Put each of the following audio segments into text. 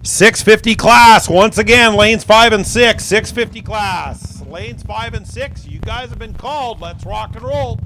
650 class, once again, lanes 5 and 6, 650 class. Lanes 5 and 6, you guys have been called. Let's rock and roll.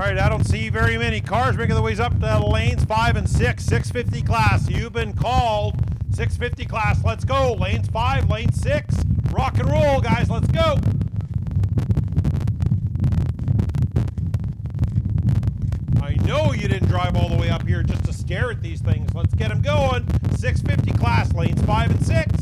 I don't see very many cars making their ways up to lanes 5 and 6, 650 class. You've been called. 650 class, let's go. Lanes 5, lane 6. Rock and roll, guys, let's go. I know you didn't drive all the way up here just to stare at these things. Let's get them going. 650 class, lanes 5 and 6.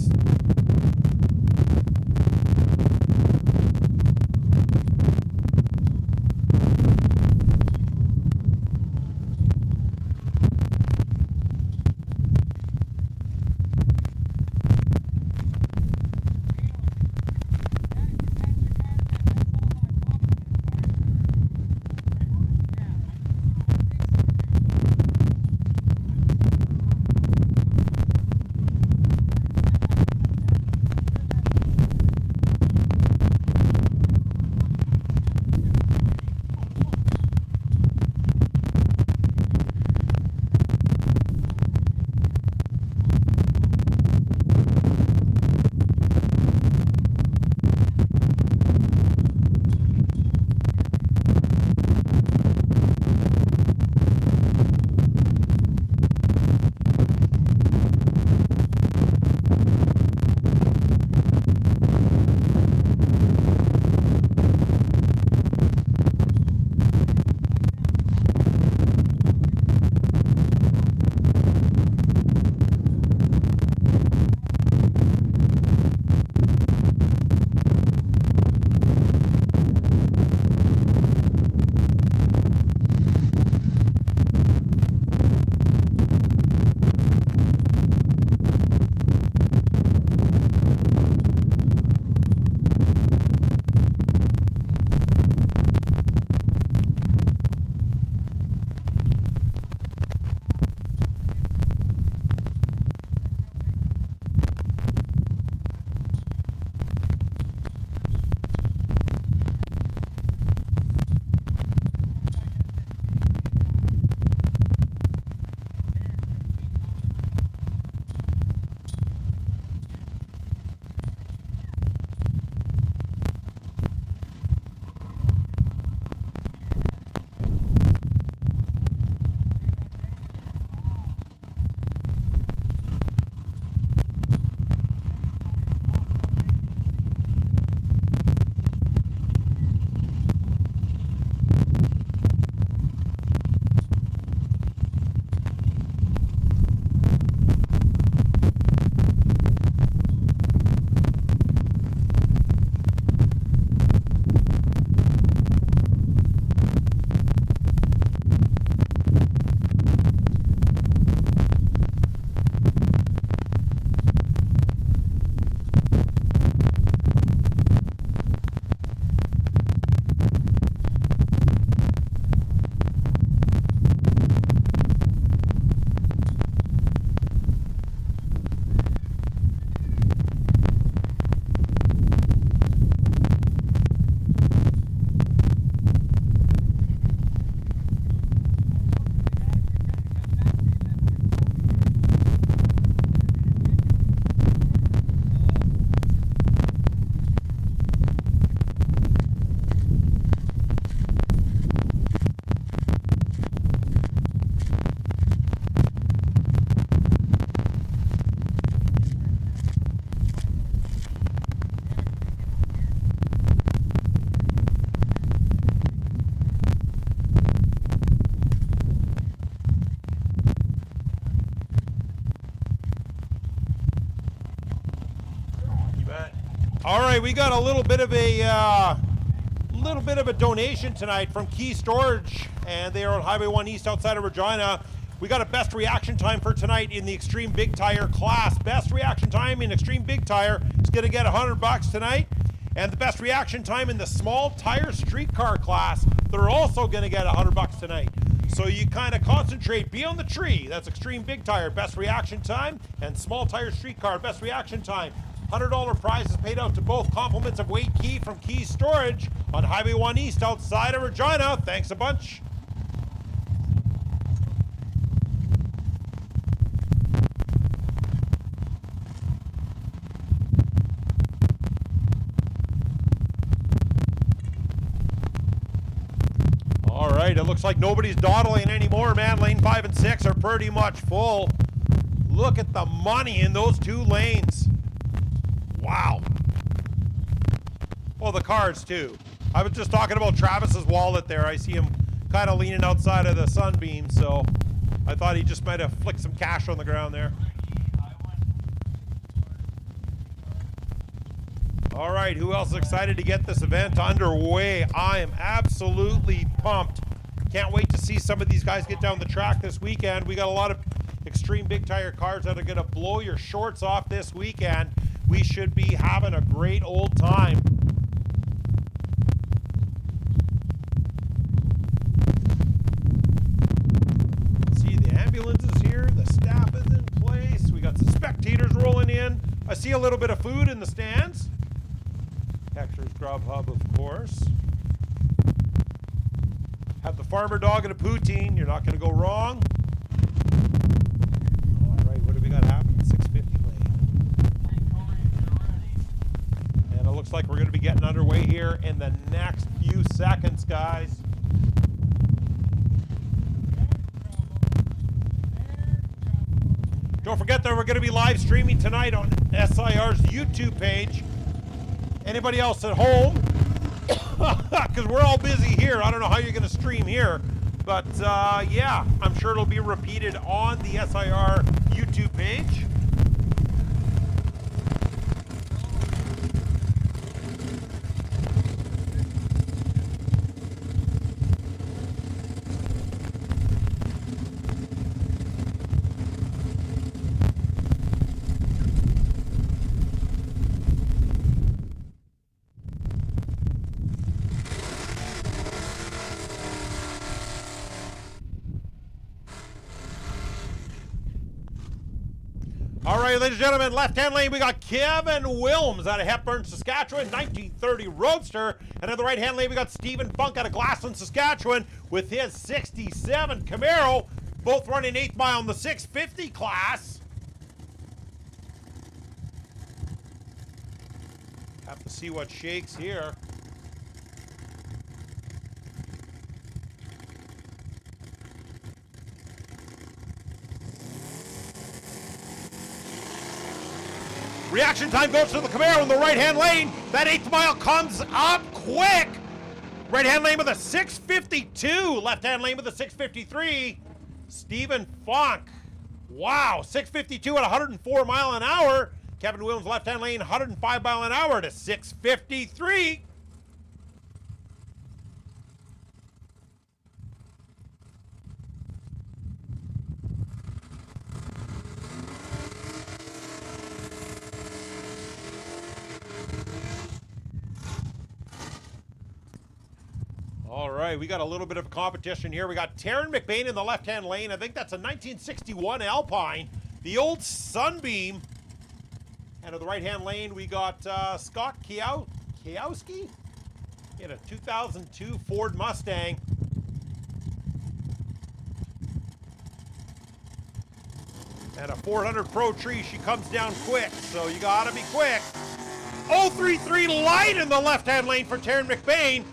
All right, we got a little bit of a donation tonight from Key Storage, and they are on Highway 1 East outside of Regina. We got a best reaction time for tonight in the Extreme Big Tire class. Best reaction time in Extreme Big Tire is going to get $100 tonight. And the best reaction time in the small tire streetcar class, they're also going to get $100 tonight. So you kind of concentrate, be on the tree. That's Extreme Big Tire, best reaction time, and small tire streetcar, best reaction time. $100 prizes paid out to both. Compliments of Wade Key from Key Storage on Highway 1 East outside of Regina. Thanks a bunch. All right, it looks like nobody's dawdling anymore, man. Lane 5 and 6 are pretty much full. Look at the money in those two lanes. Wow. Well, the cars too. I was just talking about Travis's wallet there. I see him kind of leaning outside of the sunbeam, so I thought he just might have flicked some cash on the ground there. All right, who else is excited to get this event underway? I am absolutely pumped. Can't wait to see some of these guys get down the track this weekend. We got a lot of Extreme Big Tire cars that are going to blow your shorts off this weekend. We should be having a great old time. See, the ambulance is here. The staff is in place. We got some spectators rolling in. I see a little bit of food in the stands. Hector's Grub Hub, of course. Have the farmer dog and a poutine. You're not going to go wrong. All right, what do we got happening? 650 lane. And it looks like we're going to be getting underway here in the next few seconds, guys. Don't forget that we're going to be live streaming tonight on SIR's YouTube page. Anybody else at home? Because we're all busy here. I don't know how you're going to stream here. But, yeah, I'm sure it'll be repeated on the SIR YouTube page. All right, ladies and gentlemen, left-hand lane, we got Kevin Wilms out of Hepburn, Saskatchewan, 1930 Roadster. And on the right-hand lane, we got Stephen Funk out of Glassland, Saskatchewan, with his 67 Camaro, both running 8th mile in the 650 class. Have to see what shakes here. Reaction time goes to the Camaro in the right-hand lane. That 8th mile comes up quick. Right-hand lane with a 652. Left-hand lane with a 653. Stephen Funk. Wow, 652 at 104 mile an hour. Kevin Williams, left-hand lane, 105 mile an hour to 653. All right, we got a little bit of competition here. We got Taryn McBain in the left-hand lane. I think that's a 1961 Alpine, the old Sunbeam. And in the right-hand lane, we got Scott Kiowski in a 2002 Ford Mustang. And a 400 Pro Tree. She comes down quick, so you gotta be quick. 033 light in the left-hand lane for Taryn McBain.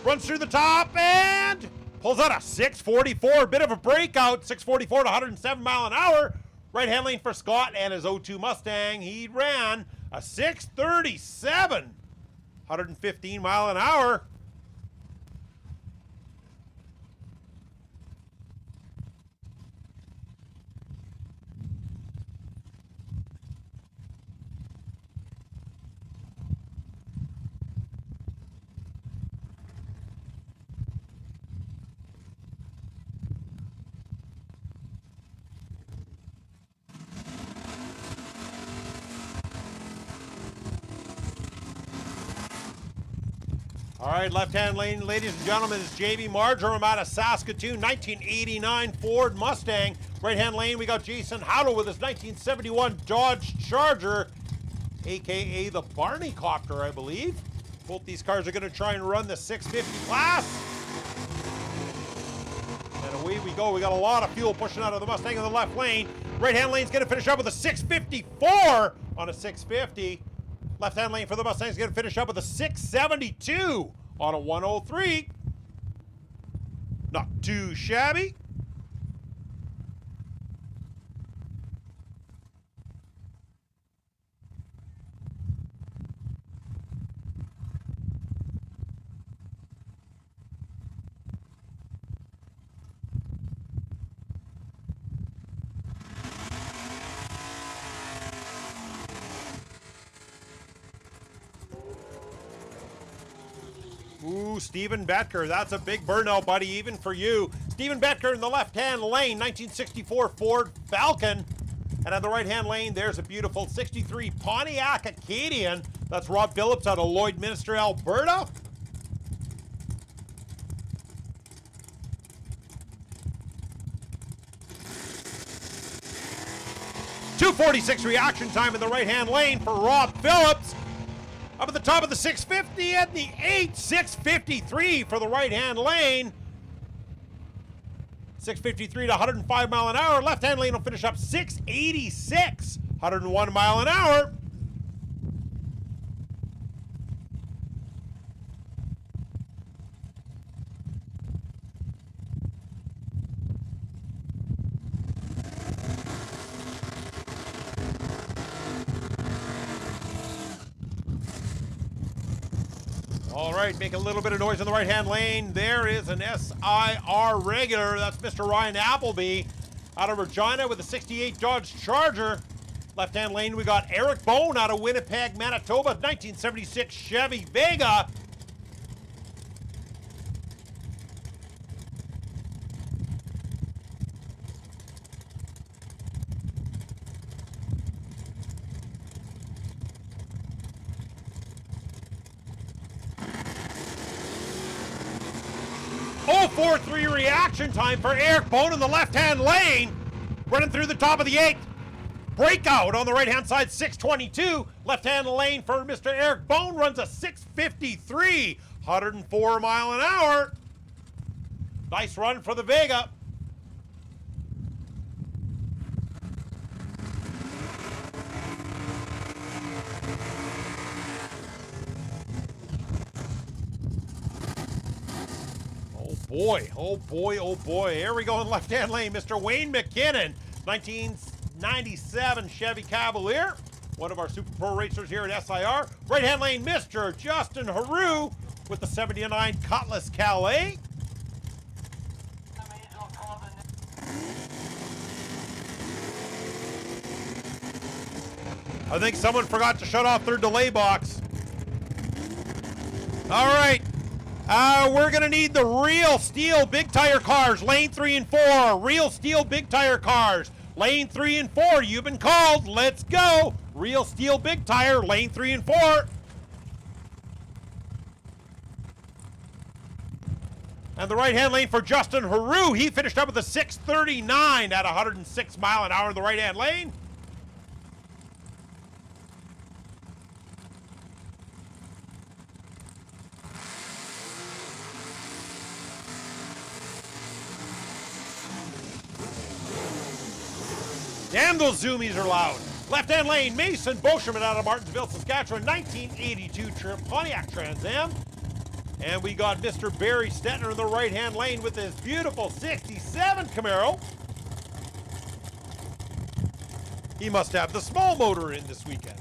Runs through the top and pulls out a 644. Bit of a breakout. 644 to 107 mile an hour. Right-hand lane for Scott and his 02 Mustang. He ran a 637. 115 mile an hour. All right, left-hand lane, ladies and gentlemen, is JB Marjoram out of Saskatoon, 1989 Ford Mustang. Right-hand lane, we got Jason Howell with his 1971 Dodge Charger, a.k.a. the Barney Copter, I believe. Both these cars are going to try and run the 650 class. And away we go. We got a lot of fuel pushing out of the Mustang in the left lane. Right-hand lane's going to finish up with a 654 on a 650. Left-hand lane for the Mustang's going to finish up with a 672 on a 103. Not too shabby. Ooh, Stephen Betker, that's a big burnout, buddy, even for you. Stephen Betker in the left-hand lane, 1964 Ford Falcon. And on the right-hand lane, there's a beautiful 63 Pontiac Acadian. That's Rob Phillips out of Lloydminster, Alberta. .246 reaction time in the right-hand lane for Rob Phillips. Up at the top of the 650 and the 653 for the right-hand lane. 653 to 105 mile an hour. Left-hand lane will finish up 686, 101 mile an hour. All right, make a little bit of noise in the right-hand lane. There is an SIR regular. That's Mr. Ryan Appleby out of Regina with a 68 Dodge Charger. Left-hand lane, we got Eric Bone out of Winnipeg, Manitoba, 1976 Chevy Vega. .043 reaction time for Eric Bone in the left-hand lane. Running through the top of the 8th. Breakout on the right-hand side, 622. Left-hand lane for Mr. Eric Bone runs a 653, 104 mile an hour. Nice run for the Vega. Boy, oh boy, oh boy. Here we go in left-hand lane. Mr. Wayne McKinnon, 1997 Chevy Cavalier. One of our Super Pro racers here at SIR. Right-hand lane, Mr. Justin Haru with the 79 Cutlass Calais. I think someone forgot to shut off their delay box. All right. We're going to need the Real Steel Big Tire cars, lane 3 and 4. Real Steel Big Tire cars, lane 3 and 4. You've been called. Let's go. Real Steel Big Tire, lane 3 and 4. And the right-hand lane for Justin Haru. He finished up with a 639 at 106 mile an hour in the right-hand lane. Damn, those zoomies are loud. Left-hand lane, Mason Boschman out of Martinsville, Saskatchewan, 1982 Pontiac Trans Am. And we got Mr. Barry Stettner in the right-hand lane with his beautiful 67 Camaro. He must have the small motor in this weekend.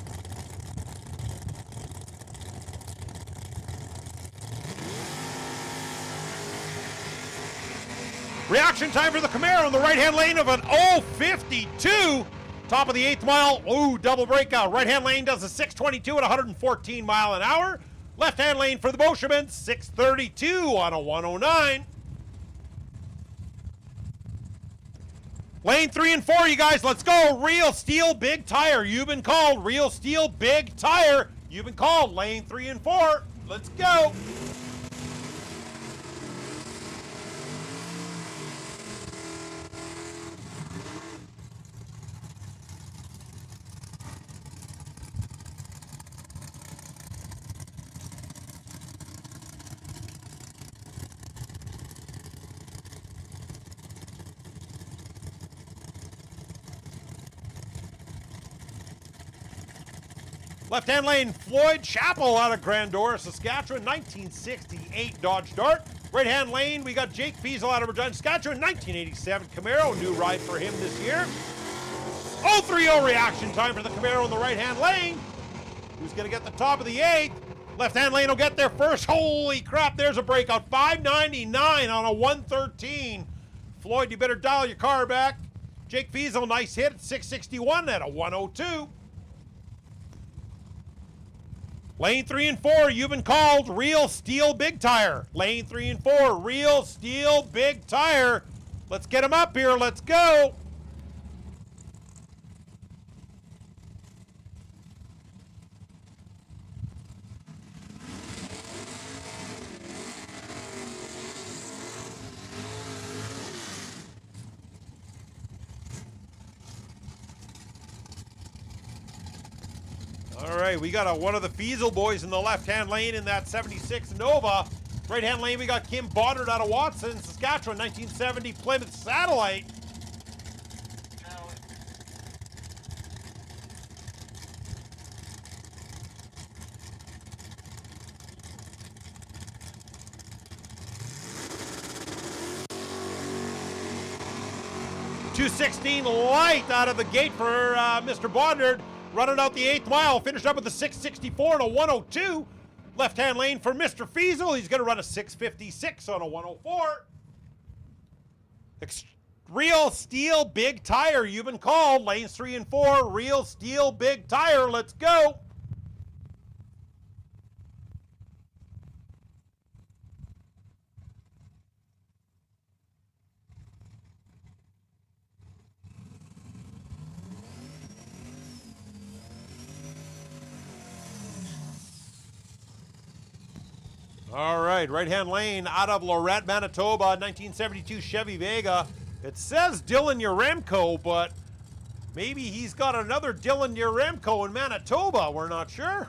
Reaction time for the Camaro in the right-hand lane of an 052. Top of the 8th mile. Ooh, double breakout. Right-hand lane does a 622 at 114 mile an hour. Left-hand lane for the Boschman, 632 on a 109. Lane 3 and 4, you guys. Let's go. Real Steel Big Tire. You've been called. Real Steel Big Tire. You've been called. Lane 3 and 4. Let's go. Left-hand lane, Floyd Chappell out of Grandora, Saskatchewan, 1968 Dodge Dart. Right-hand lane, we got Jake Fiesel out of Regina, Saskatchewan, 1987 Camaro. New ride for him this year. 0-3-0 reaction time for the Camaro in the right-hand lane. Who's going to get the top of the 8th? Left-hand lane will get there first. Holy crap, there's a breakout. 599 on a 113. Floyd, you better dial your car back. Jake Fiesel, nice hit at 661 at a 102. Lane 3 and 4, you've been called Real Steel Big Tire. Lane 3 and 4, Real Steel Big Tire. Let's get him up here. Let's go. All right, we got one of the Fiesel boys in the left-hand lane in that 76 Nova. Right-hand lane, we got Kim Boddard out of Watson, Saskatchewan, 1970 Plymouth Satellite. .216 light out of the gate for Mr. Boddard. Running out the 8th mile, finished up with a 664 and a 102. Left-hand lane for Mr. Fiesel. He's going to run a 656 on a 104. Real Steel Big Tire, you've been called. Lanes 3 and 4, Real Steel Big Tire. Let's go. All right, right-hand lane out of Lorette, Manitoba, 1972 Chevy Vega. It says Dylan Yaremko, but maybe he's got another Dylan Yaremko in Manitoba. We're not sure.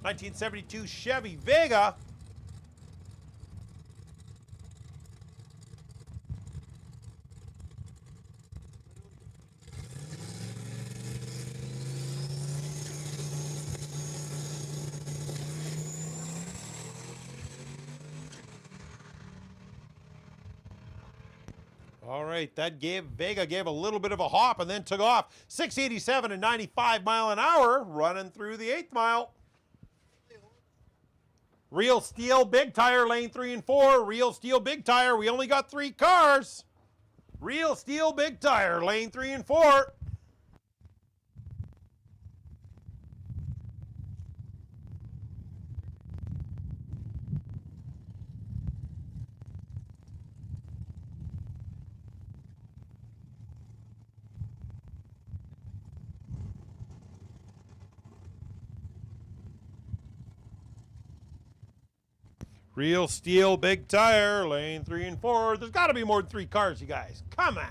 1972 Chevy Vega. All right, that Vega gave a little bit of a hop and then took off. 687 and 95 mile an hour, running through the 8th mile. Real Steel Big Tire, lane 3 and 4. Real Steel Big Tire, we only got 3 cars. Real Steel Big Tire, lane 3 and 4. Real Steel Big Tire, lane 3 and 4. There's got to be more than 3 cars, you guys. Come on.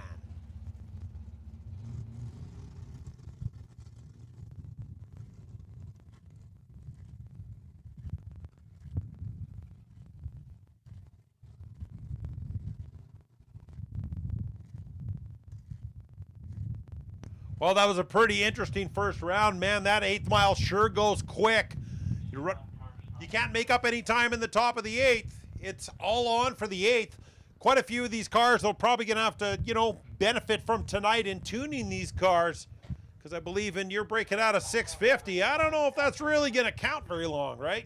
Well, that was a pretty interesting first round. Man, that 8th mile sure goes quick. You can't make up any time in the top of the 8th. It's all on for the 8th. Quite a few of these cars are probably going to have to, benefit from tonight in tuning these cars, because I believe in you're breaking out a 650. I don't know if that's really going to count very long, right?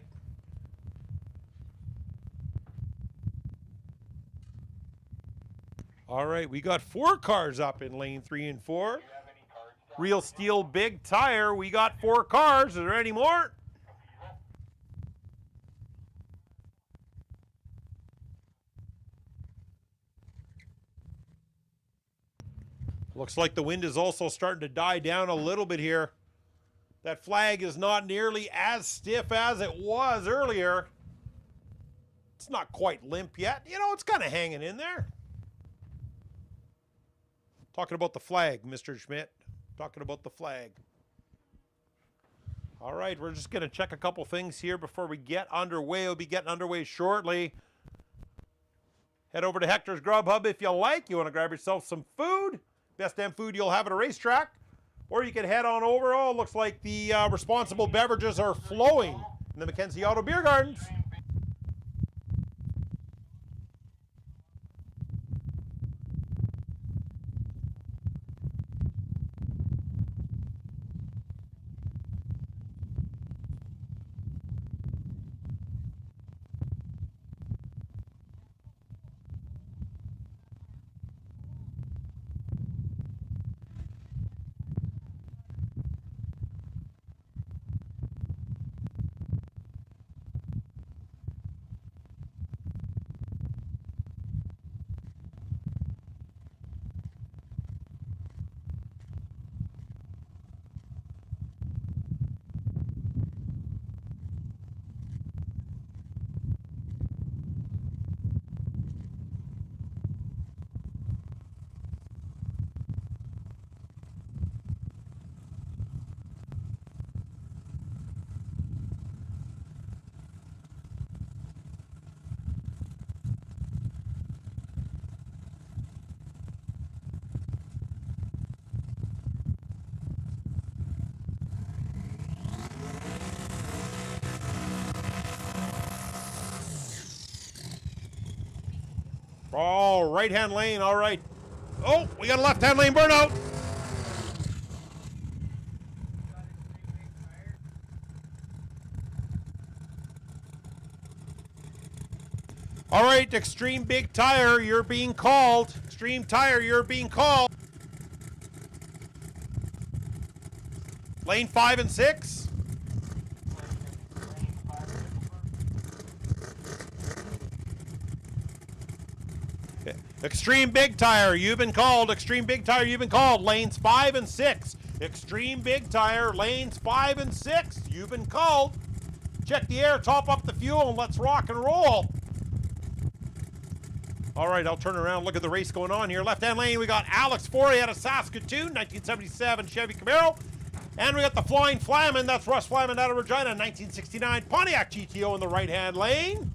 All right, we got 4 cars up in lane 3 and 4. Real Steel Big Tire, we got 4 cars. Is there any more? Looks like the wind is also starting to die down a little bit here. That flag is not nearly as stiff as it was earlier. It's not quite limp yet. It's kind of hanging in there. Talking about the flag, Mr. Schmidt. Talking about the flag. All right, we're just going to check a couple things here before we get underway. We'll be getting underway shortly. Head over to Hector's Grub Hub if you like. You want to grab yourself some food. Best damn food you'll have at a racetrack. or you can head on over. Oh, looks like the responsible beverages are flowing in the Mackenzie Auto Beer Gardens. Oh, right-hand lane, all right. Oh, we got a left-hand lane burnout. All right, Extreme Big Tire, you're being called. Extreme Tire, you're being called. Lane 5 and 6. Extreme Big Tire, you've been called. Extreme Big Tire, you've been called. Lanes 5 and 6. Extreme Big Tire, lanes 5 and 6. You've been called. Check the air, top up the fuel, and let's rock and roll. All right, I'll turn around, look at the race going on here. Left-hand lane, we got Alex Forey out of Saskatoon, 1977 Chevy Camaro. And we got the Flying Flamin', that's Russ Flamin' out of Regina, 1969 Pontiac GTO in the right-hand lane.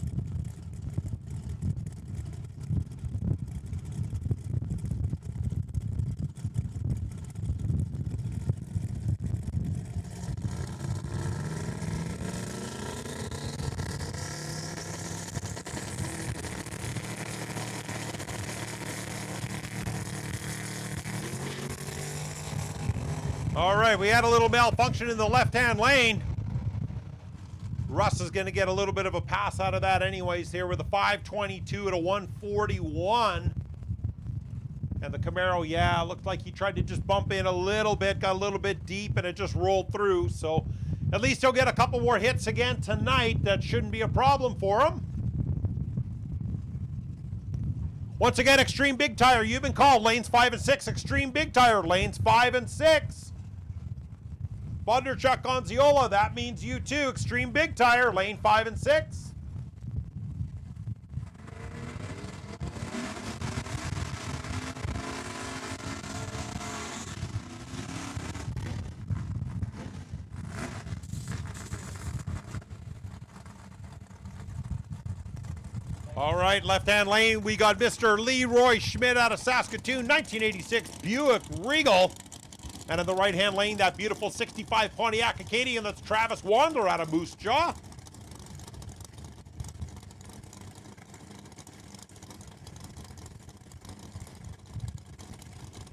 All right, we had a little malfunction in the left-hand lane. Russ is going to get a little bit of a pass out of that anyways here with a 522 at a 141. And the Camaro, yeah, looked like he tried to just bump in a little bit, got a little bit deep, and it just rolled through. So at least he'll get a couple more hits again tonight. That shouldn't be a problem for him. Once again, Extreme Big Tire, you've been called. Lanes 5 and 6. Extreme Big Tire, lanes 5 and 6. Bondarchuk Gonziola, that means you too. Extreme Big Tire, lane 5 and 6. All right, left-hand lane, we got Mr. Leroy Schmidt out of Saskatoon, 1986 Buick Regal. And in the right-hand lane, that beautiful 65 Pontiac Acadian, that's Travis Wandler out of Moose Jaw.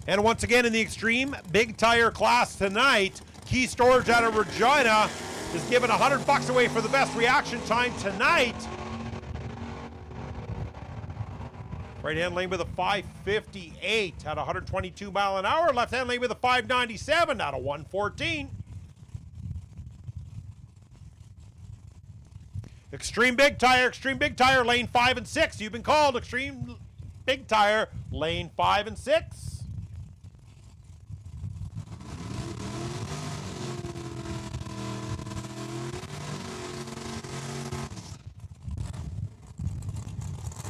And once again, in the Extreme Big Tire class tonight, Key Storage out of Regina is giving $100 away for the best reaction time tonight. Right-hand lane with a 558 at 122 mile an hour. Left-hand lane with a 597 out of 114. Extreme Big Tire, lane 5 and 6. You've been called. Extreme Big Tire, lane 5 and 6.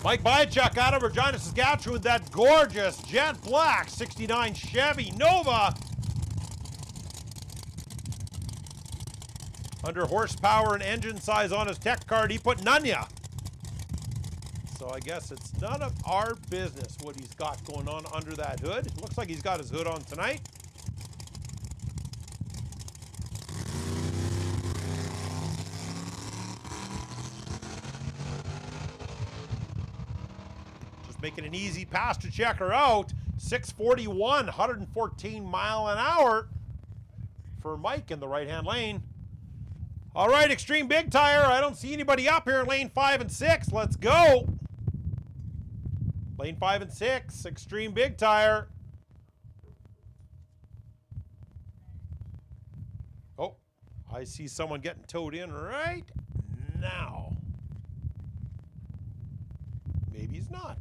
Mike Bychuk out of Regina, Saskatchewan with that gorgeous jet black 69 Chevy Nova. Under horsepower and engine size on his tech card, he put none ya. So I guess it's none of our business what he's got going on under that hood. Looks like he's got his hood on tonight. making an easy pass to check her out. 641, 114 mile an hour for Mike in the right-hand lane. All right, Extreme Big Tire. I don't see anybody up here in lane 5 and 6. Let's go. Lane 5 and 6, Extreme Big Tire. Oh, I see someone getting towed in right now. Maybe he's not.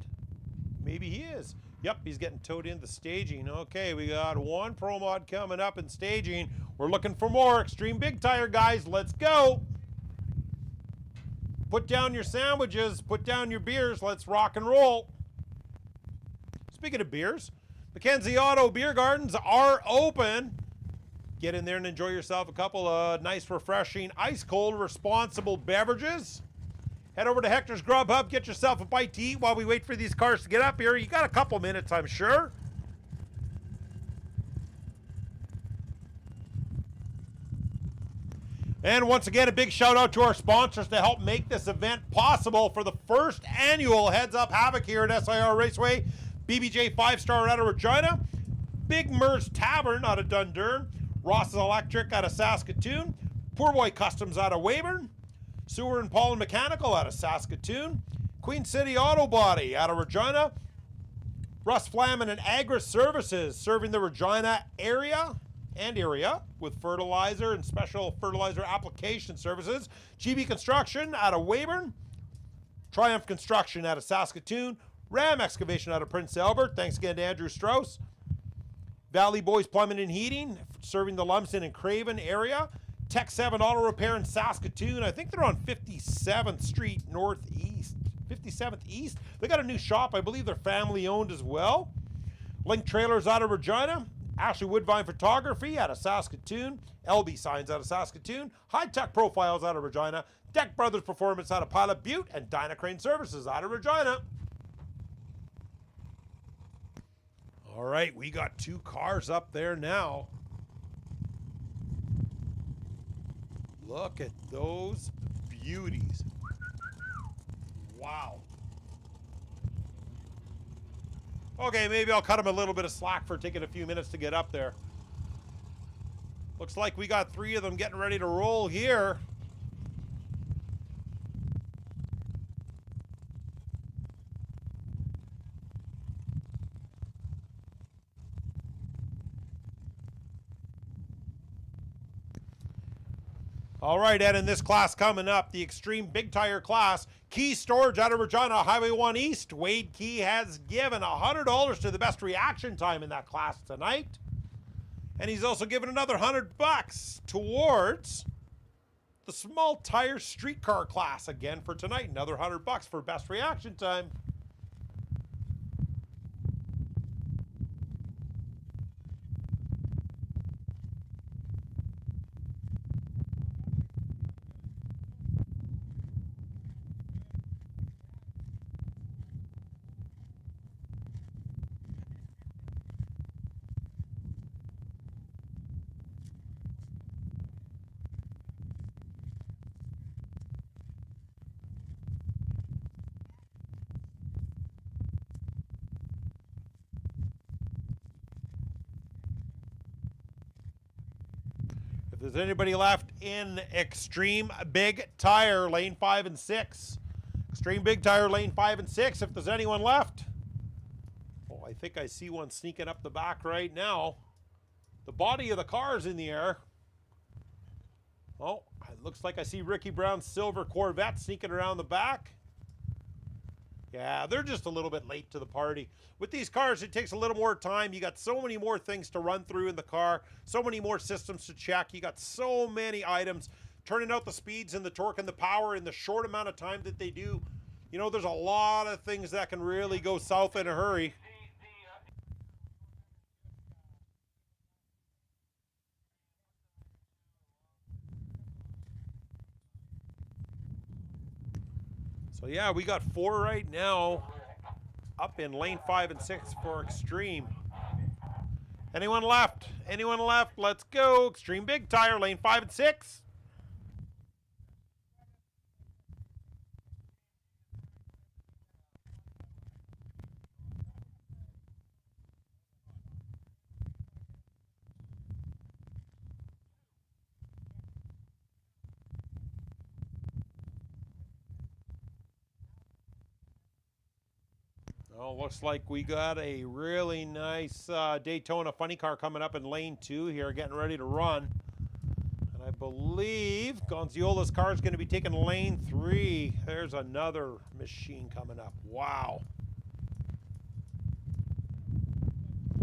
Maybe he is. Yep, he's getting towed into staging. Okay, we got one Pro Mod coming up in staging. We're looking for more Extreme Big Tire, guys. Let's go. Put down your sandwiches. Put down your beers. Let's rock and roll. Speaking of beers, Mackenzie Auto Beer Gardens are open. Get in there and enjoy yourself a couple of nice, refreshing, ice-cold, responsible beverages. Head over to Hector's Grub Hub, get yourself a bite to eat while we wait for these cars to get up here. You got a couple minutes, I'm sure. And once again, a big shout out to our sponsors to help make this event possible for the first annual Heads Up Havoc here at SIR Raceway. BBJ 5-Star out of Regina, Big Mer's Tavern out of Dundurn, Ross's Electric out of Saskatoon, Poor Boy Customs out of Weyburn, Sewer and Pollen Mechanical out of Saskatoon, Queen City Auto Body out of Regina, Russ Flamin and Agri Services serving the Regina area with fertilizer and special fertilizer application services, GB Construction out of Weyburn, Triumph Construction out of Saskatoon, Ram Excavation out of Prince Albert, thanks again to Andrew Strauss, Valley Boys Plumbing and Heating serving the Lumsden and Craven area, Tech 7 Auto Repair in Saskatoon. I think they're on 57th Street Northeast. 57th East. They got a new shop. I believe they're family owned as well. Link Trailers out of Regina. Ashley Woodvine Photography out of Saskatoon. LB Signs out of Saskatoon. High Tech Profiles out of Regina. Deck Brothers Performance out of Pilot Butte. And Dyna Crane Services out of Regina. All right, we got two cars up there now. Look at those beauties. Wow. Okay, maybe I'll cut him a little bit of slack for taking a few minutes to get up there. Looks like we got three of them getting ready to roll here. All right, Ed, in this class coming up, the Extreme Big Tire class, Key Storage out of Regina, Highway 1 East. Wade Key has given $100 to the best reaction time in that class tonight. And he's also given another $100 towards the small tire streetcar class again for tonight. Another $100 for best reaction time. If there's anybody left in Extreme Big Tire, lane 5 and 6. Extreme Big Tire, lane 5 and 6, if there's anyone left. Oh, I think I see one sneaking up the back right now. The body of the car is in the air. Oh, it looks like I see Ricky Brown's silver Corvette sneaking around the back. Yeah, they're just a little bit late to the party. With these cars, it takes a little more time. You got so many more things to run through in the car, so many more systems to check. You got so many items. Turning out the speeds and the torque and the power in the short amount of time that they do. You know, there's a lot of things that can really go south in a hurry. So yeah, we got 4 right now up in lane 5 and 6 for Extreme. Anyone left? Anyone left? Let's go. Extreme Big Tire, lane 5 and 6. Well, looks like we got a really nice Daytona funny car coming up in lane 2 here, getting ready to run. And I believe Gonziola's car is going to be taking lane 3. There's another machine coming up. Wow.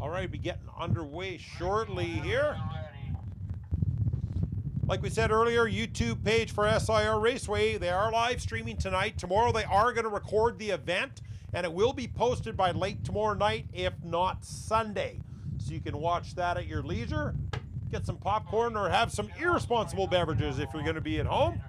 All right, be getting underway shortly here. Like we said earlier, YouTube page for SIR Raceway. They are live streaming tonight. Tomorrow they are going to record the event, and it will be posted by late tomorrow night, if not Sunday. So you can watch that at your leisure, get some popcorn, or have some irresponsible beverages if you're going to be at home.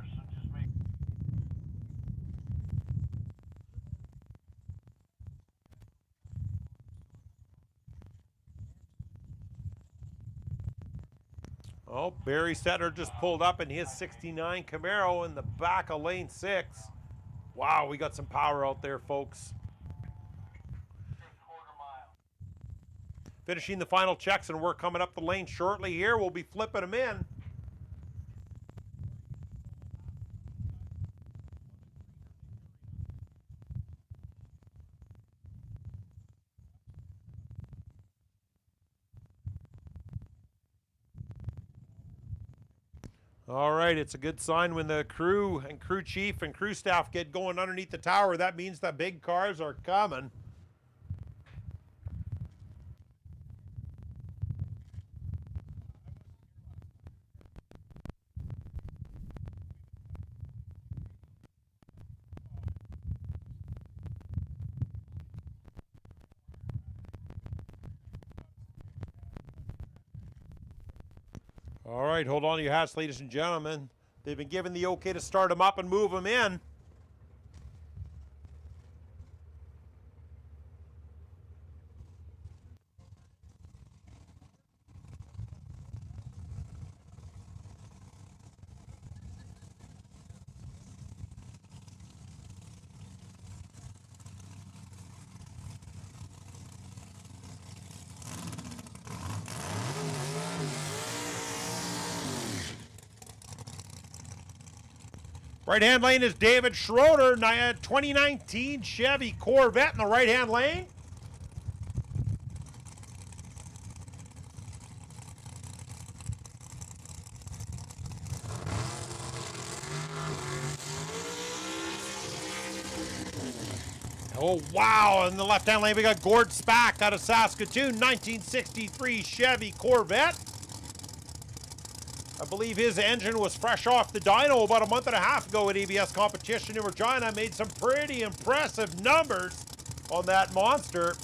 Oh, Barry Settler just pulled up in his 69 Camaro in the back of lane 6. Wow, we got some power out there, folks. Finishing the final checks, and we're coming up the lane shortly here. We'll be flipping them in. All right, it's a good sign when the crew and crew chief and crew staff get going underneath the tower. That means the big cars are coming. All right, hold on to your hats, ladies and gentlemen. They've been given the okay to start them up and move them in. Right-hand lane is David Schroeder, 2019 Chevy Corvette in the right-hand lane. Oh, wow. In the left-hand lane, we got Gord Spack out of Saskatoon, 1963 Chevy Corvette. I believe his engine was fresh off the dyno about a month and a half ago at ABS competition in Regina. Made some pretty impressive numbers on that monster.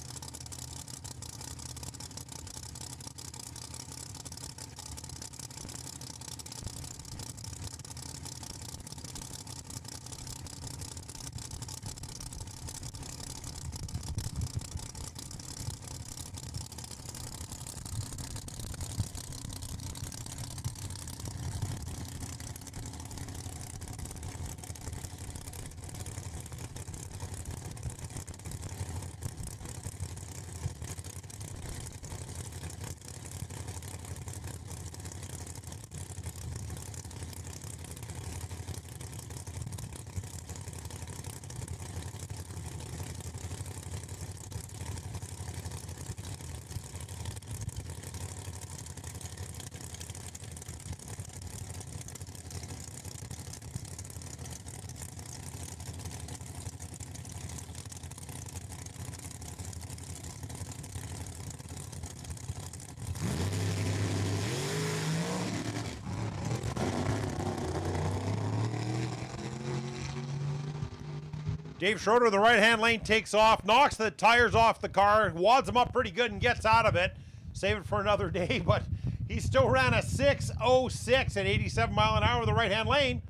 Dave Schroeder, the right-hand lane, takes off, knocks the tires off the car, wads them up pretty good and gets out of it. Save it for another day, but he still ran a 6.06 at 87 mile an hour in the right-hand lane.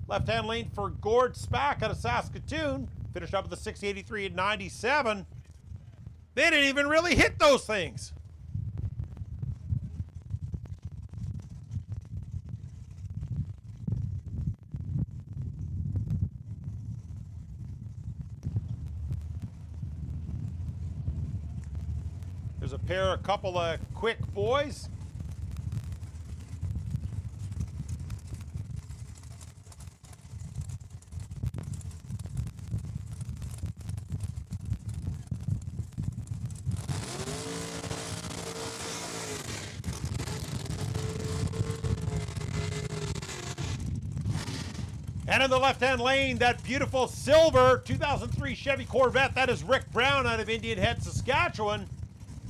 Left-hand lane for Gord Spack out of Saskatoon. Finished up with the 683 at 97. They didn't even really hit those things. There's a couple of quick boys. And in the left-hand lane, that beautiful silver 2003 Chevy Corvette. That is Rick Brown out of Indian Head, Saskatchewan.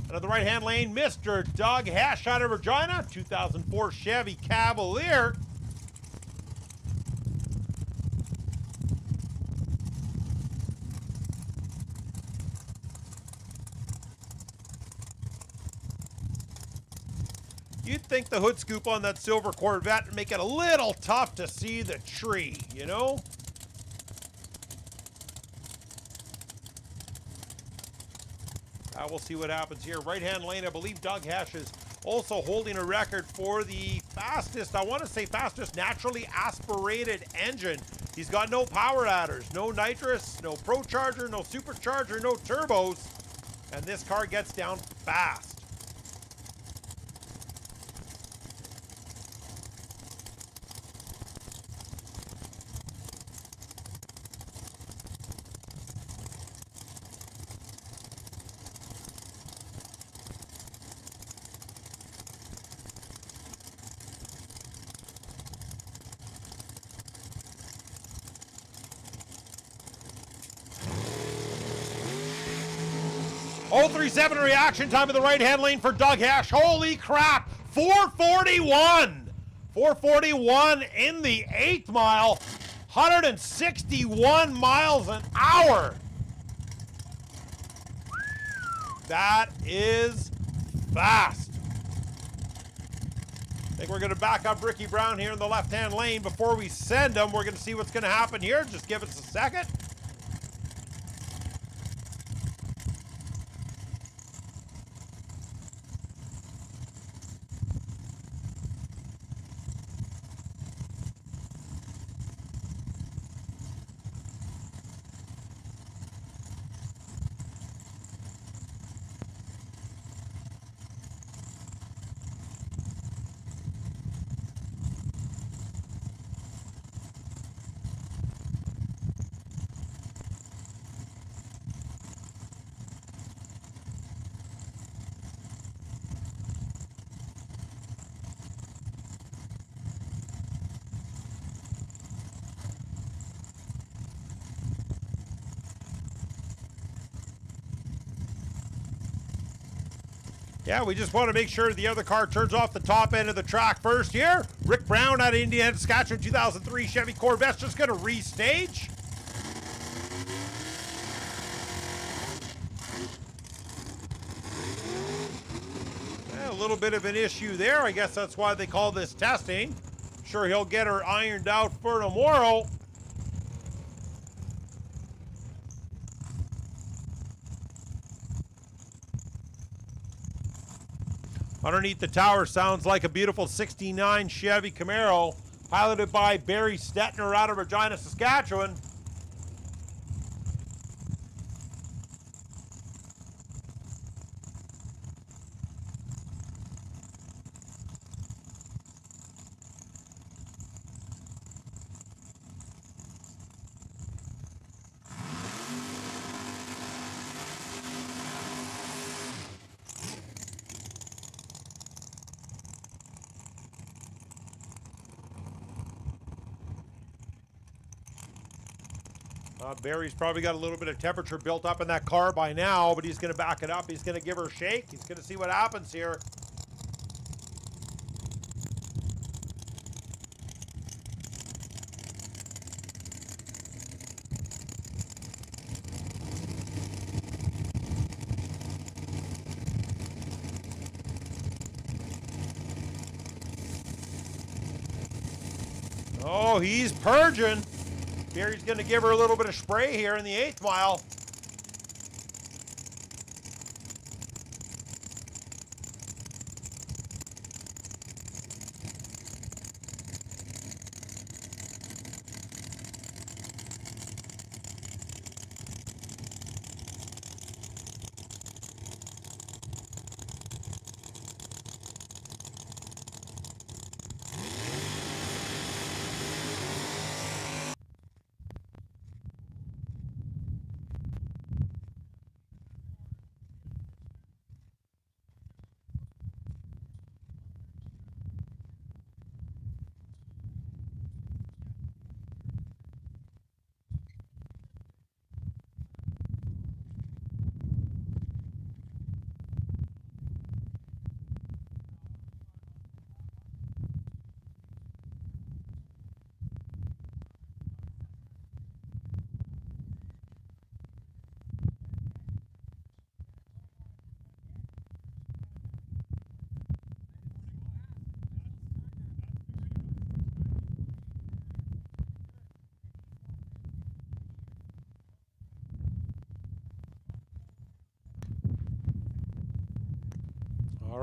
And on the right-hand lane, Mr. Doug Hesh out of Regina, 2004 Chevy Cavalier. You'd think the hood scoop on that silver Corvette would make it a little tough to see the tree, you know? We'll see what happens here. Right-hand lane, I believe Doug Hesh is also holding a record for the fastest, I want to say fastest naturally aspirated engine. He's got no power adders, no nitrous, no procharger, no supercharger, no turbos. And this car gets down fast. Oh, 37 reaction time in the right-hand lane for Doug Hesh. Holy crap, 441. 441 in the 8th mile, 161 miles an hour. That is fast. I think we're going to back up Ricky Brown here in the left-hand lane. Before we send him, we're going to see what's going to happen here. Just give us a second. Yeah, we just want to make sure the other car turns off the top end of the track first here. Rick Brown out of Indian Head, Saskatchewan, 2003 Chevy Corvette, just going to restage. Yeah, a little bit of an issue there. I guess that's why they call this testing. Sure, he'll get her ironed out for tomorrow. Underneath the tower sounds like a beautiful 69 Chevy Camaro, piloted by Barry Stetner out of Regina, Saskatchewan. Barry's probably got a little bit of temperature built up in that car by now, but he's going to back it up. He's going to give her a shake. He's going to see what happens here. Oh, he's purging. Gary's going to give her a little bit of spray here in the 8th mile.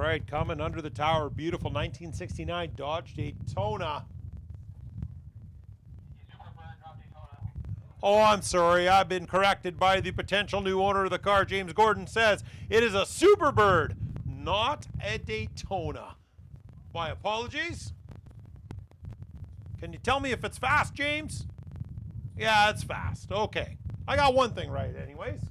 right, coming under the tower. Beautiful 1969 Dodge Daytona. Oh, I'm sorry. I've been corrected by the potential new owner of the car. James Gordon says it is a Superbird, not a Daytona. My apologies. Can you tell me if it's fast, James? Yeah, it's fast. Okay. I got one thing right anyways.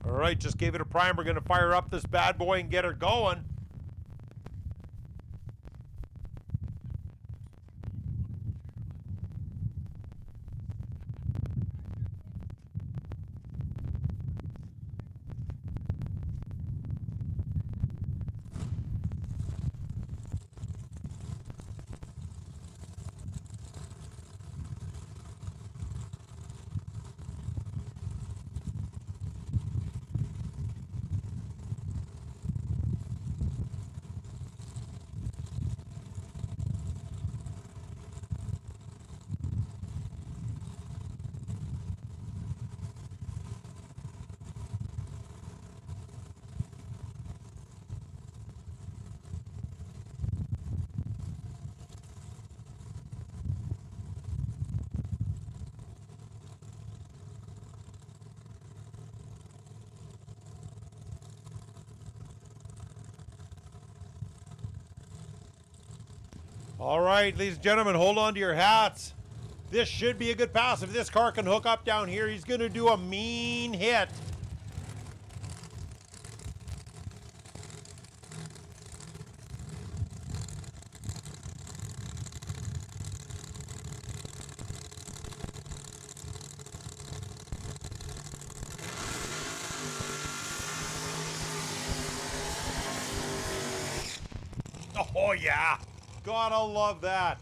All right, just gave it a prime. We're going to fire up this bad boy and get her going. All right, ladies and gentlemen, hold on to your hats. This should be a good pass. If this car can hook up down here, he's going to do a mean hit. Oh, yeah. Gotta love that.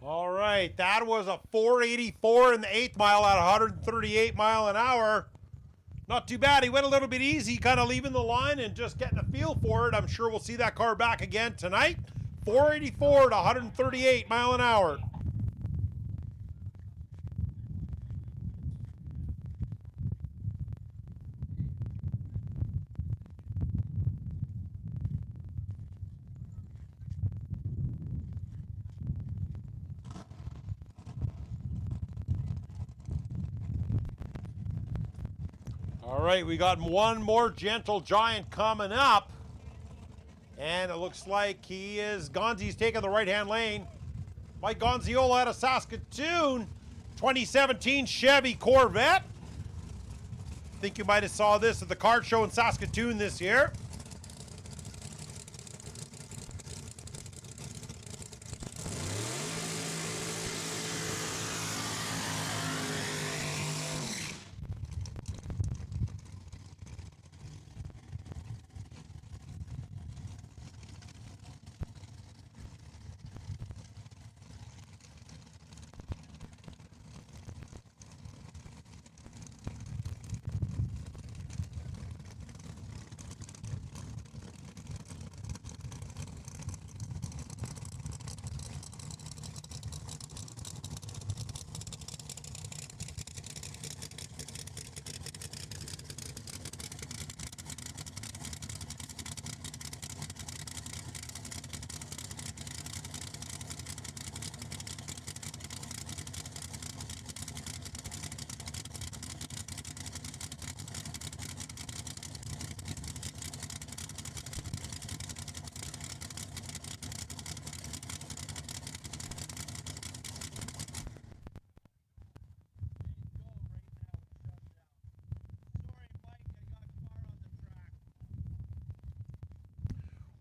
All right, that was a 484 in the 8th mile at 138 mile an hour. Not too bad. He went a little bit easy, kind of leaving the line and just getting a feel for it. I'm sure we'll see that car back again tonight. 484 to 138 mile an hour. All right, we got one more Gentle Giant coming up. And it looks like Gonzi's taking the right-hand lane. Mike Gonziola out of Saskatoon. 2017 Chevy Corvette. think you might have saw this at the car show in Saskatoon this year.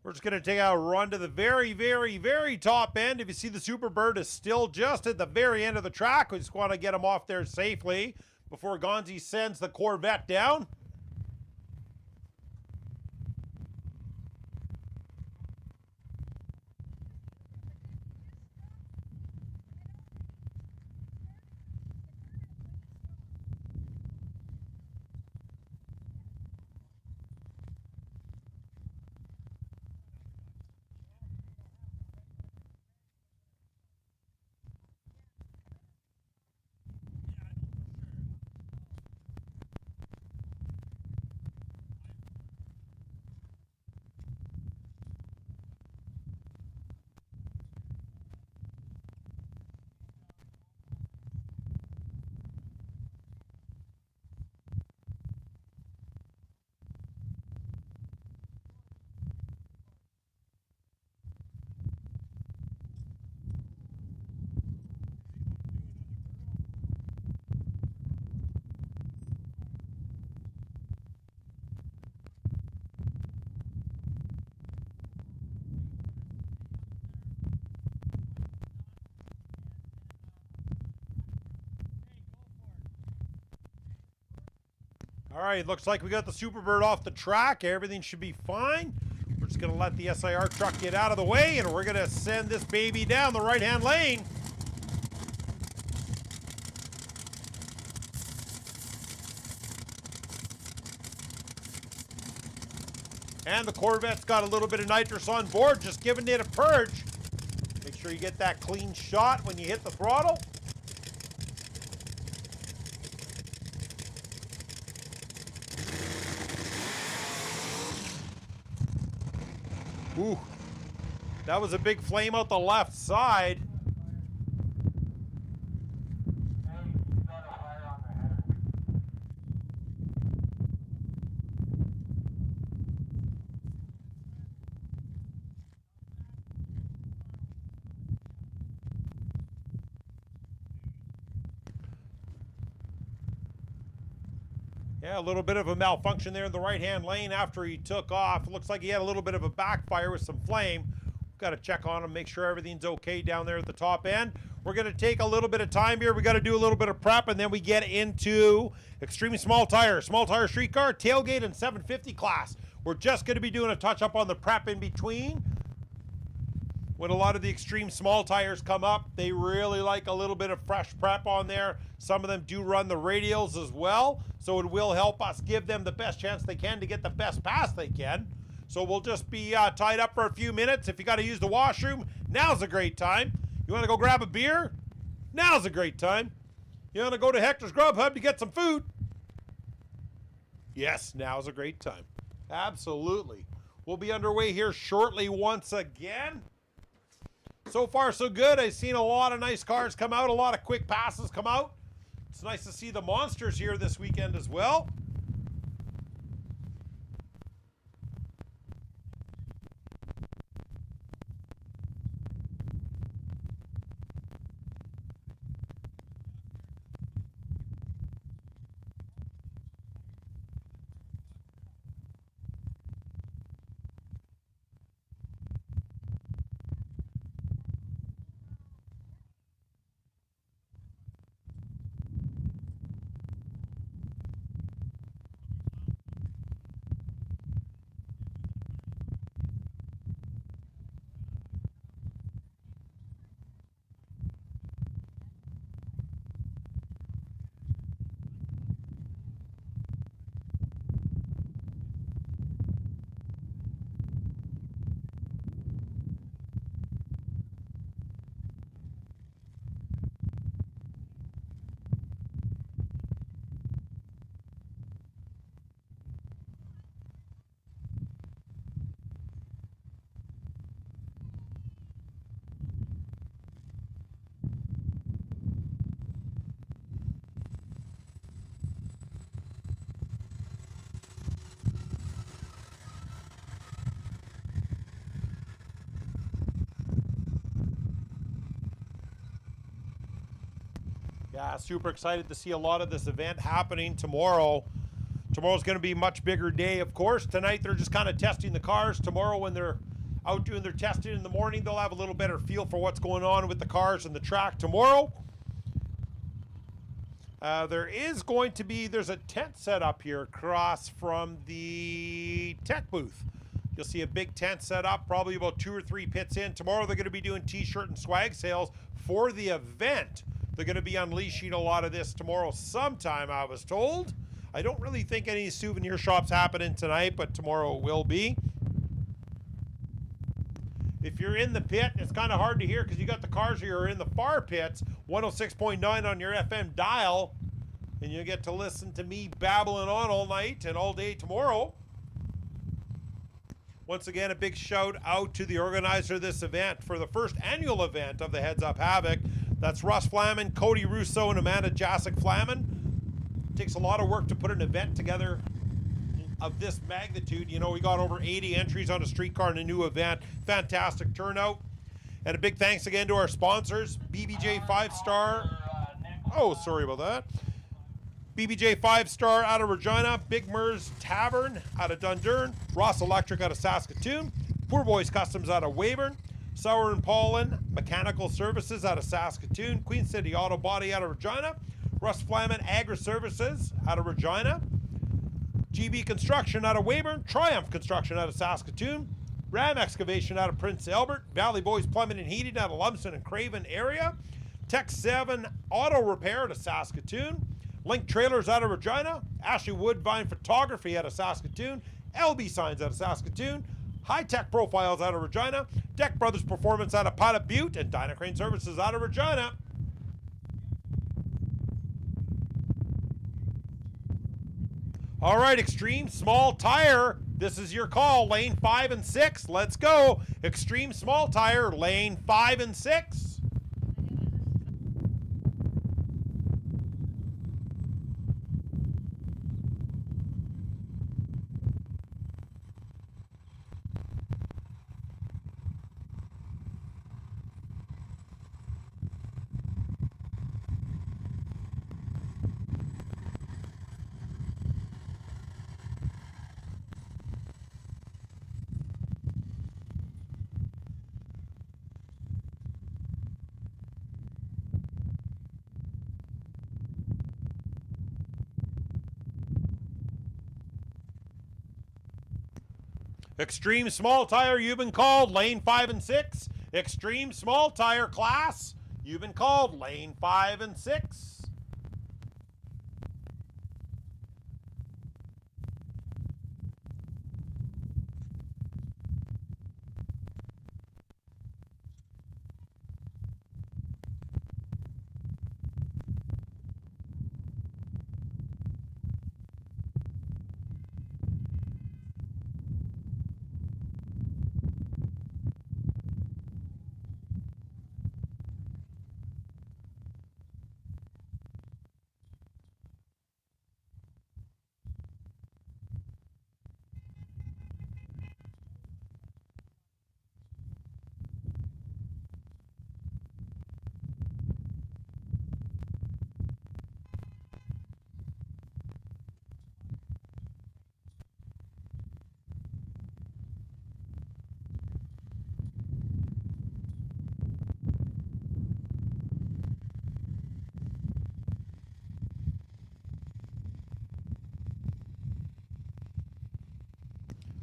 We're just going to take a run to the very, very, very top end. If you see the Superbird is still just at the very end of the track, we just want to get him off there safely before Gonzi sends the Corvette down. All right, looks like we got the Superbird off the track. Everything should be fine. We're just going to let the SIR truck get out of the way, and we're going to send this baby down the right-hand lane. And the Corvette's got a little bit of nitrous on board, just giving it a purge. Make sure you get that clean shot when you hit the throttle. Ooh, that was a big flame out the left side. Yeah, a little bit of a malfunction there in the right-hand lane after he took off. It looks like he had a little bit of a backfire with some flame. We've got to check on him, make sure everything's okay down there at the top end. We're going to take a little bit of time here. We got to do a little bit of prep, and then we get into extremely small tire street car, tailgate, and 750 class. We're just going to be doing a touch-up on the prep in between. When a lot of the extreme small tires come up, they really like a little bit of fresh prep on there. Some of them do run the radials as well, so it will help us give them the best chance they can to get the best pass they can. So we'll just be tied up for a few minutes. If you got to use the washroom, now's a great time. You want to go grab a beer? Now's a great time. You want to go to Hector's Grub Hub to get some food? Yes, now's a great time. Absolutely. We'll be underway here shortly once again. So far, so good. I've seen a lot of nice cars come out, a lot of quick passes come out. It's nice to see the monsters here this weekend as well. Yeah, super excited to see a lot of this event happening tomorrow. Tomorrow's going to be a much bigger day, of course. Tonight they're just kind of testing the cars. Tomorrow when they're out doing their testing in the morning, they'll have a little better feel for what's going on with the cars and the track tomorrow. There's a tent set up here across from the tech booth. You'll see a big tent set up, probably about 2 or 3 pits in. Tomorrow they're going to be doing t-shirt and swag sales for the event. They're going to be unleashing a lot of this tomorrow sometime, I was told. I don't really think any souvenir shops happening tonight, but tomorrow will be. If you're in the pit, it's kind of hard to hear because you got the cars here in the far pits, 106.9 on your FM dial, and you get to listen to me babbling on all night and all day tomorrow. Once again, a big shout out to the organizer of this event for the first annual event of the Heads Up Havoc. That's Russ Flaman, Cody Russo, and Amanda Jasic Flaman. It takes a lot of work to put an event together of this magnitude. You know, we got over 80 entries on a streetcar in a new event. Fantastic turnout. And a big thanks again to our sponsors, BBJ 5-Star. Oh, sorry about that. BBJ 5-Star out of Regina, Big Mers Tavern out of Dundurn, Ross Electric out of Saskatoon, Poor Boys Customs out of Weyburn, Sauer and Paulin Mechanical Services out of Saskatoon, Queen City Auto Body out of Regina, Russ Flaman Agri Services out of Regina, GB Construction out of Weyburn, Triumph Construction out of Saskatoon, Ram Excavation out of Prince Albert, Valley Boys Plumbing and Heating out of Lumsden and Craven area, Tech 7 Auto Repair out of Saskatoon, Link Trailers out of Regina, Ashley Woodbine Photography out of Saskatoon, LB Signs out of Saskatoon, High Tech Profiles out of Regina, Deck Brothers Performance out of Pilot Butte, and Dyna Crane Services out of Regina. All right, Extreme Small Tire, this is your call, lane 5 and 6. Let's go. Extreme Small Tire, lane 5 and 6. Extreme Small Tire, you've been called, lane 5 and 6. Extreme Small Tire class, you've been called, lane 5 and 6.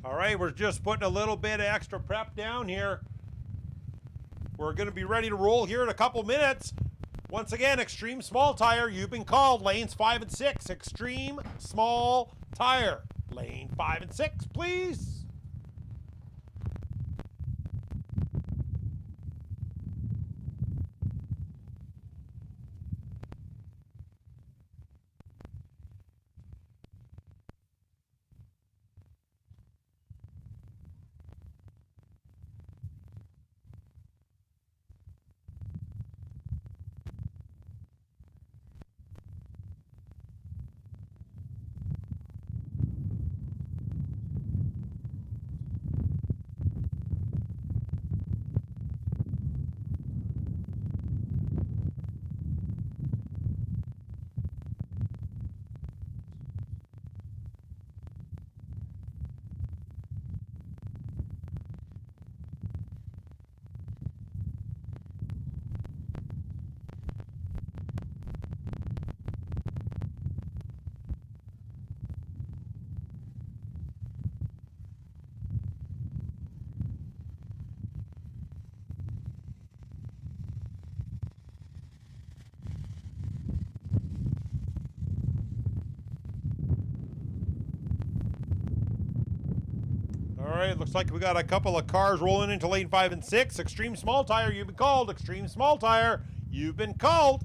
All right, we're just putting a little bit of extra prep down here. We're going to be ready to roll here in a couple minutes. Once again, Extreme Small Tire, you've been called, lanes 5 and 6. Extreme Small Tire, lane 5 and 6, please. All right, looks like we got a couple of cars rolling into lane 5 and 6. Extreme small tire, you've been called. Extreme small tire, you've been called.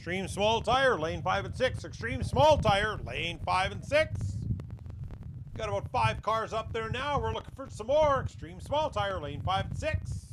Extreme small tire, lane 5 and 6. Extreme small tire, lane 5 and 6. Got about 5 cars up there now. We're looking for some more. Extreme small tire, lane 5 and 6.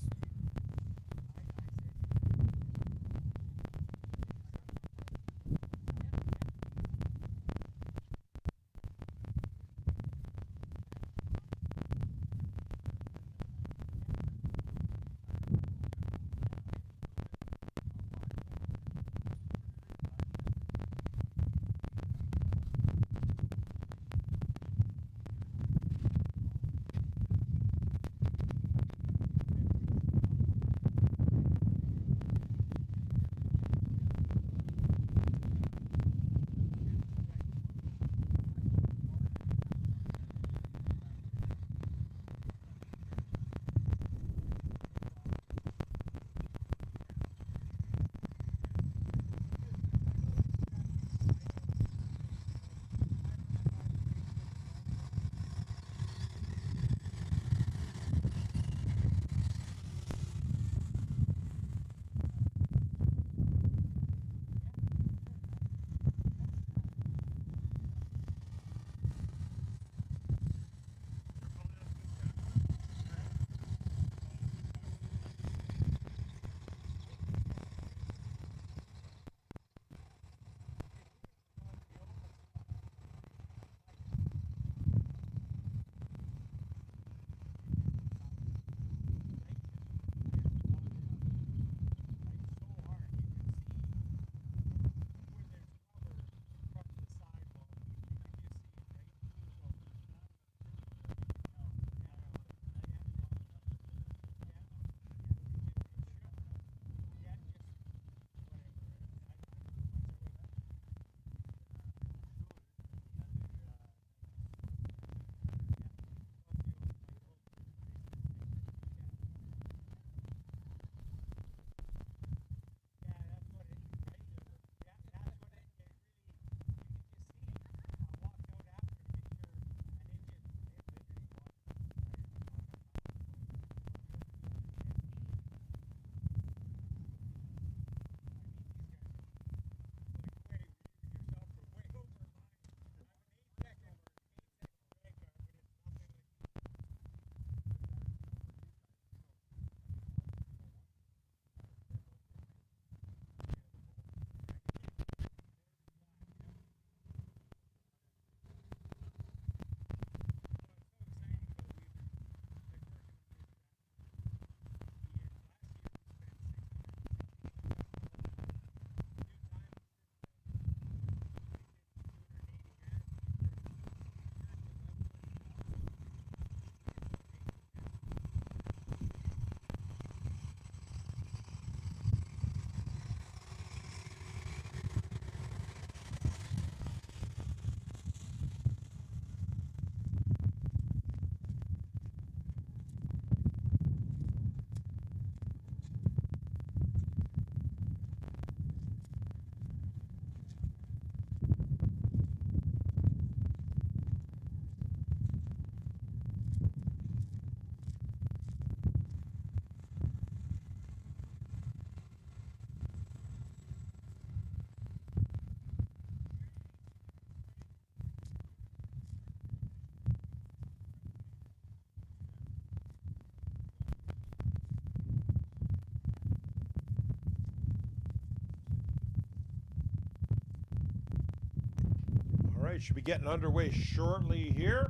right, should be getting underway shortly here.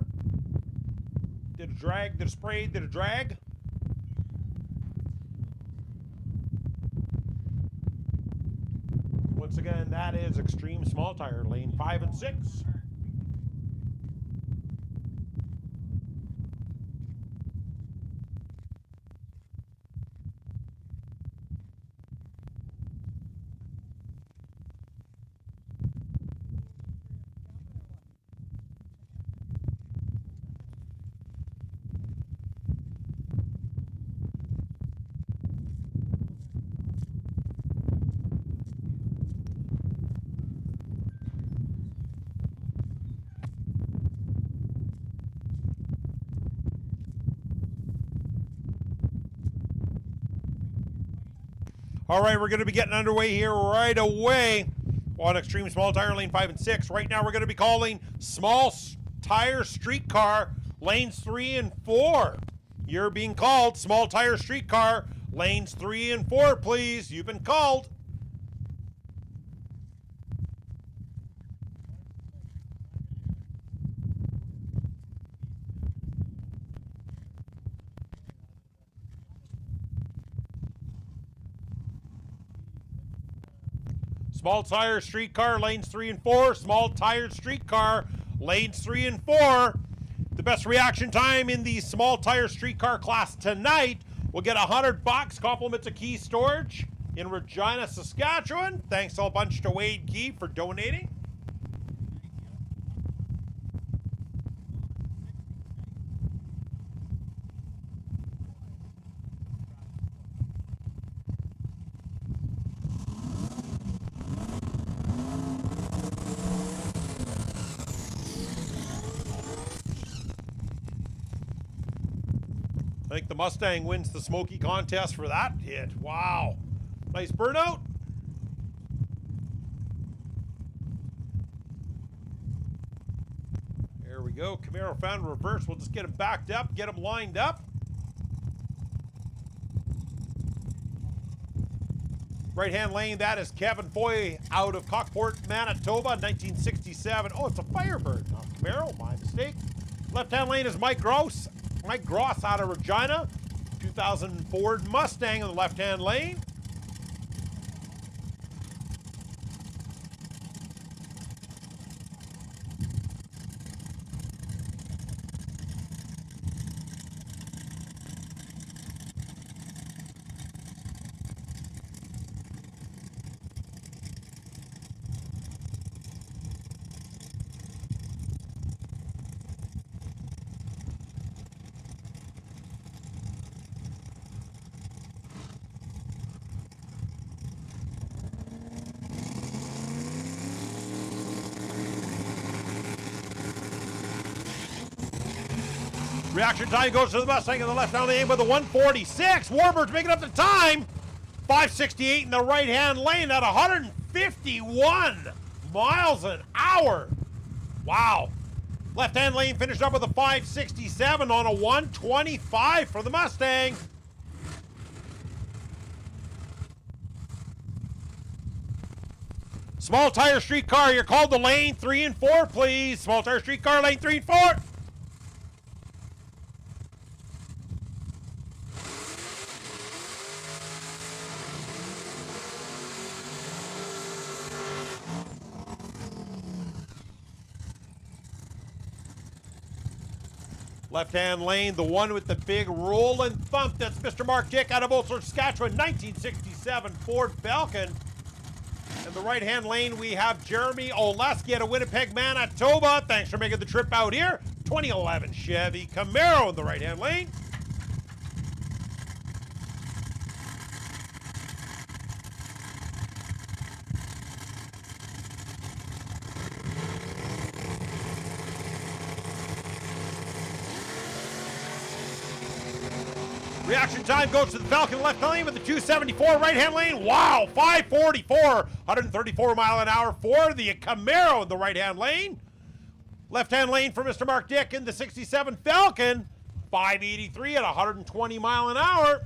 Did a drag, did a spray, did a drag. Once again, that is Extreme Small Tire, lane 5 and 6. All right, we're going to be getting underway here right away on Extreme Small Tire, lane 5 and 6. Right now, we're going to be calling Small Tire Streetcar, lanes 3 and 4. You're being called Small Tire Streetcar, lanes 3 and 4, please. You've been called. Small Tire Streetcar, lanes 3 and 4. Small Tire Streetcar, lanes 3 and 4. The best reaction time in the Small Tire Streetcar class tonight will get $100, compliments of Key Storage in Regina, Saskatchewan. Thanks a bunch to Wade Key for donating. I think the Mustang wins the Smoky contest for that hit. Wow. Nice burnout. There we go. Camaro found reverse. We'll just get him backed up, get him lined up. Right-hand lane, that is Kevin Foy out of Cockport, Manitoba, 1967. Oh, it's a Firebird, not Camaro. My mistake. Left-hand lane is Mike Gross out of Regina, 2000 Ford Mustang in the left-hand lane. Reaction time goes to the Mustang in the left-hand lane with a 146. Warbirds making up the time. 568 in the right-hand lane at 151 miles an hour. Wow. Left-hand lane finished up with a 567 on a 125 for the Mustang. Small Tire Streetcar, you're called to lane 3 and 4, please. Small Tire Streetcar, lane 3 and 4. Left-hand lane, the one with the big roll and thump. That's Mr. Mark Dick out of Ulster, Saskatchewan, 1967 Ford Falcon. In the right-hand lane, we have Jeremy Oleski out of Winnipeg, Manitoba. Thanks for making the trip out here. 2011 Chevy Camaro in the right-hand lane. Reaction time goes to the Falcon left lane with the 274 right-hand lane. Wow, 544, 134 mile an hour for the Camaro in the right-hand lane. Left-hand lane for Mr. Mark Dick in the 67 Falcon, 583 at 120 mile an hour.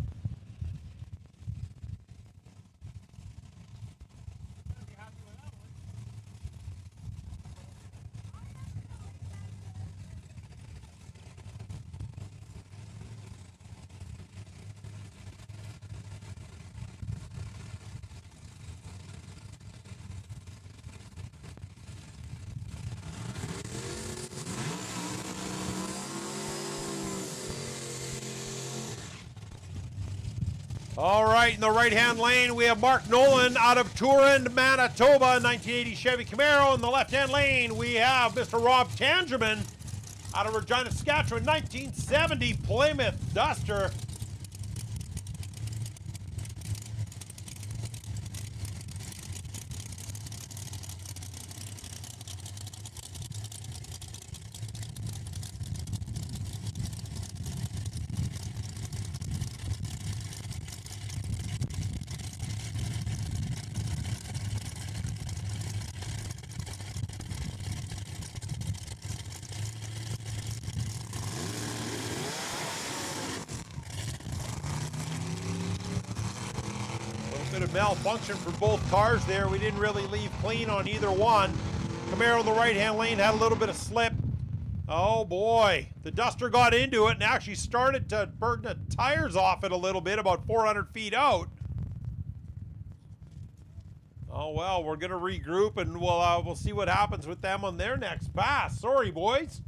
All right, in the right-hand lane, we have Mark Nolan out of Turin, Manitoba, 1980 Chevy Camaro. In the left-hand lane, we have Mr. Rob Tangerman out of Regina, Saskatchewan, 1970 Plymouth Duster. Bit of malfunction for both cars there. We didn't really leave clean on either one. Camaro in the right-hand lane had a little bit of slip. Oh boy, the Duster got into it and actually started to burn the tires off it a little bit, about 400 feet out. Oh well, we're gonna regroup and we'll see what happens with them on their next pass. Sorry, boys.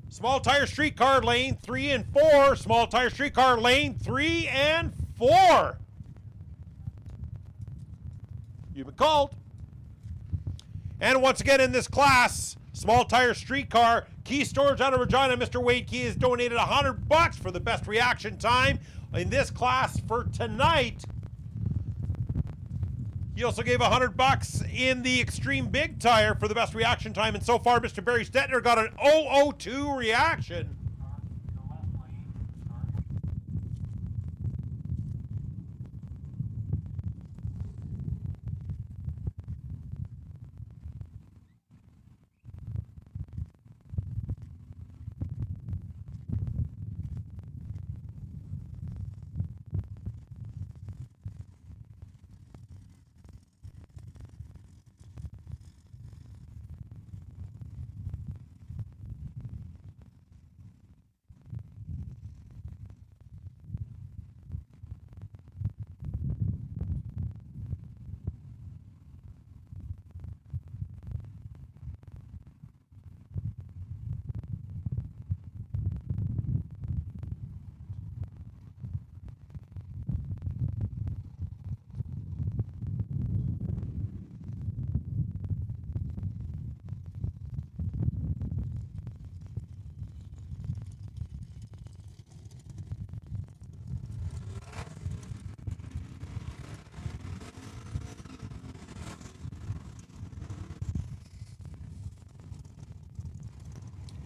Small tire streetcar lane 3 and 4. Small tire streetcar lane 3 and 4. You've been called. And once again in this class, small tire streetcar, Key Storage out of Regina, Mr. Wade Key has donated $100 for the best reaction time in this class for tonight. He also gave $100 in the Extreme Big Tire for the best reaction time, and so far Mr. Barry Stetner got an 002 reaction.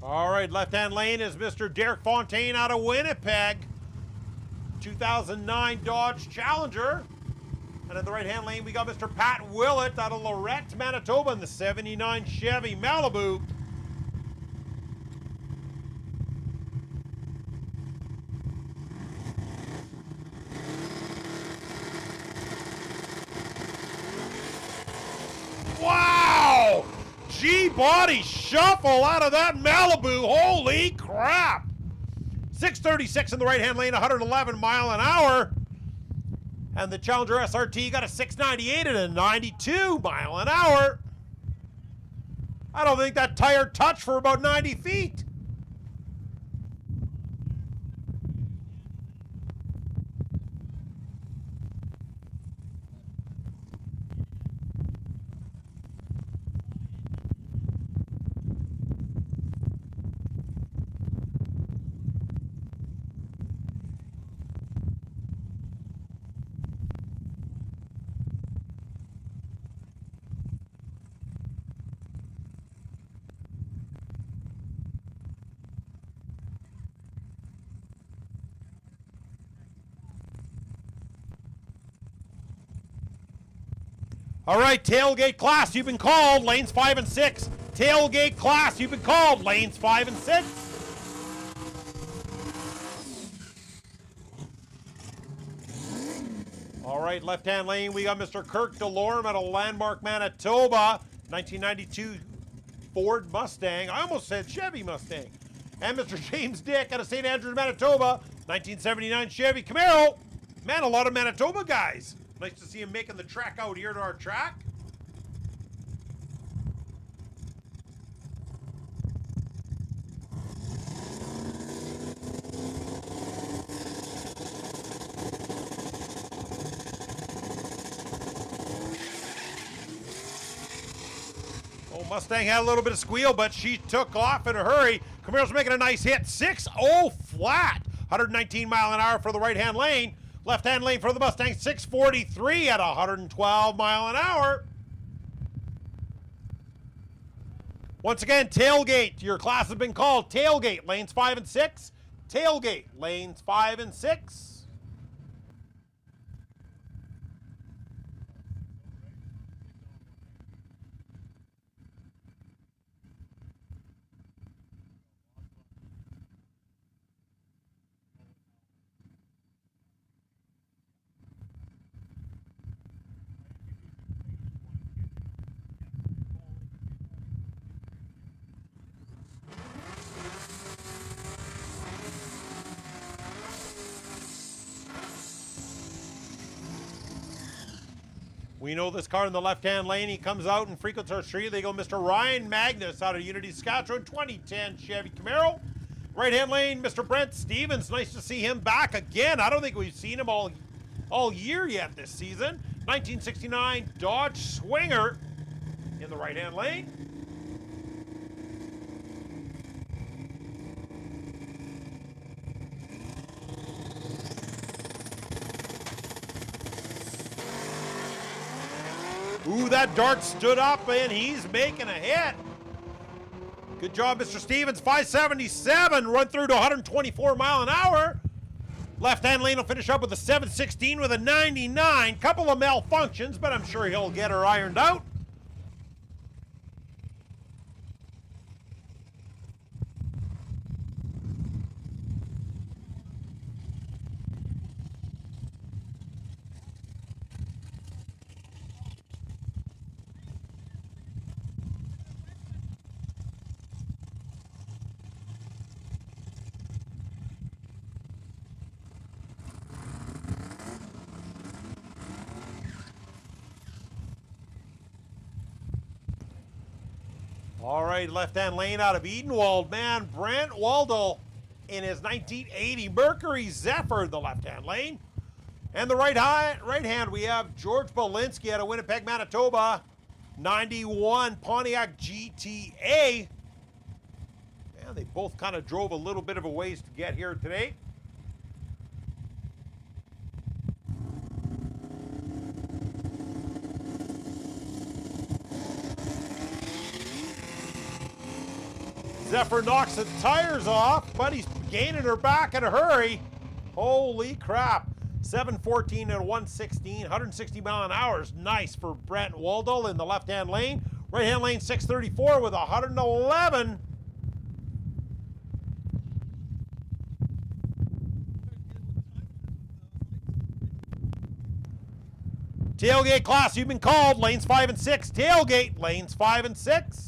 All right, left-hand lane is Mr. Derek Fontaine out of Winnipeg. 2009 Dodge Challenger. And in the right-hand lane, we got Mr. Pat Willett out of Lorette, Manitoba in the 79 Chevy Malibu. Wow! G-body shuffle out of that Malibu. Holy crap! 636 in the right-hand lane, 111 mile an hour. And the Challenger SRT got a 698 and a 92 mile an hour. I don't think that tire touched for about 90 feet. All right, tailgate class, you've been called. Lanes 5 and 6. Tailgate class, you've been called. Lanes 5 and 6. All right, left-hand lane, we got Mr. Kirk DeLorme out of Landmark, Manitoba. 1992 Ford Mustang. I almost said Chevy Mustang. And Mr. James Dick out of St. Andrews, Manitoba. 1979 Chevy Camaro. Man, a lot of Manitoba guys. Nice to see him making the trek out here to our track. Mustang had a little bit of squeal, but she took off in a hurry. Camaro's making a nice hit. 6-0 flat. 119 mile an hour for the right-hand lane. Left-hand lane for the Mustang, 643 at 112 mile an hour. Once again, tailgate. Your class has been called. Tailgate, lanes 5 and 6. Tailgate, lanes 5 and 6. We know this car in the left-hand lane. He comes out and frequents our street. They go Mr. Ryan Magnus out of Unity, Saskatchewan, 2010 Chevy Camaro. Right-hand lane, Mr. Brent Stevens. Nice to see him back again. I don't think we've seen him all year yet this season. 1969 Dodge Swinger in the right-hand lane. Ooh, that dart stood up and he's making a hit. Good job, Mr. Stevens. 577, run through to 124 mile an hour. Left-hand lane will finish up with a 716 with a 99. Couple of malfunctions, but I'm sure he'll get her ironed out. All right, left-hand lane out of Edenwald, man. Brent Waldo in his 1980 Mercury Zephyr, the left-hand lane. And the right hand, we have George Belinsky out of Winnipeg, Manitoba. 91 Pontiac GTA. Man, they both kind of drove a little bit of a ways to get here today. Zephyr knocks the tires off, but he's gaining her back in a hurry. Holy crap. 714 and 116, 160 mile an hour is nice for Brent Waldo in the left-hand lane. Right-hand lane 634 with 111. Tailgate class, you've been called. Lanes 5 and 6. Tailgate, lanes 5 and 6.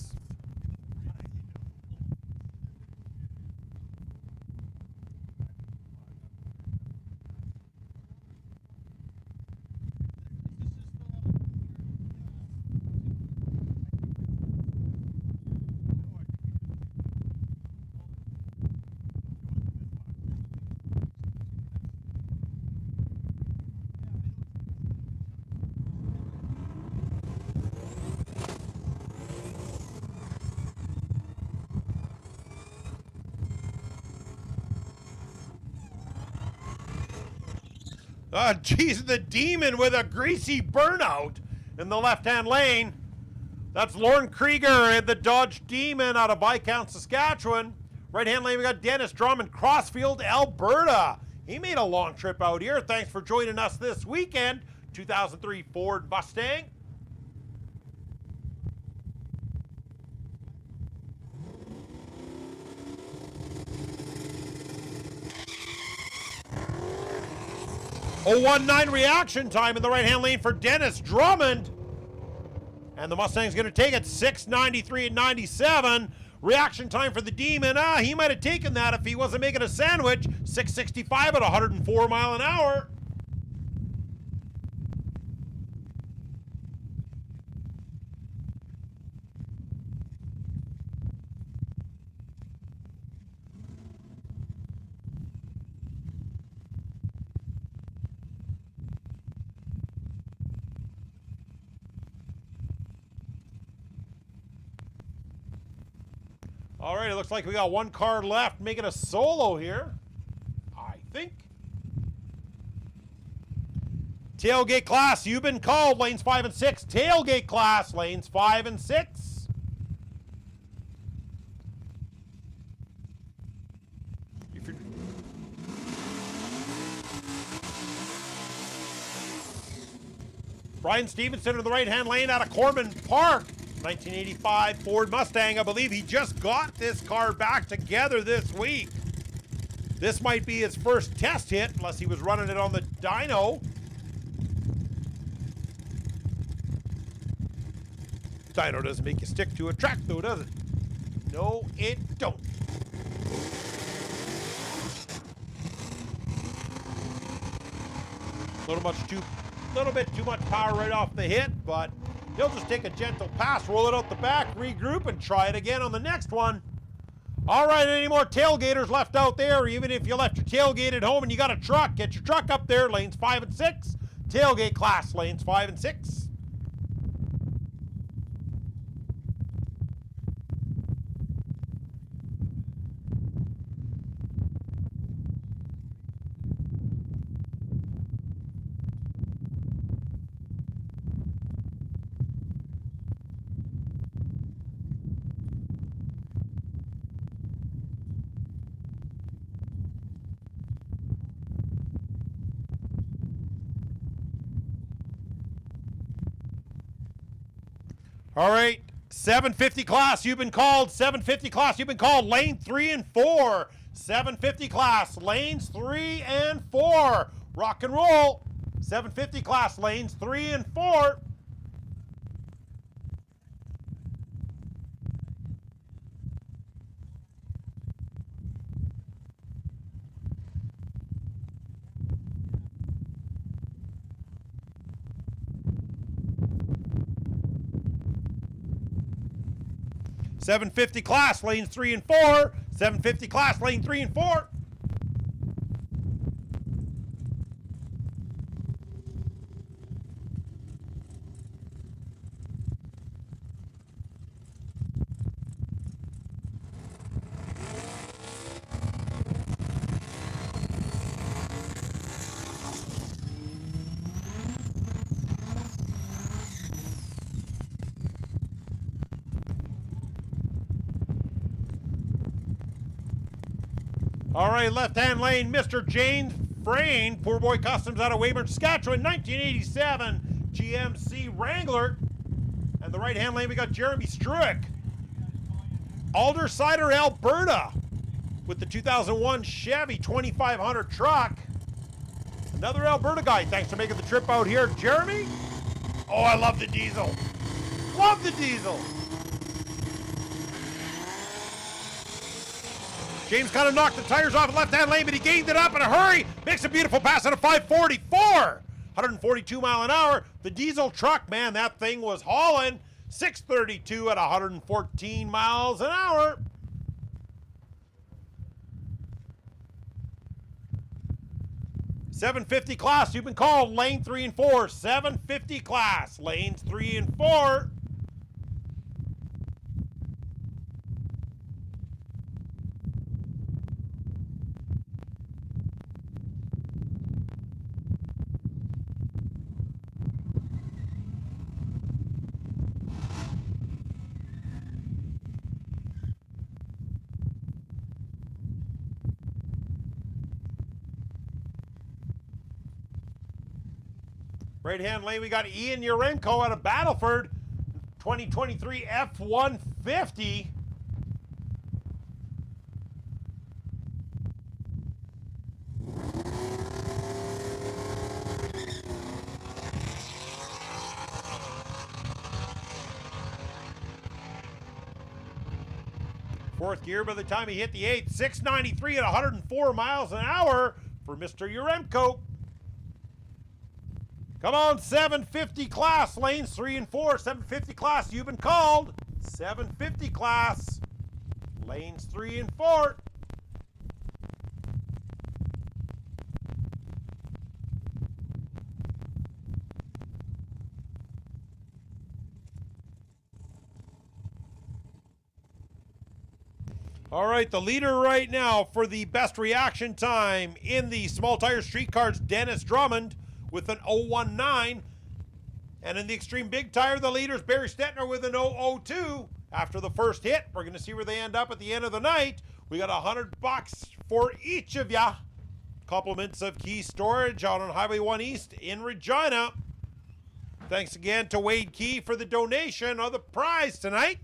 Oh, geez, the Demon with a greasy burnout in the left-hand lane. That's Lauren Krieger in the Dodge Demon out of Viscount, Saskatchewan. Right-hand lane, we got Dennis Drummond, Crossfield, Alberta. He made a long trip out here. Thanks for joining us this weekend. 2003 Ford Mustang. .019 reaction time in the right-hand lane for Dennis Drummond. And the Mustang's going to take it 693 and 97. Reaction time for the Demon. He might have taken that if he wasn't making a sandwich. 665 at 104 mile an hour. All right, it looks like we got one car left, making a solo here, I think. Tailgate class, you've been called, lanes 5 and 6. Tailgate class, lanes 5 and 6. If you're... Brian Stevenson in the right-hand lane out of Corman Park. 1985 Ford Mustang. I believe he just got this car back together this week. This might be his first test hit, unless he was running it on the dyno. Dyno doesn't make you stick to a track though, does it? No, it don't. Little bit too much power right off the hit, but he'll just take a gentle pass, roll it out the back, regroup, and try it again on the next one. All right, any more tailgaters left out there? Even if you left your tailgate at home and you got a truck, get your truck up there, lanes 5 and 6. Tailgate class, lanes 5 and 6. All right, 750 class, you've been called. 750 class, you've been called. Lane 3 and 4. 750 class, lanes 3 and 4. Rock and roll. 750 class, lanes 3 and 4. .750 class, lanes 3 and 4. 750 class, lane 3 and 4. All right, left-hand lane, Mr. James Frayne, Poor Boy Customs out of Weyburn, Saskatchewan, 1987 GMC Wrangler. And the right-hand lane, we got Jeremy Struick, Aldersider, Alberta, with the 2001 Chevy 2500 truck. Another Alberta guy. Thanks for making the trip out here, Jeremy. Oh, I love the diesel. Love the diesel. James kind of knocked the tires off the left-hand lane, but he gained it up in a hurry. Makes a beautiful pass at a 544. 142 mile an hour. The diesel truck, man, that thing was hauling. 632 at 114 miles an hour. .750 class, you've been called, lane 3 and 4. .750 class, lanes 3 and 4. Right-hand lane, we got Ian Urenko out of Battleford, 2023 F-150. Fourth gear by the time he hit the eighth. 693 at 104 miles an hour for Mr. Urenko. Come on, 750 class, lanes 3 and 4. 750 class, you've been called. 750 class, lanes 3 and 4. All right, the leader right now for the best reaction time in the small tire street cars, Dennis Drummond with an 019. And in the extreme big tire, the leader's Barry Stetner with an 002. After the first hit, we're going to see where they end up at the end of the night. We got $100 for each of ya. Compliments of Key Storage out on Highway 1 East in Regina. Thanks again to Wade Key for the donation of the prize tonight.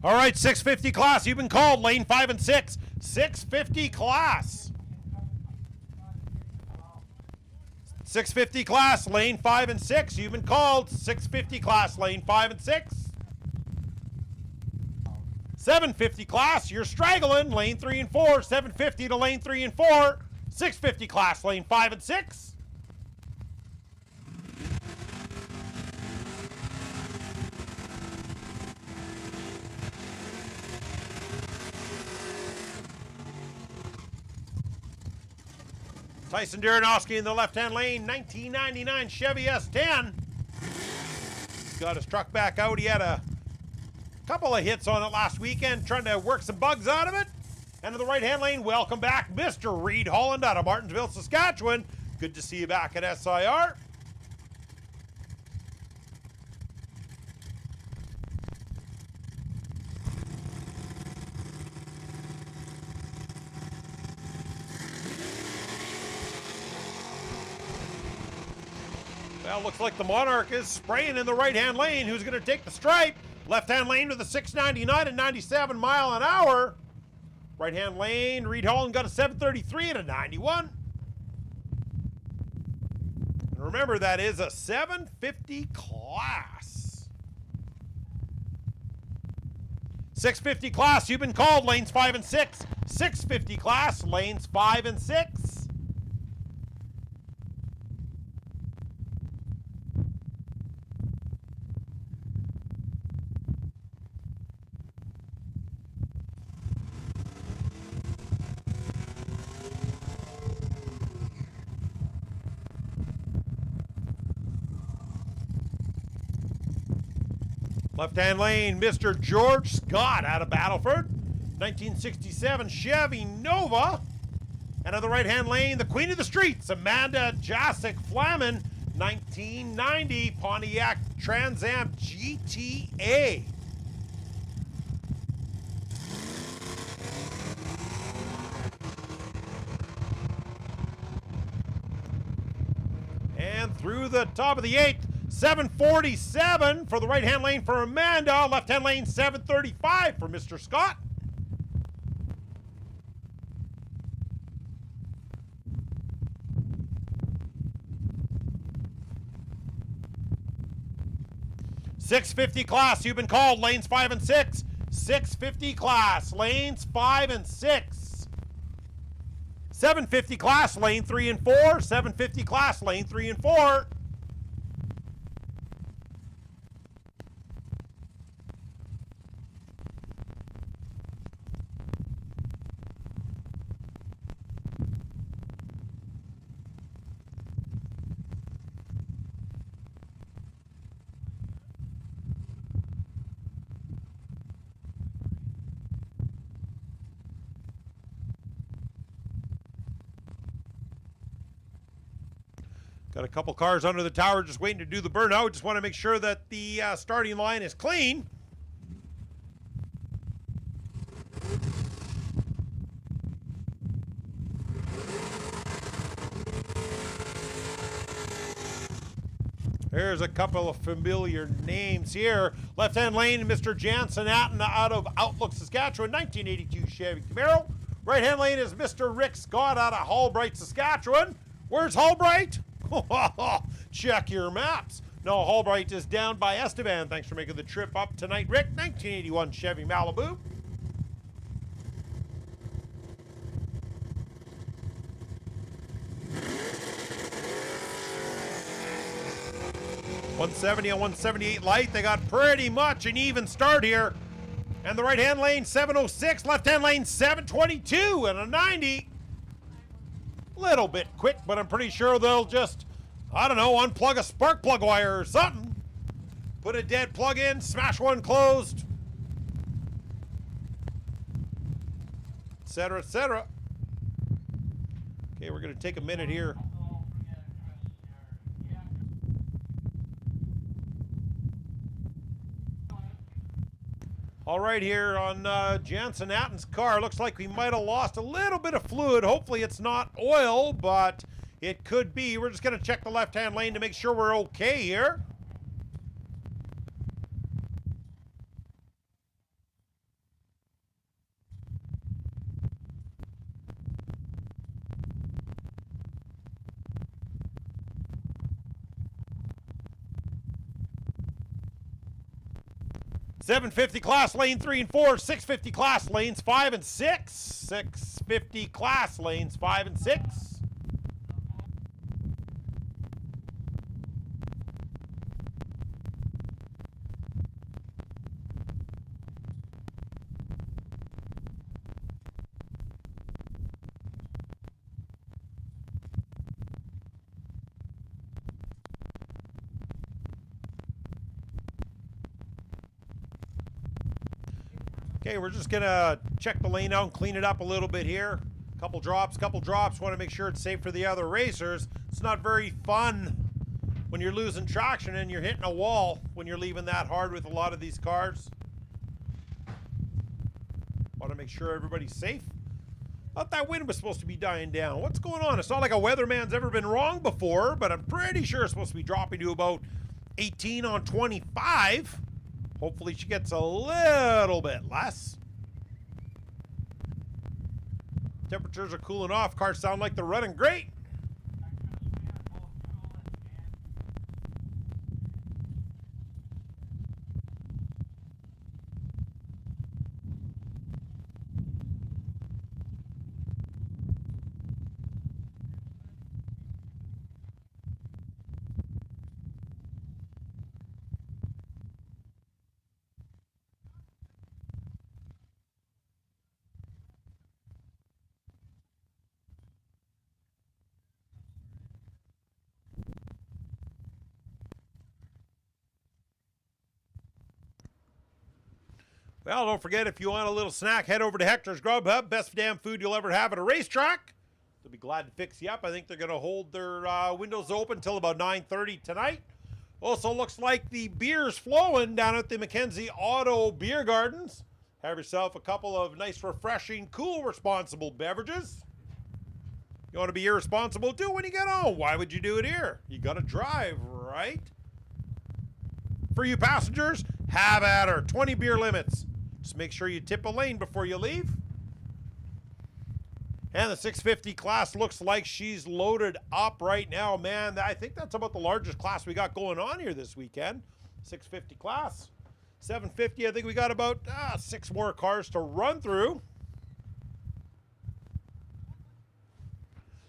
All right, 650 class. You've been called. Lane 5 and 6. 650 class. 650 class. Lane 5 and 6. You've been called. 650 class. Lane 5 and 6. 750 class. You're straggling. Lane 3 and 4. 750 to lane 3 and 4. 650 class. Lane 5 and 6. Tyson Daronowski in the left-hand lane, 1999 Chevy S10. He's got his truck back out. He had a couple of hits on it last weekend, trying to work some bugs out of it. And in the right-hand lane, welcome back, Mr. Reed Holland out of Martinsville, Saskatchewan. Good to see you back at SIR. Well, looks like the Monarch is spraying in the right-hand lane. Who's going to take the stripe? Left-hand lane with a 699 and 97 mile an hour. Right-hand lane, Reed Holland got a 733 and a 91. And remember, that is a 750 class. 650 class, you've been called. Lanes 5 and 6. 650 class, lanes 5 and 6. Left-hand lane, Mr. George Scott out of Battleford. 1967 Chevy Nova. And on the right-hand lane, the queen of the streets, Amanda Jasic Flamin. 1990 Pontiac Trans Am GTA. And through the top of the 8th, 747 for the right-hand lane for Amanda. Left-hand lane, 735 for Mr. Scott. .650 class, you've been called. Lanes 5 and 6. 650 class, lanes 5 and 6. 750 class, lane 3 and 4. 750 class, lane 3 and 4. Got a couple cars under the tower just waiting to do the burnout. Just want to make sure that the starting line is clean. There's a couple of familiar names here. Left-hand lane, Mr. Jansen Atten out of Outlook, Saskatchewan, 1982 Chevy Camaro. Right-hand lane is Mr. Rick Scott out of Hallbright, Saskatchewan. Where's Hallbright? Check your maps. No, Albright is down by Estevan. Thanks for making the trip up tonight, Rick. 1981 Chevy Malibu. .170 and 178 light. They got pretty much an even start here. And the right-hand lane, 706. Left-hand lane, 722 and a 90. Little bit quick, but I'm pretty sure they'll just, I don't know, unplug a spark plug wire or something. Put a dead plug in, smash one closed. Etc., etc. Okay, we're going to take a minute here. All right, here on Jansen Atten's car, looks like we might have lost a little bit of fluid. Hopefully it's not oil, but it could be. We're just going to check the left-hand lane to make sure we're okay here. .750 class lane 3 and 4, 650 class lanes 5 and 6, 650 class lanes 5 and 6. Okay, we're just gonna check the lane out and clean it up a little bit here. Couple drops. Want to make sure it's safe for the other racers. It's not very fun when you're losing traction and you're hitting a wall when you're leaving that hard with a lot of these cars. Want to make sure everybody's safe. Thought that wind was supposed to be dying down. What's going on? It's not like a weatherman's ever been wrong before, but I'm pretty sure it's supposed to be dropping to about 18 on 25. Hopefully she gets a little bit less. Temperatures are cooling off. Cars sound like they're running great. Well, don't forget, if you want a little snack, head over to Hector's Grub Hub. Best damn food you'll ever have at a racetrack. They'll be glad to fix you up. I think they're going to hold their windows open until about 9:30 tonight. Also looks like the beer's flowing down at the Mackenzie Auto Beer Gardens. Have yourself a couple of nice, refreshing, cool, responsible beverages. You want to be irresponsible? Do it when you get home. Why would you do it here? You got to drive, right? For you passengers, have at her. 20 beer limits. Just make sure you tip a lane before you leave. And the 650 class looks like she's loaded up right now, man. I think that's about the largest class we got going on here this weekend. 650 class. 750, I think we got about 6 more cars to run through.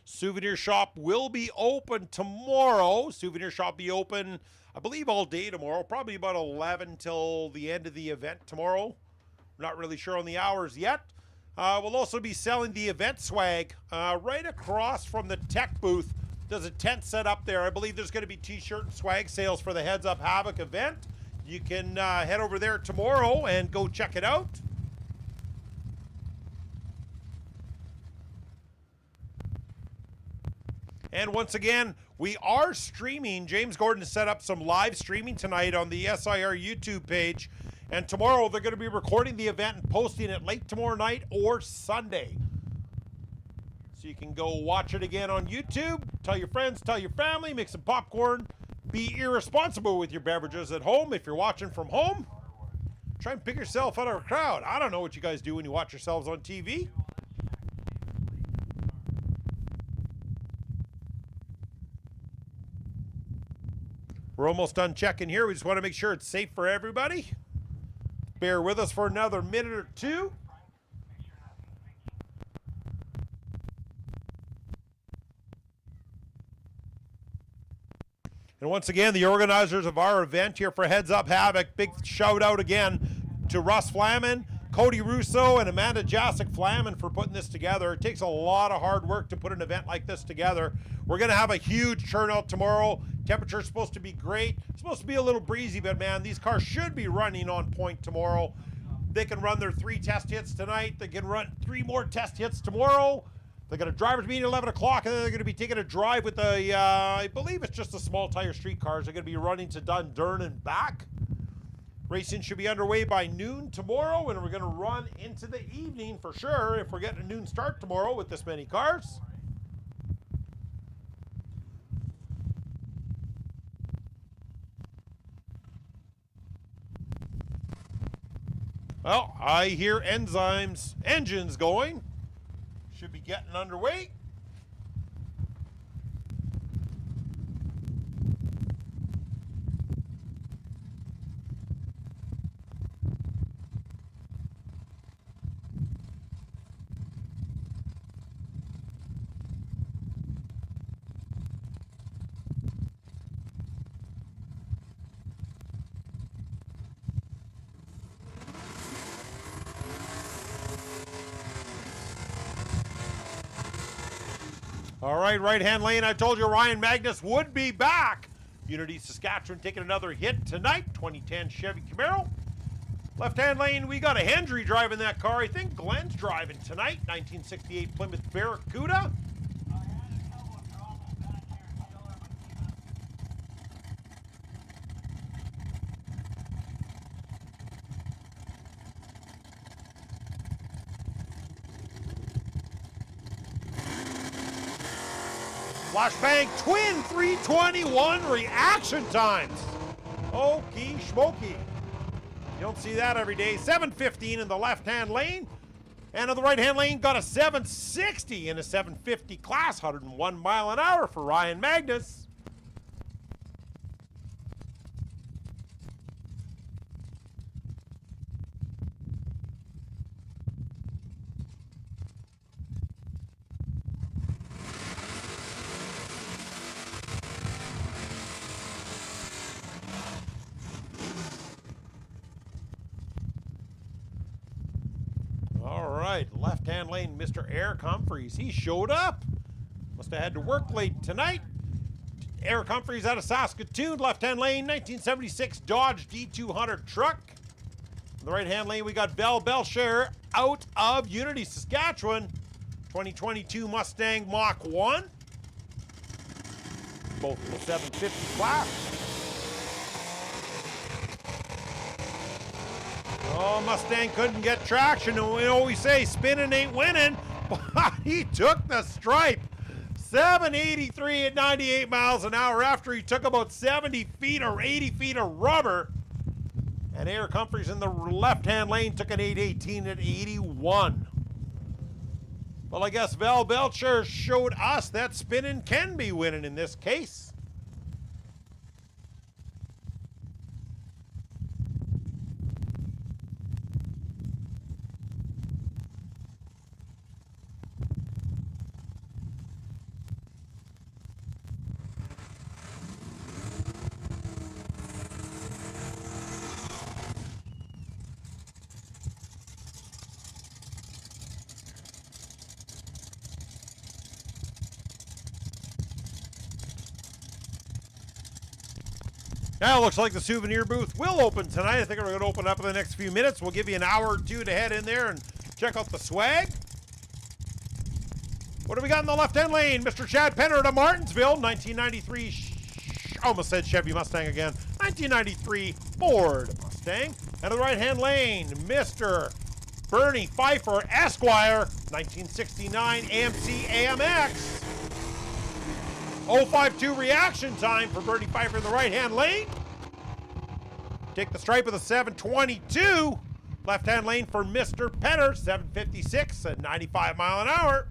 Souvenir shop will be open tomorrow. Souvenir shop be open, I believe, all day tomorrow. Probably about 11 till the end of the event tomorrow. Not really sure on the hours yet. We'll also be selling the event swag right across from the tech booth. There's a tent set up there. I believe there's going to be t-shirt and swag sales for the Heads Up Havoc event. You can head over there tomorrow and go check it out. And once again, we are streaming. James Gordon has set up some live streaming tonight on the SIR YouTube page. And tomorrow they're going to be recording the event and posting it late tomorrow night or Sunday. So you can go watch it again on YouTube. Tell your friends, tell your family, make some popcorn. Be irresponsible with your beverages at home if you're watching from home. Try and pick yourself out of a crowd. I don't know what you guys do when you watch yourselves on TV. We're almost done checking here. We just want to make sure it's safe for everybody. Bear with us for another minute or two. And once again, the organizers of our event here for Heads Up Havoc, big shout out again to Russ Flamin, Cody Russo, and Amanda Jasic Flamin for putting this together. It takes a lot of hard work to put an event like this together. We're going to have a huge turnout tomorrow. Temperature's supposed to be great. It's supposed to be a little breezy, but man, these cars should be running on point tomorrow. They can run their 3 test hits tonight. They can run 3 more test hits tomorrow. They got a driver's meeting at 11 o'clock, and then they're going to be taking a drive with a, I believe it's just the small tire street cars. They're going to be running to Dundurn and back. Racing should be underway by noon tomorrow, and we're going to run into the evening for sure if we're getting a noon start tomorrow with this many cars. Well, I hear engines going. Should be getting underway. All right, right-hand lane, I told you Ryan Magnus would be back. Unity Saskatchewan taking another hit tonight, 2010 Chevy Camaro. Left-hand lane, we got a Hendry driving that car. I think Glenn's driving tonight, 1968 Plymouth Barracuda. Flashbang twin 321 reaction times. Okey smoky. You don't see that every day. 715 in the left-hand lane. And in the right-hand lane, got a 760 in a 750 class. 101 mile an hour for Ryan Magnus. All right, left-hand lane, Mr. Eric Humphreys. He showed up. Must have had to work late tonight. Eric Humphreys out of Saskatoon. Left-hand lane, 1976 Dodge D200 truck. In the right-hand lane, we got Val Belcher out of Unity, Saskatchewan. 2022 Mustang Mach 1. Both in the 750 class. Oh, Mustang couldn't get traction, and we always say spinning ain't winning, but he took the stripe. 783 at 98 miles an hour after he took about 70 feet or 80 feet of rubber. And Eric Humphreys in the left-hand lane took an 818 at 81. Well, I guess Val Belcher showed us that spinning can be winning in this case. Now it looks like the souvenir booth will open tonight. I think we're going to open up in the next few minutes. We'll give you an hour or two to head in there and check out the swag. What do we got in the left-hand lane? Mr. Chad Penner to Martinsville, 1993, almost said Chevy Mustang again, 1993 Ford Mustang. And in the right-hand lane, Mr. Bernie Pfeiffer Esquire, 1969 AMC AMX. 052 reaction time for Bernie Pfeiffer in the right-hand lane. Take the stripe of the 722. Left-hand lane for Mr. Penner, 756 at 95 mile an hour.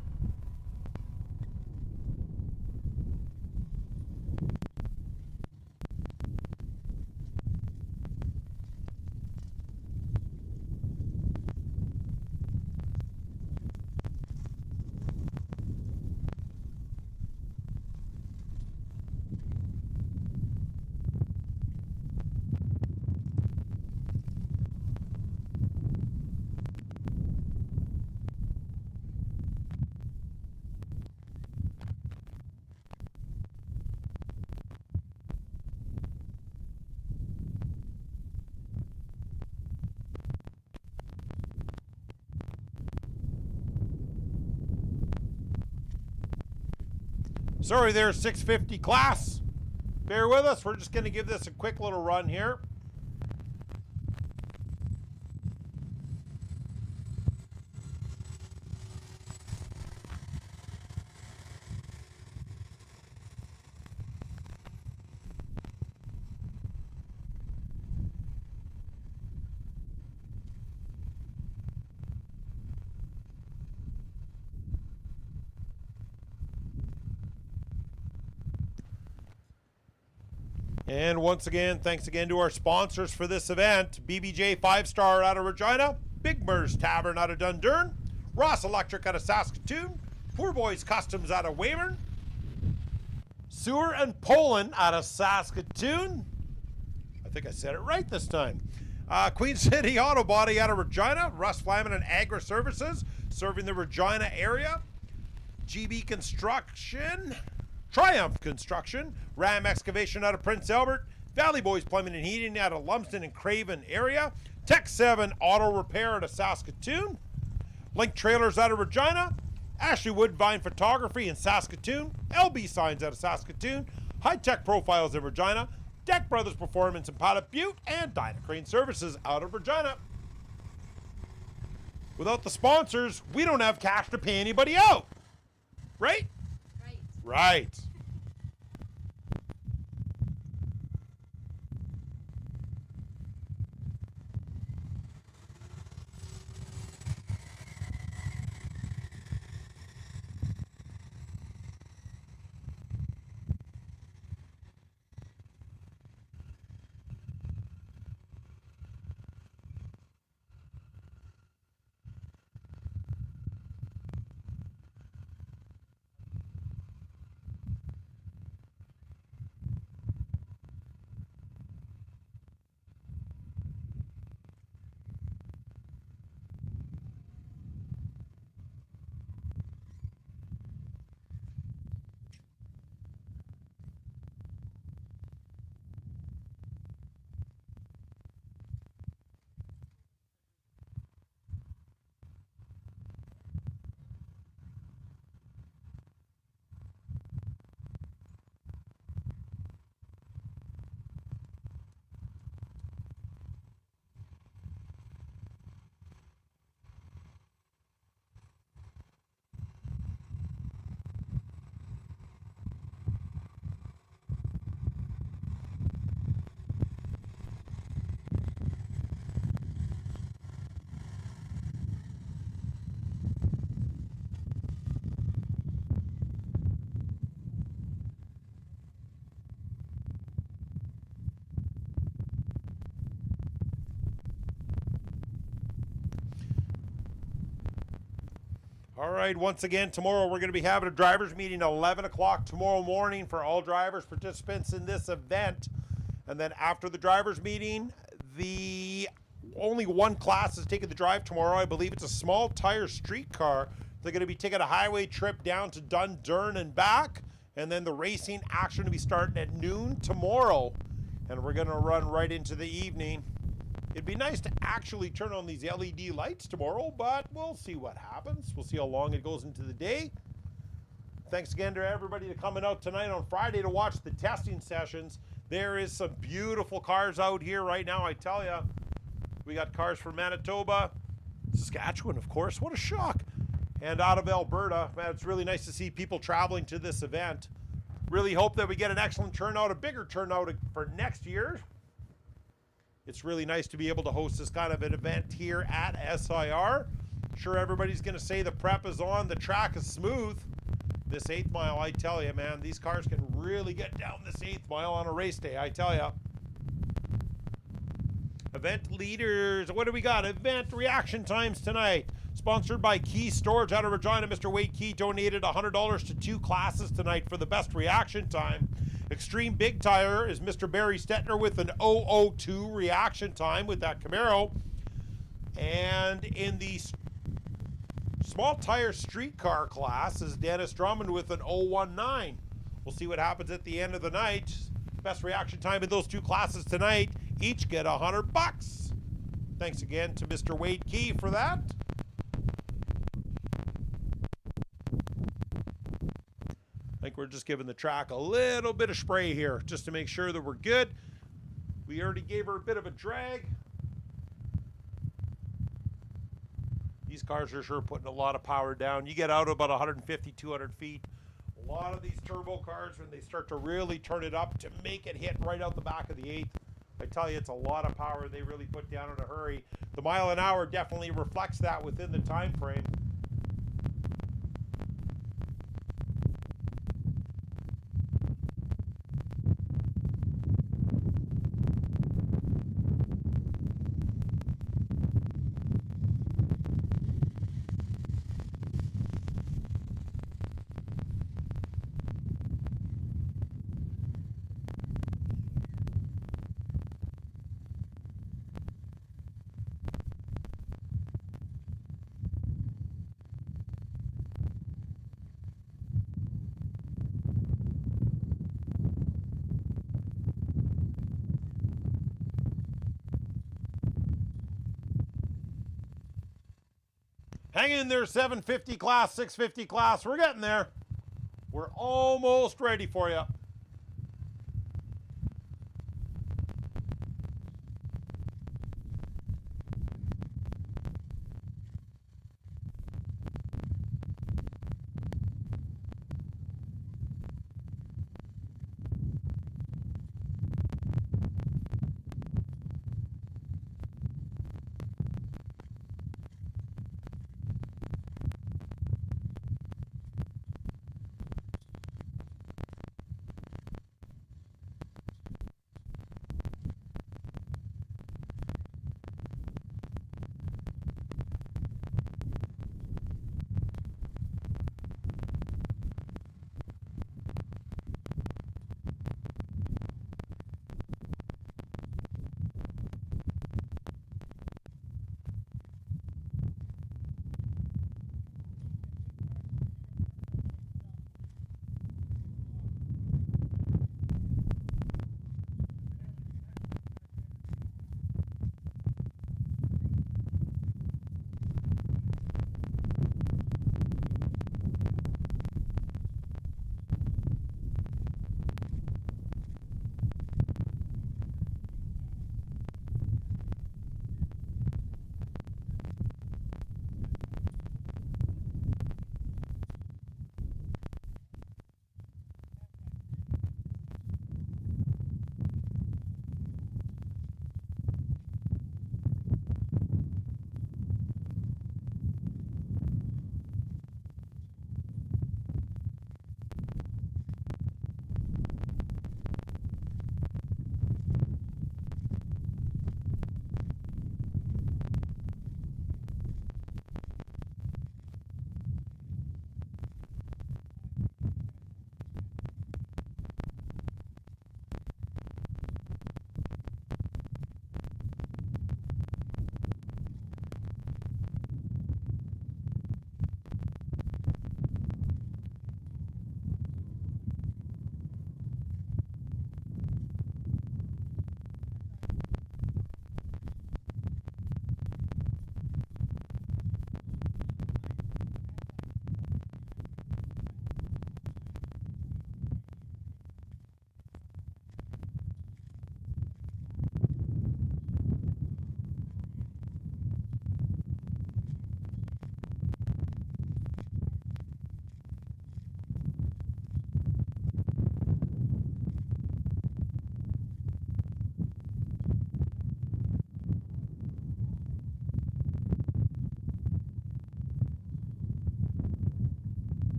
Sorry there, 650 class. Bear with us. We're just going to give this a quick little run here. And once again, thanks again to our sponsors for this event. BBJ 5-Star out of Regina, Big Mers Tavern out of Dundurn, Ross Electric out of Saskatoon, Poor Boys Customs out of Weyburn, Sewer and Poland out of Saskatoon. I think I said it right this time. Queen City Auto Body out of Regina, Russ Flamin and Agri Services serving the Regina area, GB Construction, Triumph Construction, Ram Excavation out of Prince Albert, Valley Boys Plumbing and Heating out of Lumsden and Craven area, Tech 7 Auto Repair out of Saskatoon, Link Trailers out of Regina, Ashley Woodbine Photography in Saskatoon, LB Signs out of Saskatoon, High Tech Profiles in Regina, Deck Brothers Performance in Pilot Butte, and Dyna Crane Services out of Regina. Without the sponsors, we don't have cash to pay anybody out. Right? Right. All right, once again, tomorrow we're going to be having a drivers meeting at 11 o'clock tomorrow morning for all drivers participants in this event. And then after the drivers meeting, the only one class is taking the drive tomorrow. I believe it's a small tire streetcar. They're going to be taking a highway trip down to Dundurn and back. And then the racing action will be starting at noon tomorrow. And we're going to run right into the evening. It'd be nice to actually turn on these LED lights tomorrow, but we'll see what happens. We'll see how long it goes into the day. Thanks again to everybody to coming out tonight on Friday to watch the testing sessions. There is some beautiful cars out here right now, I tell you. We got cars from Manitoba, Saskatchewan, of course. What a shock. And out of Alberta. Man, it's really nice to see people traveling to this event. Really hope that we get an excellent turnout, a bigger turnout for next year. It's really nice to be able to host this kind of an event here at SIR. Sure, everybody's going to say the prep is on, the track is smooth. This 8th mile, I tell you, man, these cars can really get down this 8th mile on a race day, I tell you. Event leaders, what do we got? Event reaction times tonight. Sponsored by Key Storage out of Regina. Mr. Wade Key donated $100 to 2 classes tonight for the best reaction time. Extreme Big Tire is Mr. Barry Stetner with an 002 reaction time with that Camaro. And in the small tire streetcar class is Dennis Drummond with an 019. We'll see what happens at the end of the night. Best reaction time in those 2 classes tonight. Each get $100. Thanks again to Mr. Wade Key for that. think we're just giving the track a little bit of spray here just to make sure that we're good. We already gave her a bit of a drag. These cars are sure putting a lot of power down. You get out about 150, 200 feet. A lot of these turbo cars, when they start to really turn it up to make it hit right out the back of the eighth, I tell you, it's a lot of power they really put down in a hurry. The mile an hour definitely reflects that within the time frame. Hang in there, 750 class, 650 class. We're getting there. We're almost ready for you.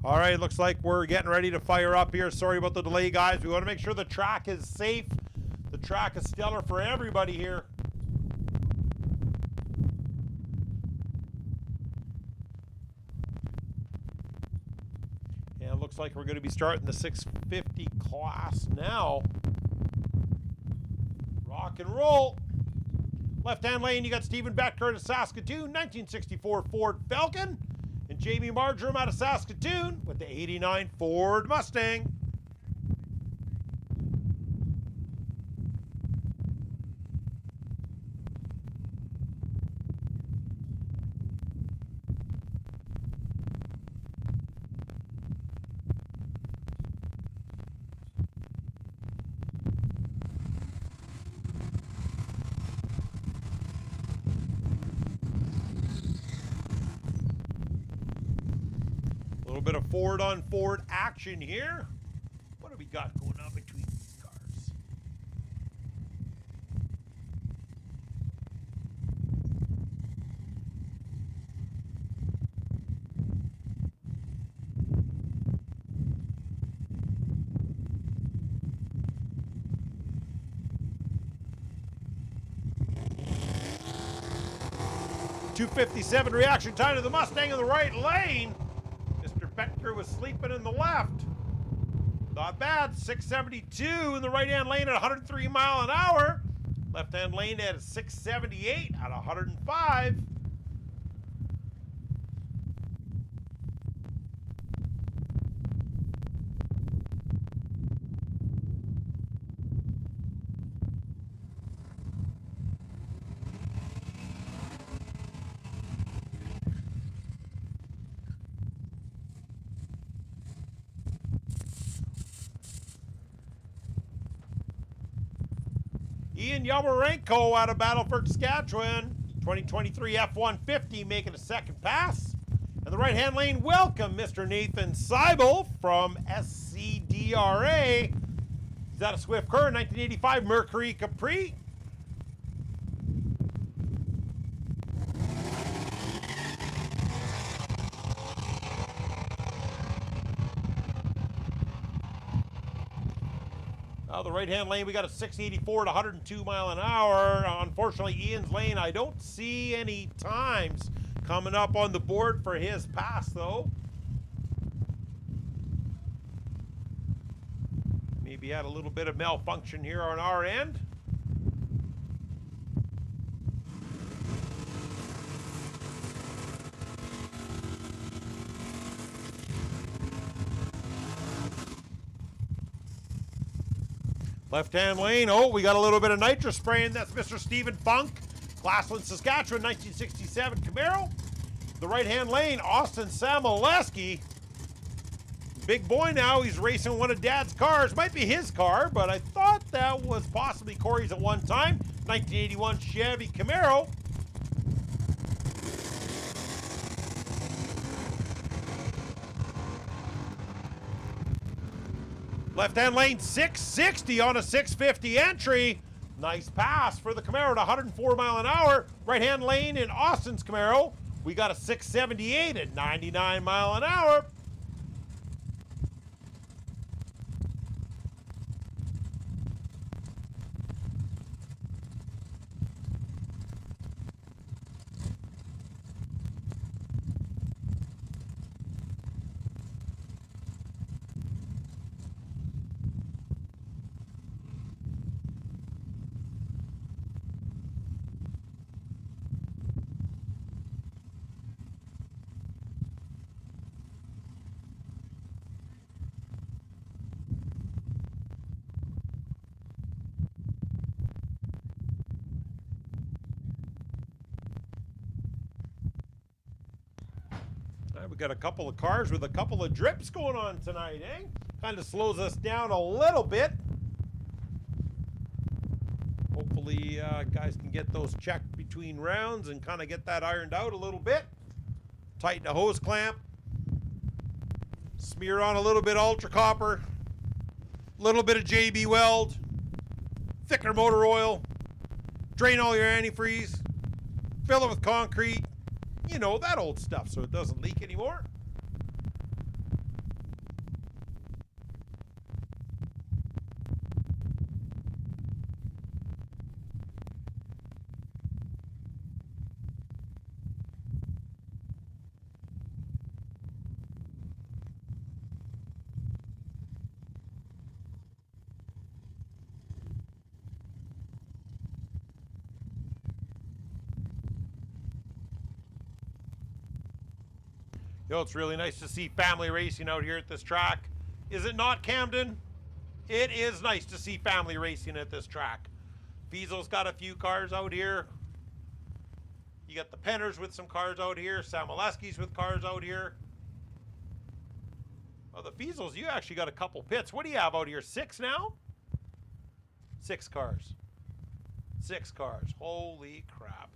All right, looks like we're getting ready to fire up here. Sorry about the delay, guys. We want to make sure the track is safe. The track is stellar for everybody here. And it looks like we're going to be starting the 650 class now. Rock and roll. Left-hand lane, you got Stephen Betker out of Saskatoon, 1964 Ford Falcon. And Jamie Marjoram out of Saskatoon with the 89 Ford Mustang. A little bit of Ford on Ford action here. What do we got going on between these cars? .257 reaction time to the Mustang in the right lane. Betker was sleeping in the left. Not bad. 672 in the right-hand lane at 103 mile an hour. Left-hand lane at 678 at 105. Ian Yamarenko out of Battleford, Saskatchewan. 2023 F-150 making a second pass. And the right-hand lane, welcome Mr. Nathan Seibel from SCDRA. He's out of Swift Current, 1985 Mercury Capri. The right-hand lane, we got a 684 at 102 mile an hour. Unfortunately, Ian's lane, I don't see any times coming up on the board for his pass, though. Maybe had a little bit of malfunction here on our end. Left-hand lane, oh, we got a little bit of nitrous spraying. That's Mr. Stephen Funk, Glassland, Saskatchewan, 1967 Camaro. The right-hand lane, Austin Samolesky. Big boy now, he's racing one of Dad's cars. Might be his car, but I thought that was possibly Corey's at one time. 1981 Chevy Camaro. Left-hand lane, 660 on a 650 entry. Nice pass for the Camaro at 104 mile an hour. Right-hand lane in Austin's Camaro, we got a 678 at 99 mile an hour. We got a couple of cars with a couple of drips going on tonight, eh? Kind of slows us down a little bit. Hopefully, guys can get those checked between rounds and kind of get that ironed out a little bit. Tighten a hose clamp. Smear on a little bit of ultra copper. A little bit of JB Weld. Thicker motor oil. Drain all your antifreeze. Fill it with concrete. You know, that old stuff so it doesn't leak anymore. You know, it's really nice to see family racing out here at this track. Is it not, Camden? It is nice to see family racing at this track. Fiesel's got a few cars out here. You got the Penners with some cars out here. Samolesky's with cars out here. Oh, the Fiesels, you actually got a couple pits. What do you have out here? 6 now? 6 cars. 6 cars. Holy crap.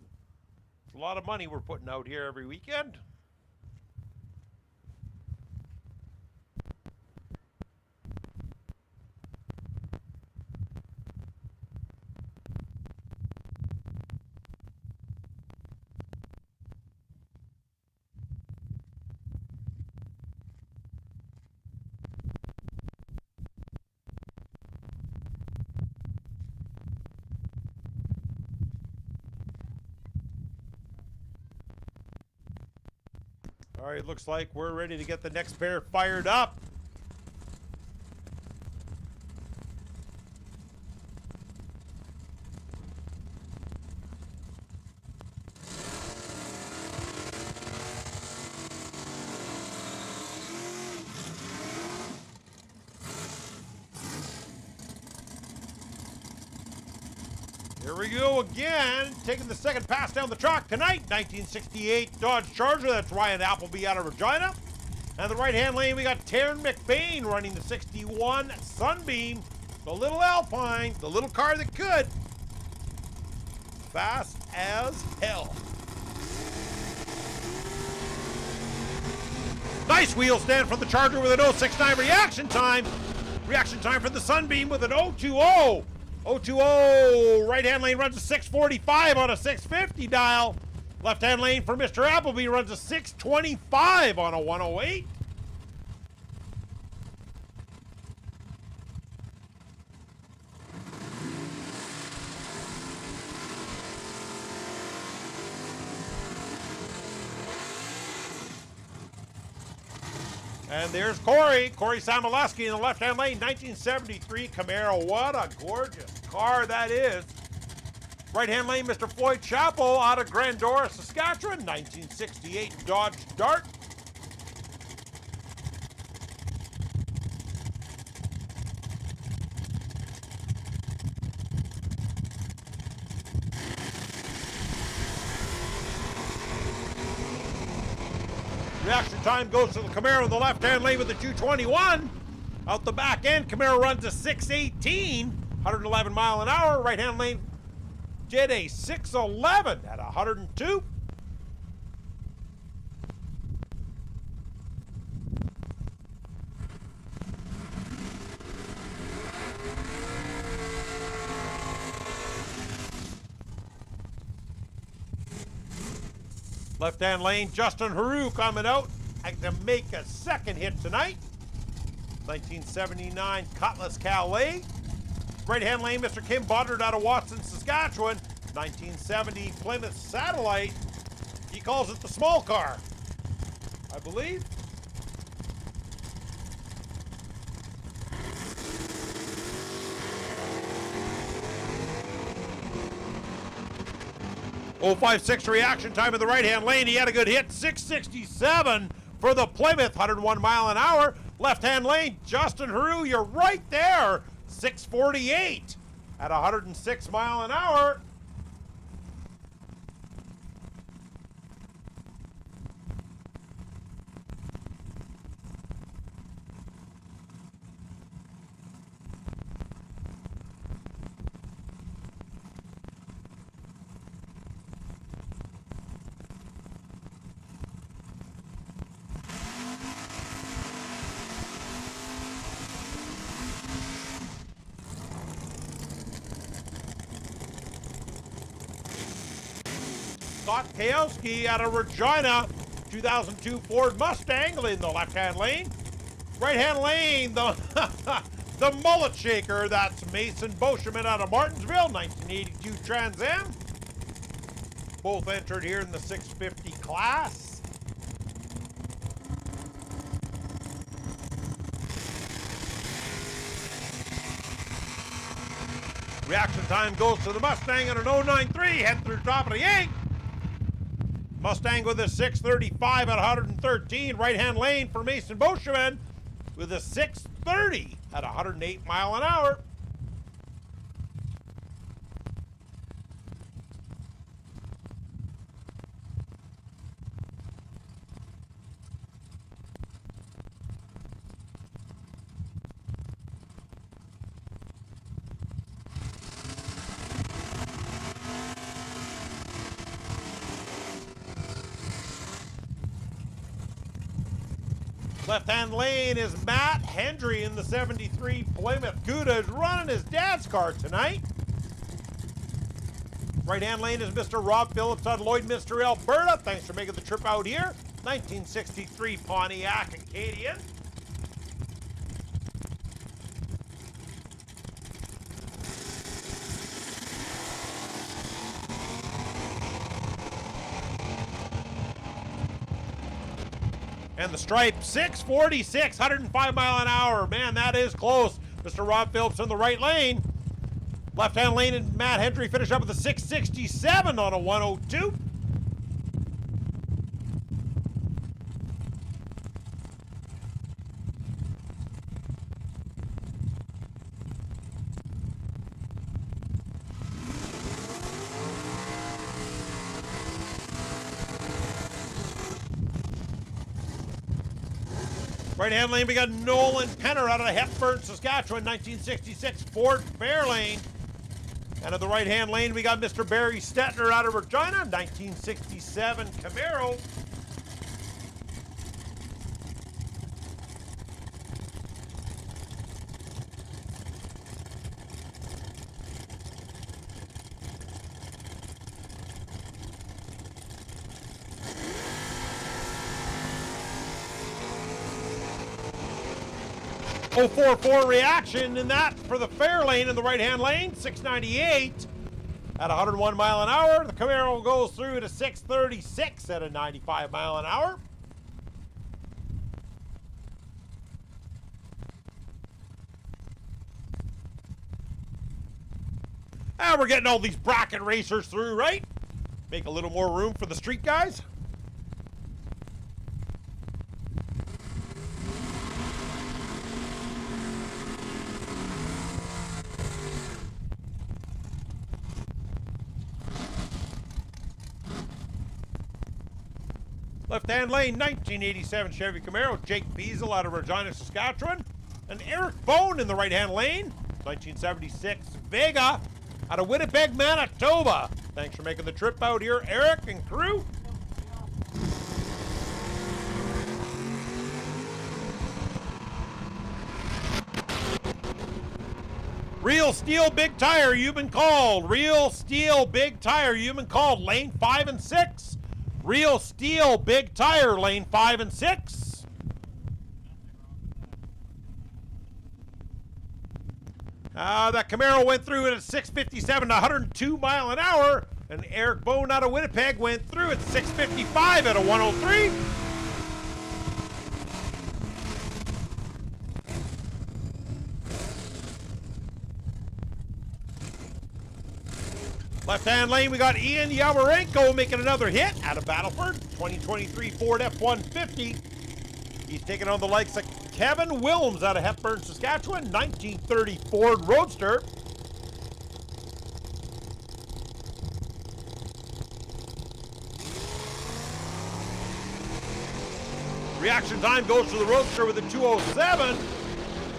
It's a lot of money we're putting out here every weekend. All right, looks like we're ready to get the next pair fired up. Here we go again, taking the second pass down the track tonight. 1968 Dodge Charger, that's Ryan Appleby out of Regina. And the right-hand lane, we got Taryn McBain running the 61 Sunbeam, the little Alpine, the little car that could. Fast as hell. Nice wheel stand from the Charger with an 069 reaction time. Reaction time for the Sunbeam with an 020. 020, right-hand lane runs a 645 on a 650 dial. Left-hand lane for Mr. Appleby runs a 625 on a 108. And there's Corey Samolesky in the left-hand lane, 1973 Camaro. What a gorgeous car that is. Right-hand lane, Mr. Floyd Chappell out of Grandora, Saskatchewan, 1968 Dodge Dart. Reaction time goes to the Camaro in the left-hand lane with the 221. Out the back end, Camaro runs a 618, 111 mile an hour. Right-hand lane did a 611 at 102. Left-hand lane, Justin Haru coming out to make a second hit tonight. 1979 Cutlass Calais. Right-hand lane, Mr. Kim Buddard out of Watson, Saskatchewan. 1970 Plymouth Satellite. He calls it the small car, I believe. .056 reaction time in the right-hand lane. He had a good hit, 667 for the Plymouth, 101 mile an hour. Left-hand lane, Justin Haru, you're right there, 648 at 106 mile an hour. Scott Kowalski out of Regina, 2002 Ford Mustang in the left-hand lane. Right-hand lane, the mullet shaker, that's Mason Boscheman out of Martinsville, 1982 Trans Am. Both entered here in the 650 class. Reaction time goes to the Mustang at an 093, head through top of the 8. Mustang with a 635 at 113. Right-hand lane for Mason Boscheman with a 630 at 108 mile an hour. Left-hand lane is Matt Hendry in the 73 Plymouth Cuda, is running his dad's car tonight. Right-hand lane is Mr. Rob Phillips on Lloydminster, Alberta. Thanks for making the trip out here. 1963 Pontiac Acadian. And the stripe, 646, 105 mile an hour. Man, that is close. Mr. Rob Phillips in the right lane. Left-hand lane and Matt Hendry finish up with a 667 on a 102. Right-hand lane, we got Nolan Penner out of Hepburn, Saskatchewan, 1966 Ford Fairlane. And at the right-hand lane, we got Mr. Barry Stetner out of Regina, 1967 Camaro. .044 reaction in that for the fair lane in the right-hand lane, 698 at 101 mile an hour. The Camaro goes through to 636 at a 95 mile an hour. And we're getting all these bracket racers through, right? Make a little more room for the street guys. Left-hand lane, 1987 Chevy Camaro, Jake Beazle out of Regina, Saskatchewan. And Eric Bone in the right-hand lane, 1976 Vega out of Winnipeg, Manitoba. Thanks for making the trip out here, Eric and crew. Real Steel Big Tire, you've been called. Real Steel Big Tire, you've been called. Lane 5 and 6. Real Steel Big Tire, lane 5 and 6. That Camaro went through it at 657 to 102 mile an hour. And Eric Bone out of Winnipeg went through at 655 at a 103. Left-hand lane, we got Ian Yawarenko making another hit out of Battleford, 2023 Ford F-150. He's taking on the likes of Kevin Wilms out of Hepburn, Saskatchewan, 1930 Ford Roadster. Reaction time goes to the Roadster with a 207.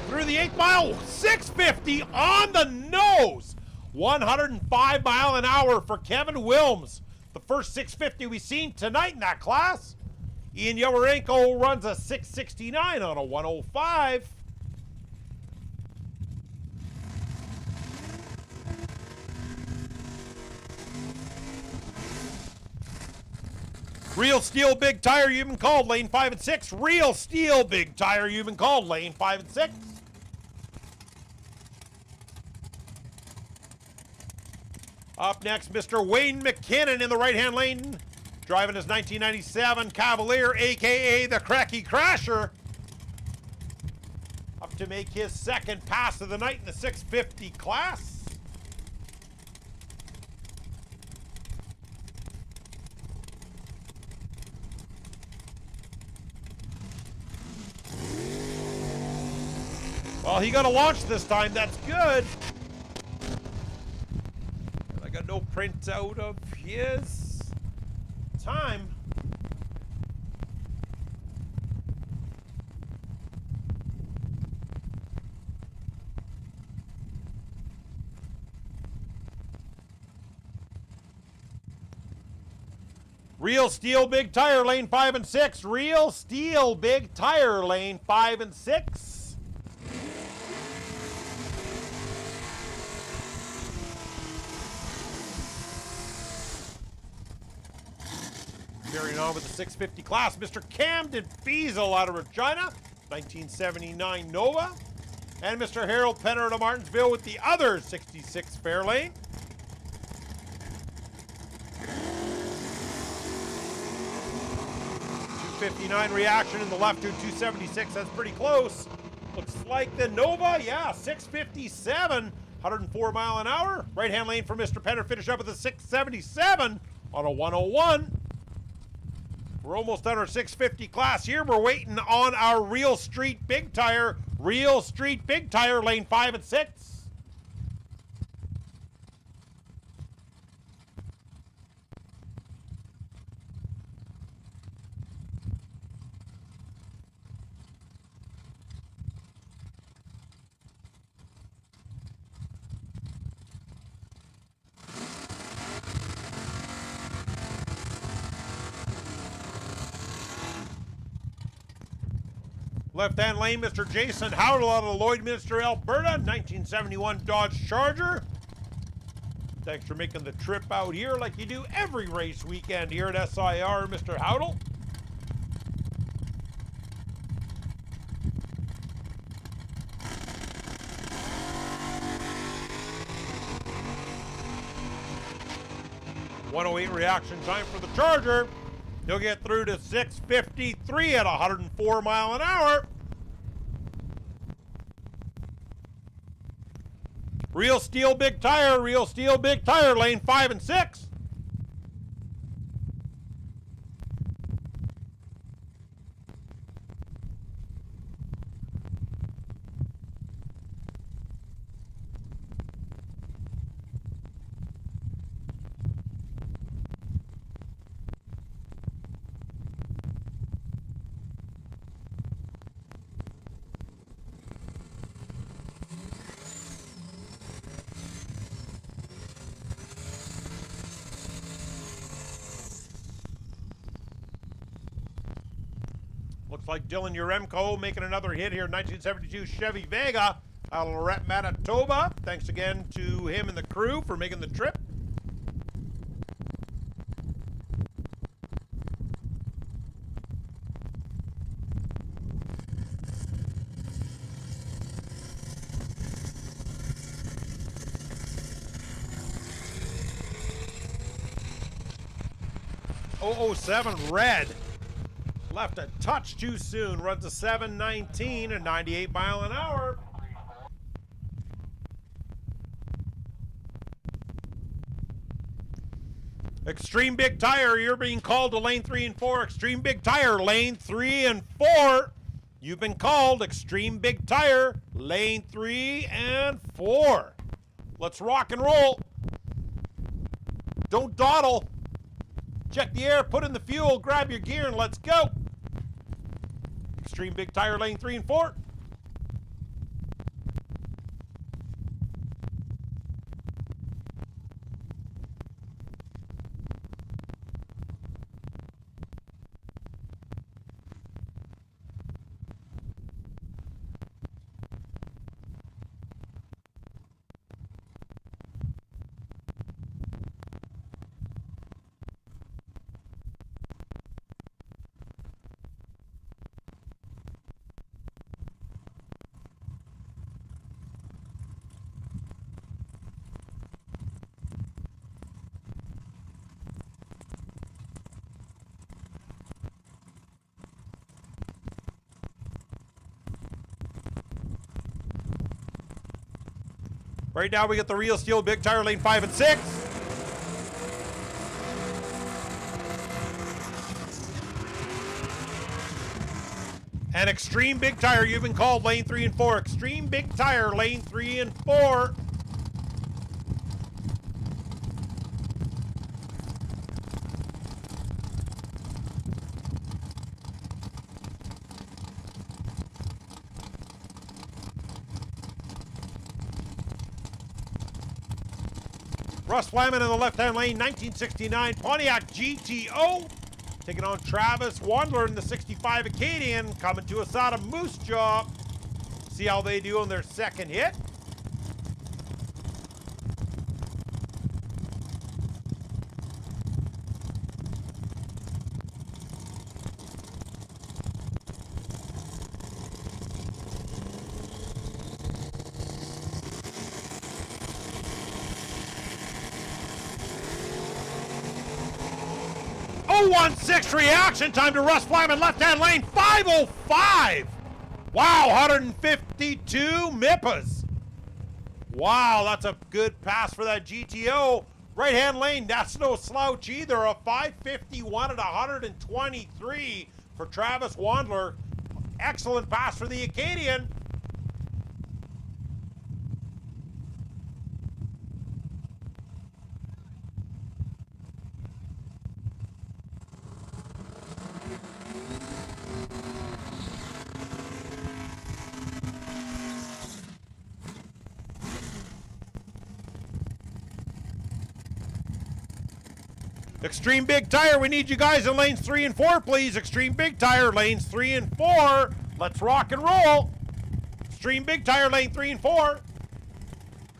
Through the 8th mile, 650 on the nose. 105 mile an hour for Kevin Wilms. The first 650 we've seen tonight in that class. Ian Yawarenko runs a 669 on a 105. Real Steel Big Tire, you've been called, lane 5 and 6. Real Steel Big Tire, you've been called, lane 5 and 6. Up next, Mr. Wayne McKinnon in the right-hand lane, driving his 1997 Cavalier, a.k.a. the Cracky Crasher. Up to make his second pass of the night in the 650 class. Well, he got a launch this time. That's good. I got no printout of his time. Real Steel Big Tire, lane 5 and 6. Real Steel Big Tire, lane 5 and 6. Carrying on with the 650 class, Mr. Camden Fiesel out of Regina, 1979 Nova. And Mr. Harold Penner out of Martinsville with the other 66 Fairlane. 259 reaction in the left to 276. That's pretty close. Looks like the Nova, yeah, 657, 104 mile an hour. Right hand lane for Mr. Penner. Finish up with a 677 on a 101. We're almost done our 650 class here. We're waiting on our Real Street Big Tire. Real Street Big Tire, lane 5 and 6. Left-hand lane, Mr. Jason Howell out of Lloydminster, Alberta, 1971 Dodge Charger. Thanks for making the trip out here like you do every race weekend here at SIR, Mr. Howell. .108 reaction time for the Charger. He'll get through to 653 at 104 mile an hour. Real Steel Big Tire, Real Steel Big Tire, lane 5 and 6. Looks like Dylan Uremko making another hit here. 1972 Chevy Vega out of Lorette, Manitoba. Thanks again to him and the crew for making the trip. .007 red. Left a touch too soon. Runs a 719 and 98 mile an hour. Extreme Big Tire, you're being called to lane 3 and 4. Extreme Big Tire, lane 3 and 4. You've been called. Extreme Big Tire, lane 3 and 4. Let's rock and roll. Don't dawdle. Check the air, put in the fuel, grab your gear, and let's go. Extreme Big Tire, lane 3 and 4. Right now we got the Real Steel Big Tire, lane 5 and 6. And Extreme Big Tire, you've been called lane 3 and 4. Extreme Big Tire, lane 3 and 4. Russ Flaman in the left-hand lane, 1969 Pontiac GTO. Taking on Travis Wandler in the 65 Acadian, coming to us out of Moose Jaw. See how they do on their second hit. Oh, 1-6 reaction time to Russ Flyman, left-hand lane, 5:05. Wow, 152 MIPAs. Wow, that's a good pass for that GTO. Right-hand lane, that's no slouch either. A 5:51 at 123 for Travis Wandler. Excellent pass for the Acadian. Extreme Big Tire, we need you guys in lanes 3 and 4, please. Extreme Big Tire, lanes 3 and 4. Let's rock and roll. Extreme Big Tire, lane 3 and 4.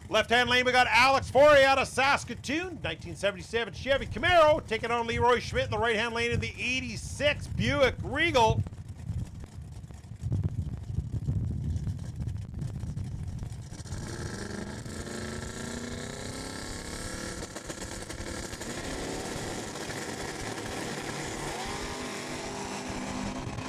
Left-hand lane, we got Alex Forey out of Saskatoon, 1977 Chevy Camaro, taking on Leroy Schmidt in the right-hand lane in the 86 Buick Regal.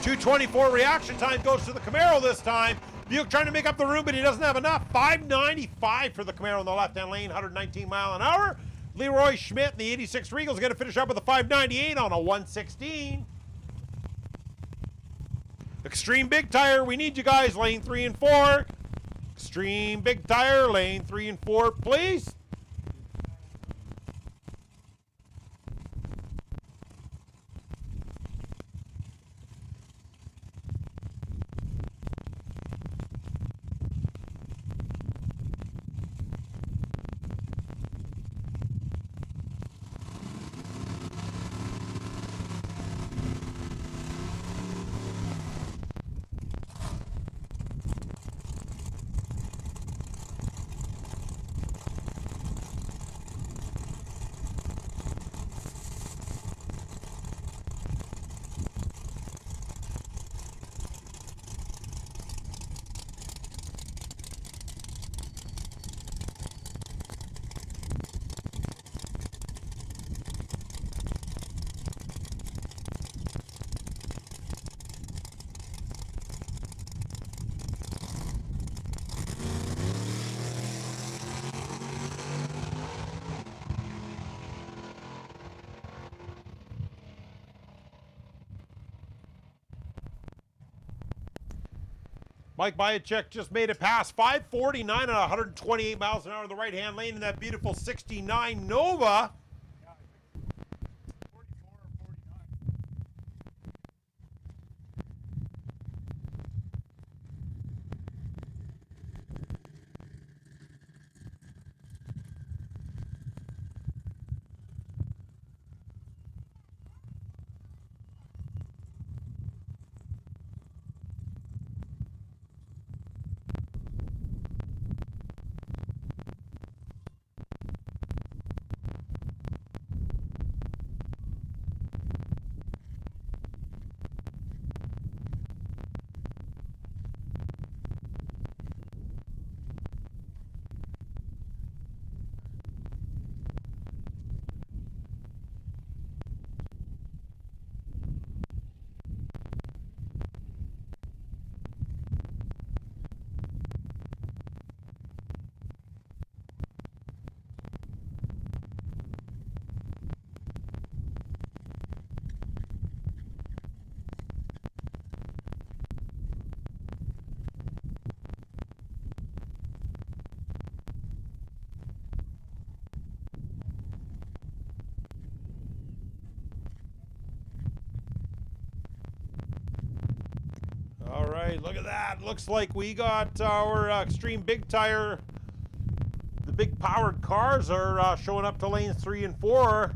.224 reaction time goes to the Camaro this time. Buick trying to make up the room, but he doesn't have enough. 595 for the Camaro in the left-hand lane, 119 mile an hour. Leroy Schmidt in the 86 Regal is going to finish up with a 598 on a 116. Extreme Big Tire, we need you guys, lane 3 and 4. Extreme Big Tire, lane 3 and 4, please. Mike Bayachek just made it past 549 and 128 miles an hour in the right-hand lane in that beautiful 69 Nova. right, look at that. Looks like we got our Extreme Big Tire. The big powered cars are showing up to lanes 3 and 4.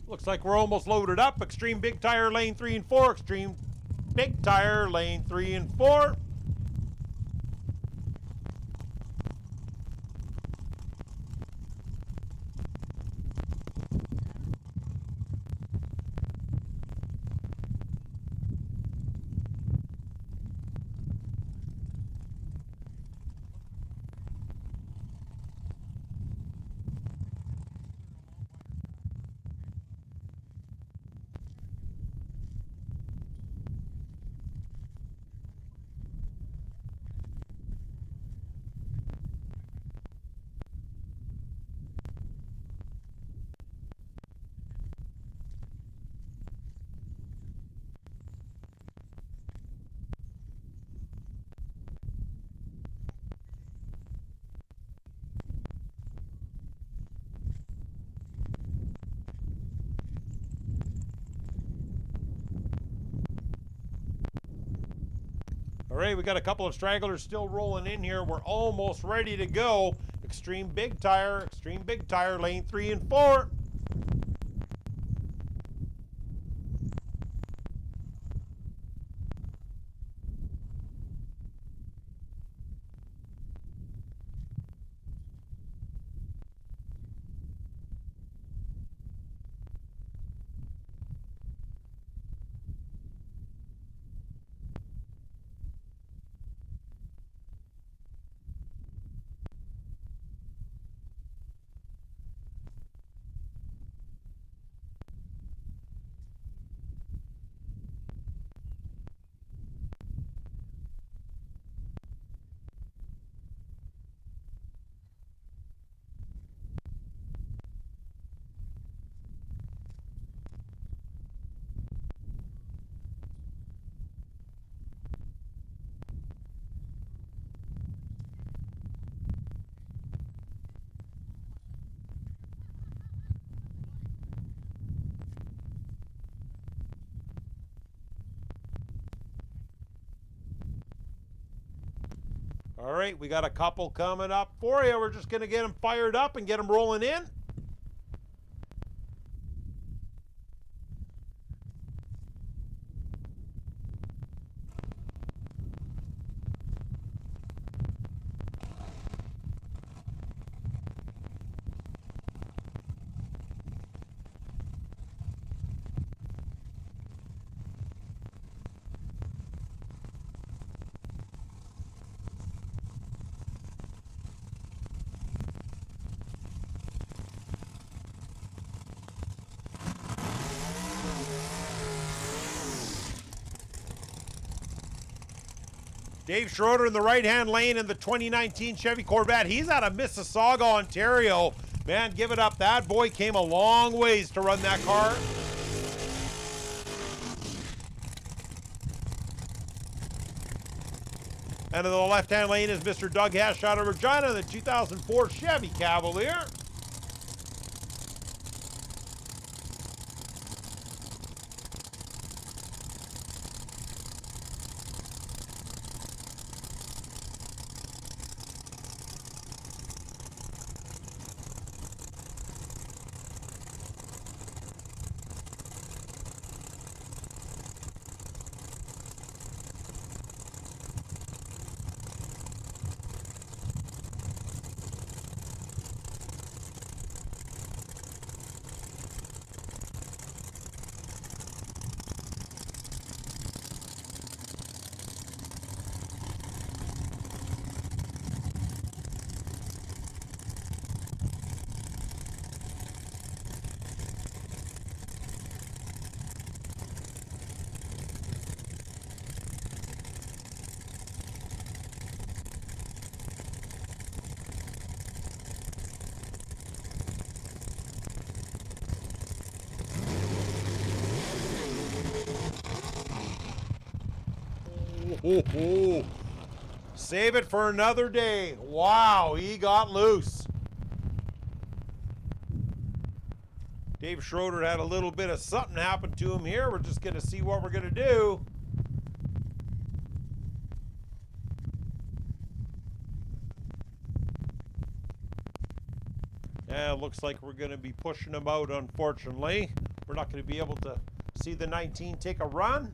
Looks like we're almost loaded up. Extreme Big Tire lane 3 and 4. Extreme Big Tire lane 3 and 4. All right, we got a couple of stragglers still rolling in here. We're almost ready to go. Extreme Big Tire, lane 3 and 4. All right, we got a couple coming up for you. We're just going to get them fired up and get them rolling in. Dave Schroeder in the right-hand lane in the 2019 Chevy Corvette. He's out of Mississauga, Ontario. Man, give it up. That boy came a long ways to run that car. And in the left-hand lane is Mr. Doug Hash out of Regina, the 2004 Chevy Cavalier. Save it for another day. Wow, he got loose. Dave Schroeder had a little bit of something happen to him here. We're just going to see what we're going to do. Yeah, it looks like we're going to be pushing him out, unfortunately. We're not going to be able to see the 19 take a run.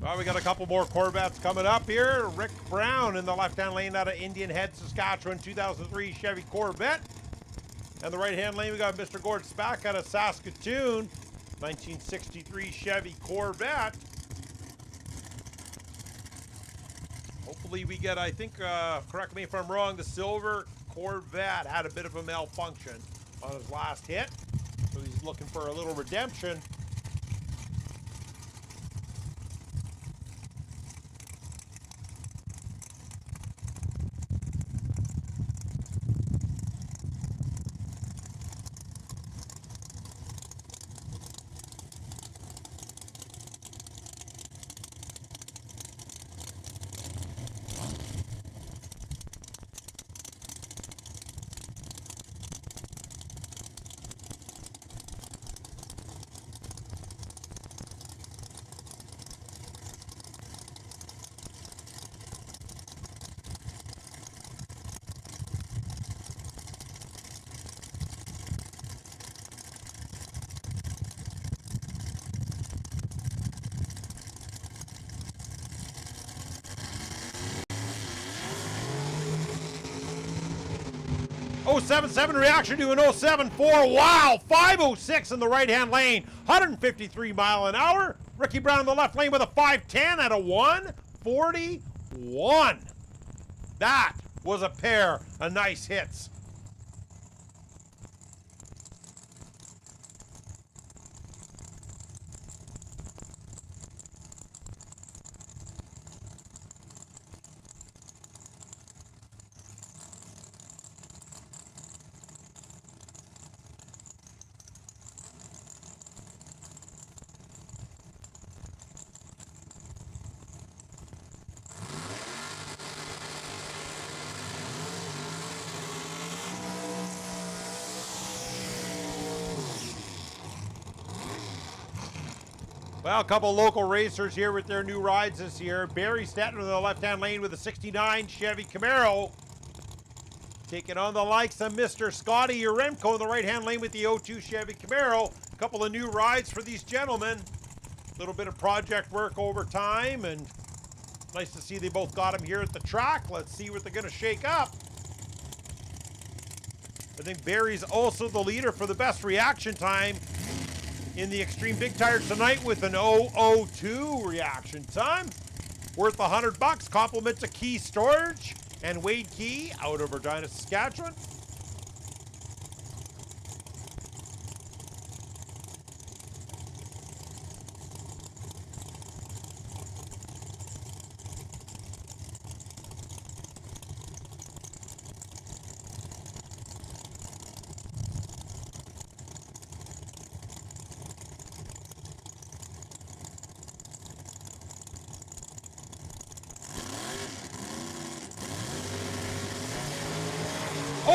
Well, we got a couple more Corvettes coming up here. Rick Brown in the left-hand lane out of Indian Head, Saskatchewan, 2003 Chevy Corvette. And the right-hand lane, we got Mr. Gord Spack out of Saskatoon, 1963 Chevy Corvette. Hopefully we get, I think, correct me if I'm wrong, the silver Corvette had a bit of a malfunction on his last hit. So he's looking for a little redemption. .077 reaction to an .074. Wow, 506 in the right-hand lane. 153 mile an hour. Ricky Brown in the left lane with a 510 at a 141. That was a pair of nice hits. Well, a couple local racers here with their new rides this year. Barry Stetton in the left-hand lane with a 69 Chevy Camaro. Taking on the likes of Mr. Scotty Uremko in the right-hand lane with the 02 Chevy Camaro. A couple of new rides for these gentlemen. A little bit of project work over time, and nice to see they both got them here at the track. Let's see what they're going to shake up. I think Barry's also the leader for the best reaction time in the Extreme Big Tires tonight with an 002 reaction time. Worth $100. Compliments to Key Storage and Wade Key out of Regina, Saskatchewan.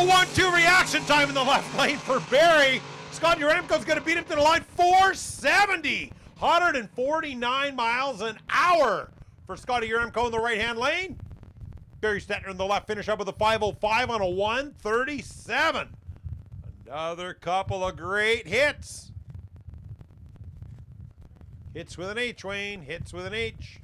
Oh, 1-2 reaction time in the left lane for Barry. Scott Yaremko's going to beat him to the line. 470. 149 miles an hour for Scotty Yaremko in the right-hand lane. Barry Stettner in the left, finish up with a 505 on a 137. Another couple of great hits. Hits with an H, Wayne. Hits with an H.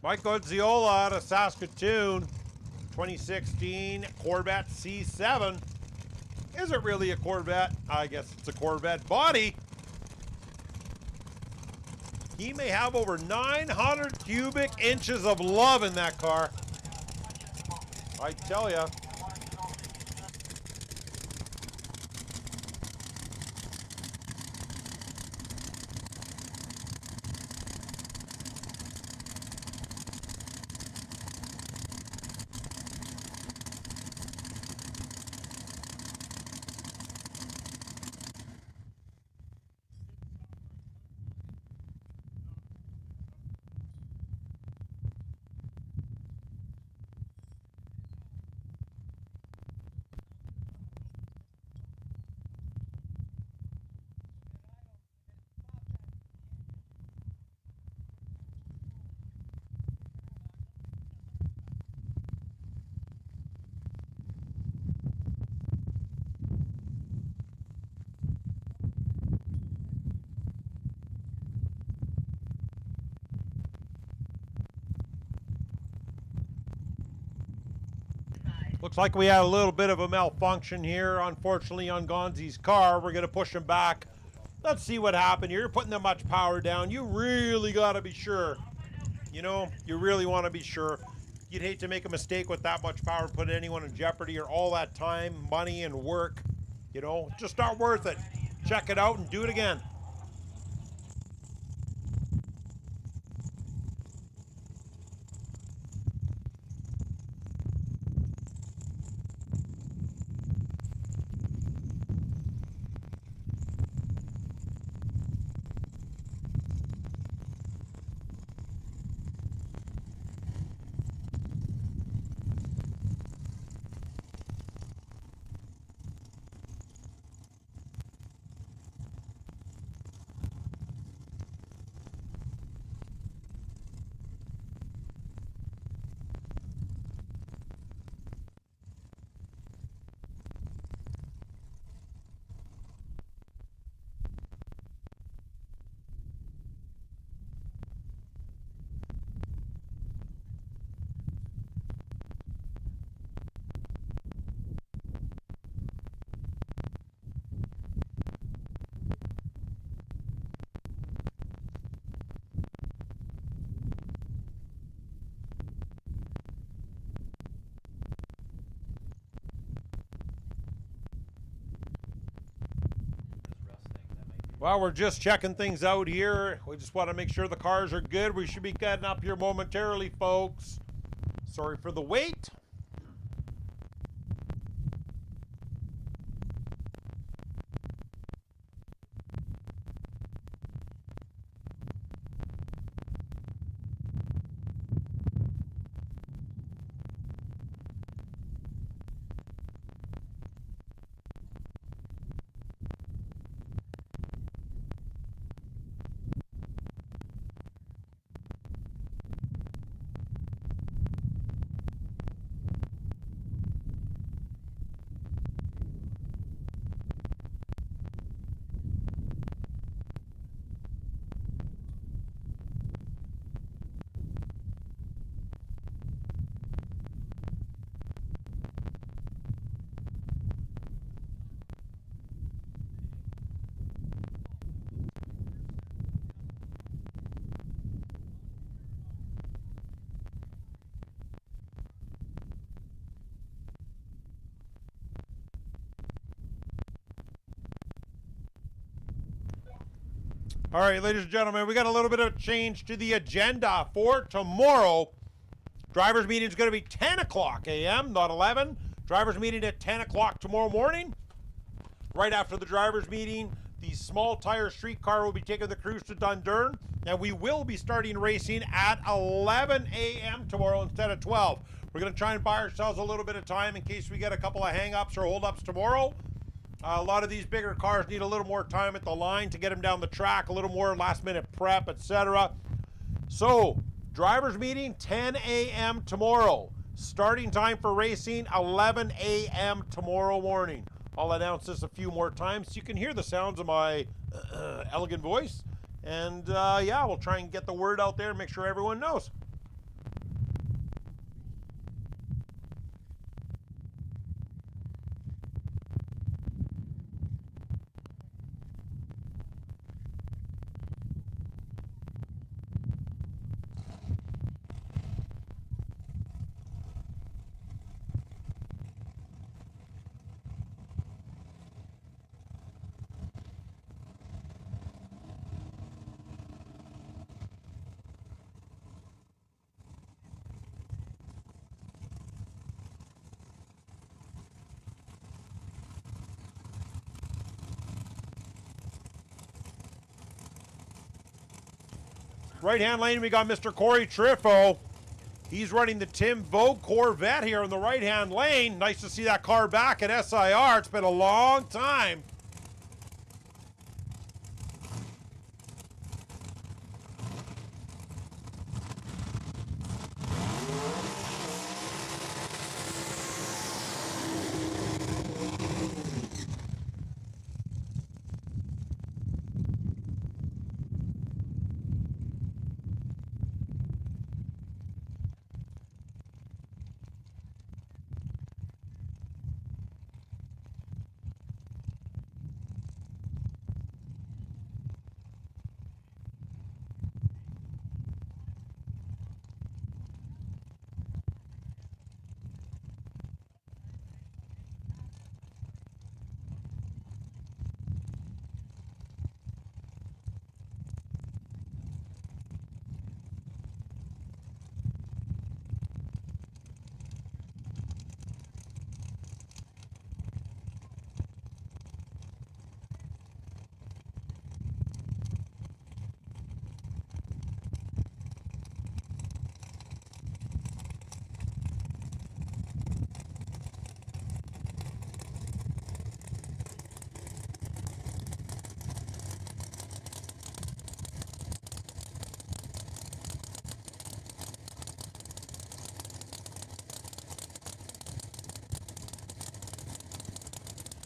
Mike Godziola out of Saskatoon, 2016 Corvette C7. Is it really a Corvette? I guess it's a Corvette body. He may have over 900 cubic inches of love in that car. I tell ya. Looks like we had a little bit of a malfunction here, unfortunately, on Gonzi's car. We're going to push him back. Let's see what happened here. You're putting that much power down. You really got to be sure. You know, you really want to be sure. You'd hate to make a mistake with that much power, put anyone in jeopardy, or all that time, money, and work. You know, just not worth it. Check it out and do it again. Well, we're just checking things out here. We just want to make sure the cars are good. We should be getting up here momentarily, folks. Sorry for the wait. All right, ladies and gentlemen, we got a little bit of change to the agenda for tomorrow. Drivers' meeting is going to be 10 o'clock a.m., not 11. Drivers' meeting at 10 o'clock tomorrow morning. Right after the drivers' meeting, the small tire streetcar will be taking the crews to Dundurn, and we will be starting racing at 11 a.m. tomorrow instead of 12. We're going to try and buy ourselves a little bit of time in case we get a couple of hang-ups or hold-ups tomorrow. A lot of these bigger cars need a little more time at the line to get them down the track, a little more last-minute prep, etc. So, drivers' meeting, 10 a.m. tomorrow. Starting time for racing, 11 a.m. tomorrow morning. I'll announce this a few more times so you can hear the sounds of my elegant voice. And, yeah, we'll try and get the word out there and make sure everyone knows. Right-hand lane, we got Mr. Corey Triffo. He's running the Tim Vogue Corvette here in the right-hand lane. Nice to see that car back at SIR. It's been a long time.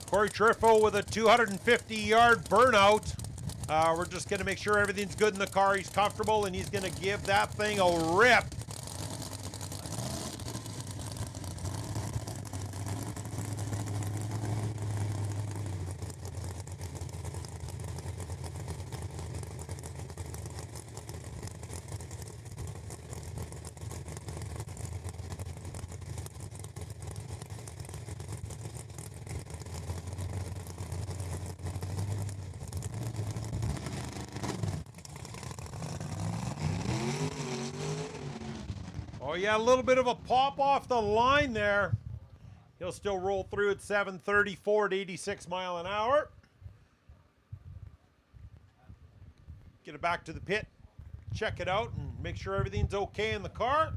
Corey Triffo with a 250-yard burnout. We're just going to make sure everything's good in the car. He's comfortable, and he's going to give that thing a rip. Oh, yeah, a little bit of a pop off the line there. He'll still roll through at 734 at 86 mile an hour. Get it back to the pit, check it out, and make sure everything's okay in the car.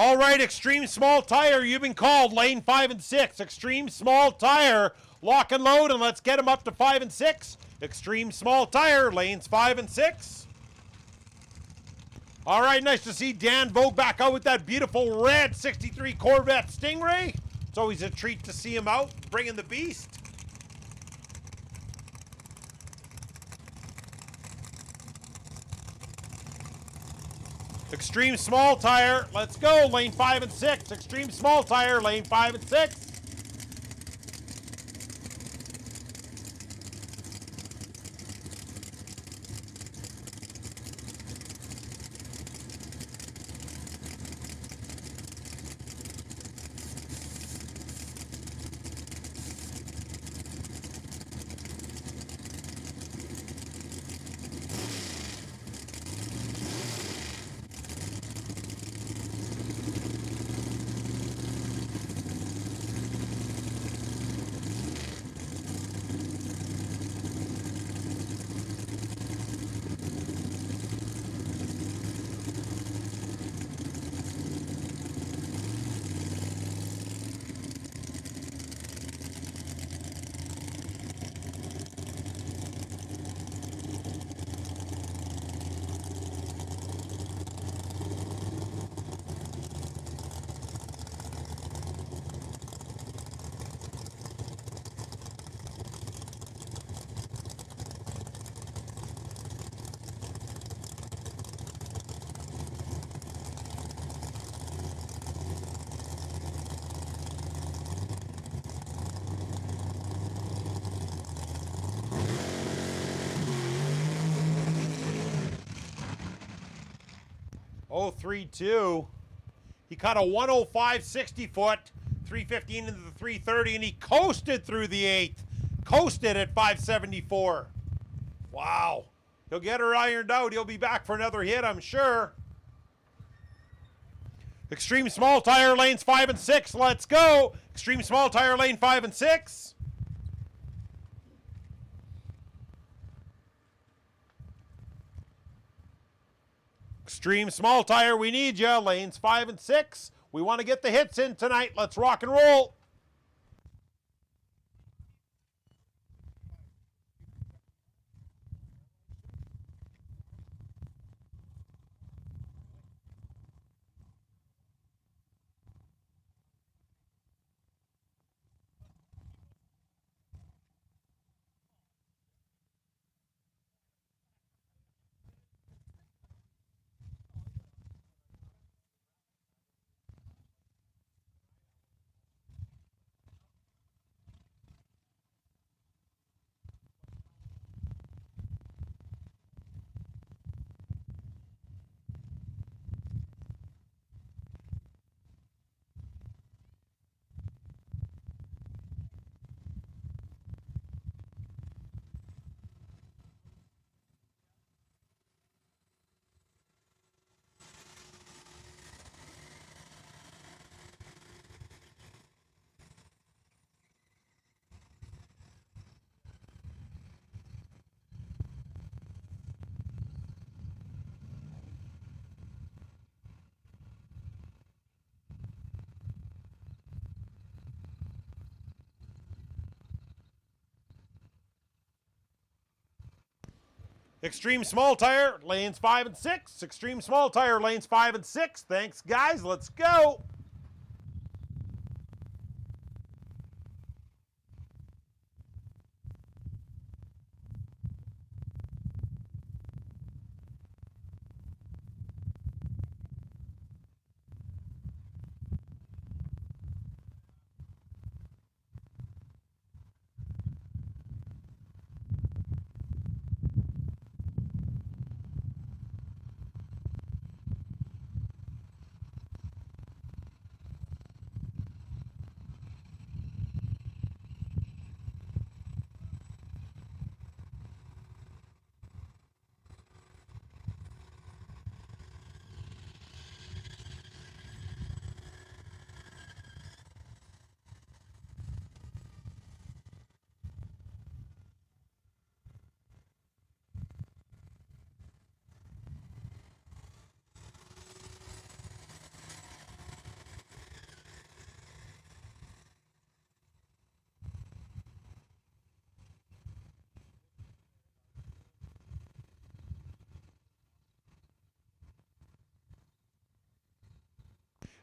All right, extreme small tire, you've been called. Lane 5 and 6. Extreme small tire, lock and load, and let's get him up to 5 and 6. Extreme small tire, lanes 5 and 6. All right, nice to see Dan Vogue back out with that beautiful red 63 Corvette Stingray. It's always a treat to see him out, bringing the beast. Extreme small tire, let's go, lane 5 and 6. Extreme small tire, lane 5 and 6. Oh, 3-2. He caught a 105 60 foot, 315 into the 330, and he coasted through the 8th. Coasted at 574. Wow. He'll get her ironed out. He'll be back for another hit, I'm sure. Extreme small tire lanes 5 and 6. Let's go. Extreme small tire lane 5 and 6. Extreme small tire, we need ya. Lanes 5 and 6. We want to get the hits in tonight. Let's rock and roll. Extreme small tire, lanes 5 and 6. Extreme small tire, lanes 5 and 6. Thanks, guys. Let's go.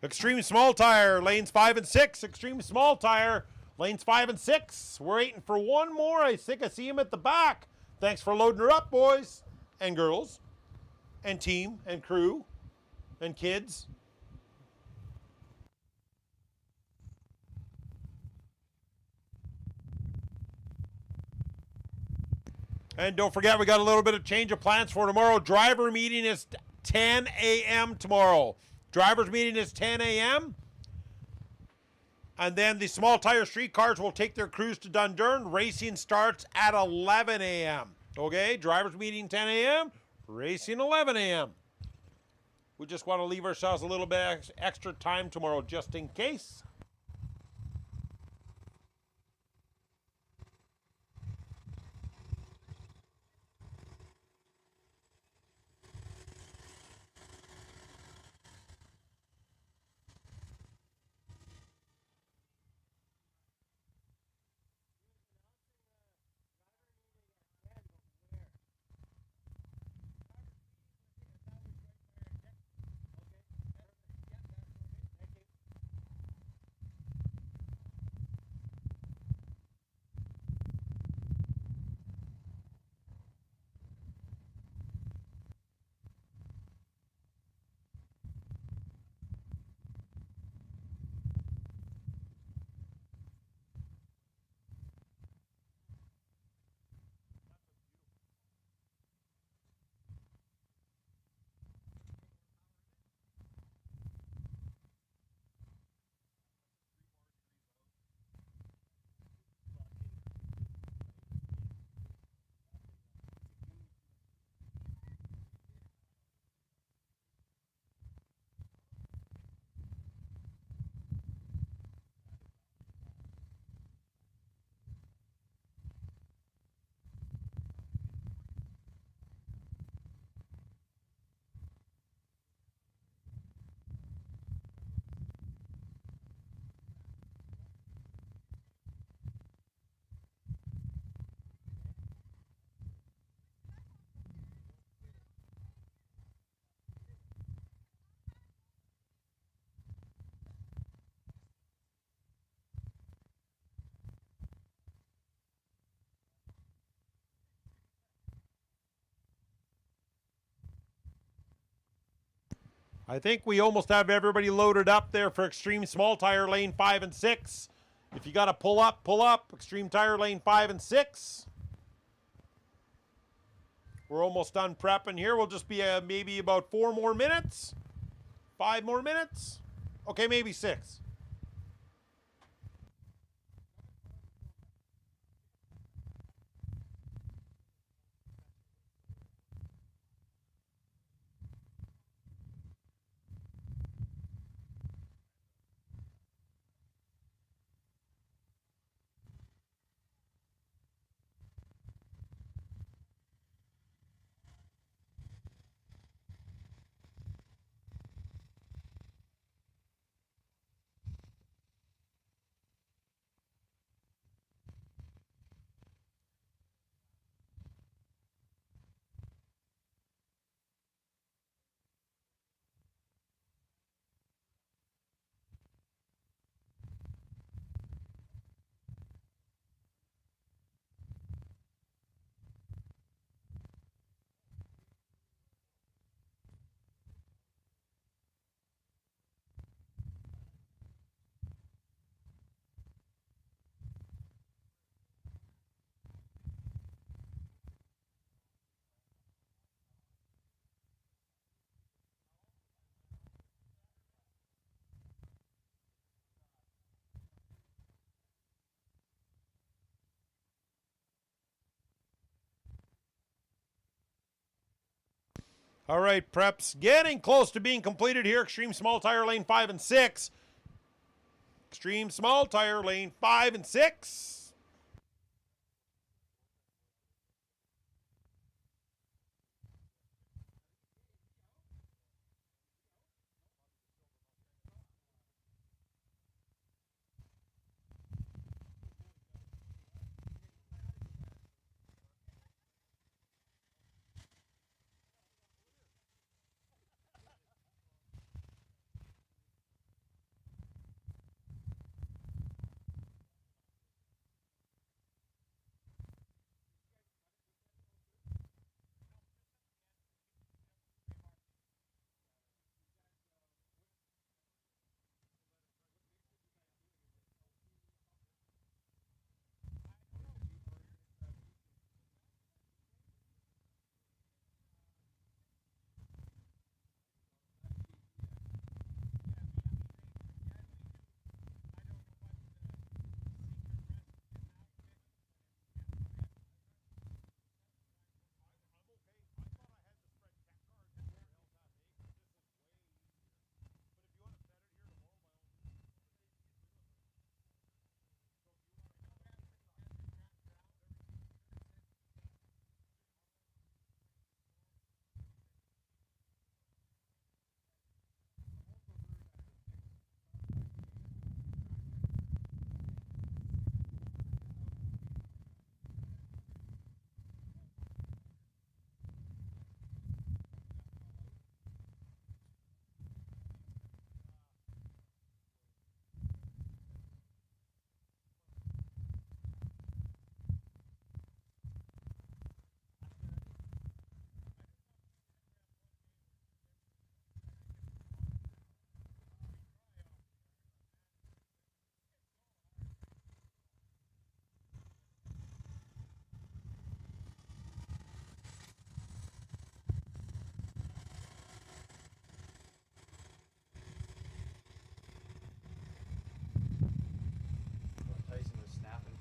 Extreme small tire, lanes 5 and 6. Extreme small tire, lanes 5 and 6. We're waiting for one more. I think I see him at the back. Thanks for loading her up, boys and girls and team and crew and kids. And don't forget, we got a little bit of change of plans for tomorrow. Driver meeting is 10 a.m. tomorrow. Driver's meeting is 10 a.m. And then the small tire street cars will take their crews to Dundurn. Racing starts at 11 a.m. Okay, driver's meeting 10 a.m., racing 11 a.m. We just want to leave ourselves a little bit extra time tomorrow just in case. I think we almost have everybody loaded up there for Extreme Small Tire Lane 5 and 6. If you got to pull up, pull up. Extreme Tire Lane 5 and 6. We're almost done prepping here. We'll just be maybe about 4 more minutes. 5 more minutes. Okay, maybe 6. All right, preps getting close to being completed here. Extreme small tire lane 5 and 6. Extreme small tire lane 5 and 6. Tyson was snapping.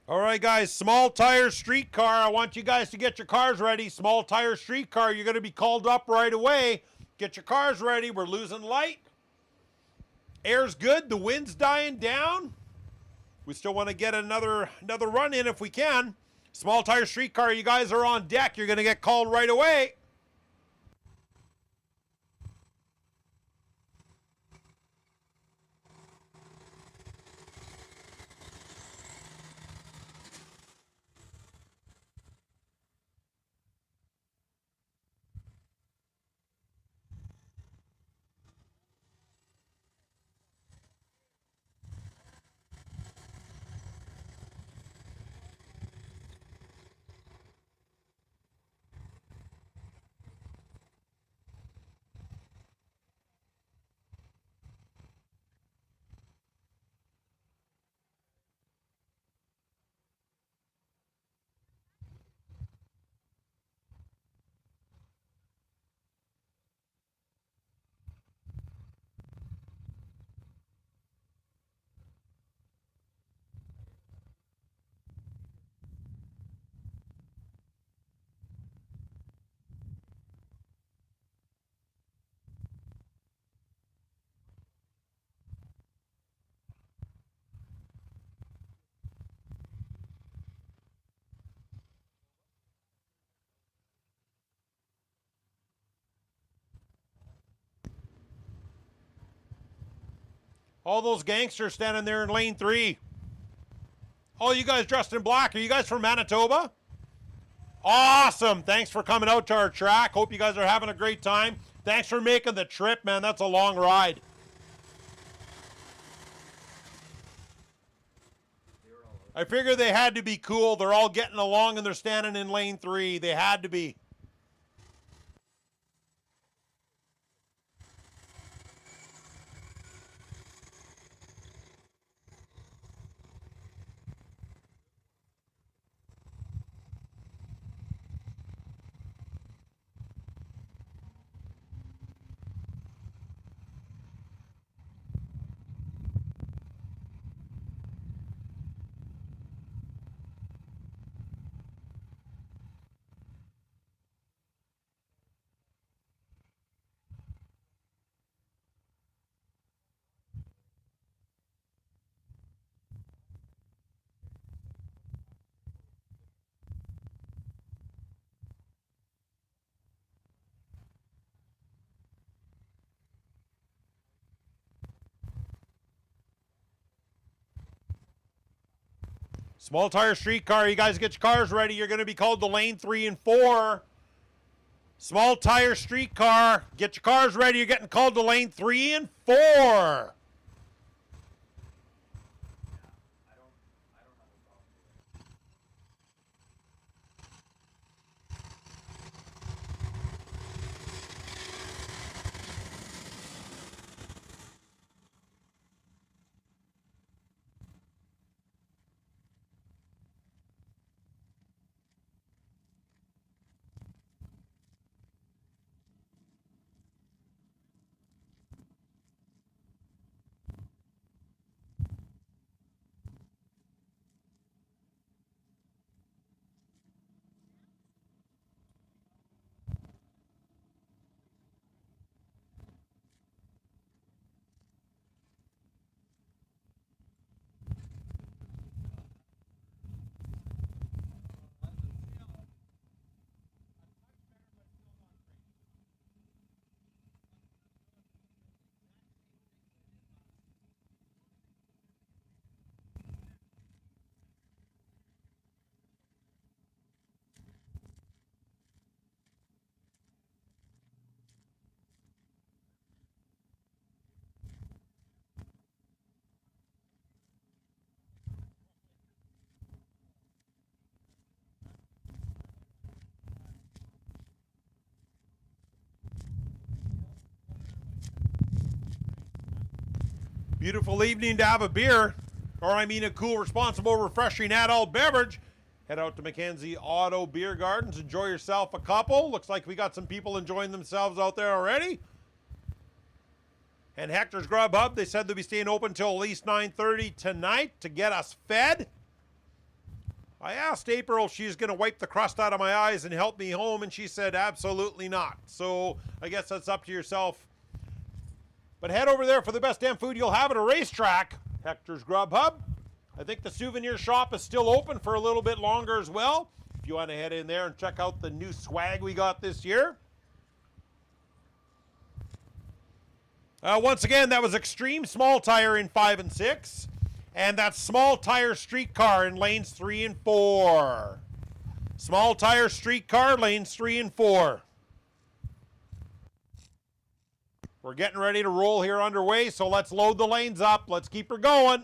All right, guys, small tire streetcar. I want you guys to get your cars ready. Small tire streetcar, you're going to be called up right away. Get your cars ready. We're losing light. Air's good. The wind's dying down. We still want to get another run in if we can. Small tire streetcar, you guys are on deck. You're going to get called right away. All those gangsters standing there in lane 3. All you guys dressed in black. Are you guys from Manitoba? Awesome. Thanks for coming out to our track. Hope you guys are having a great time. Thanks for making the trip, man. That's a long ride. They were all I figured they had to be cool. They're all getting along and they're standing in lane 3. They had to be. Small tire streetcar, you guys get your cars ready. You're going to be called to lane 3 and 4. Small tire streetcar, get your cars ready. You're getting called to lane 3 and 4. Beautiful evening to have a beer, or I mean a cool, responsible, refreshing adult beverage. Head out to Mackenzie Auto Beer Gardens. Enjoy yourself a couple. Looks like we got some people enjoying themselves out there already. And Hector's Grub Hub, they said they'll be staying open until at least 9:30 tonight to get us fed. I asked April if she's going to wipe the crust out of my eyes and help me home, and she said absolutely not. So I guess that's up to yourself. But head over there for the best damn food you'll have at a racetrack. Hector's Grub Hub. I think the souvenir shop is still open for a little bit longer as well. If you want to head in there and check out the new swag we got this year. Once again, that was Extreme Small Tire in 5 and 6. And that's Small Tire Streetcar in lanes 3 and 4. Small Tire Streetcar, lanes 3 and 4. We're getting ready to roll here underway, so let's load the lanes up. Let's keep her going.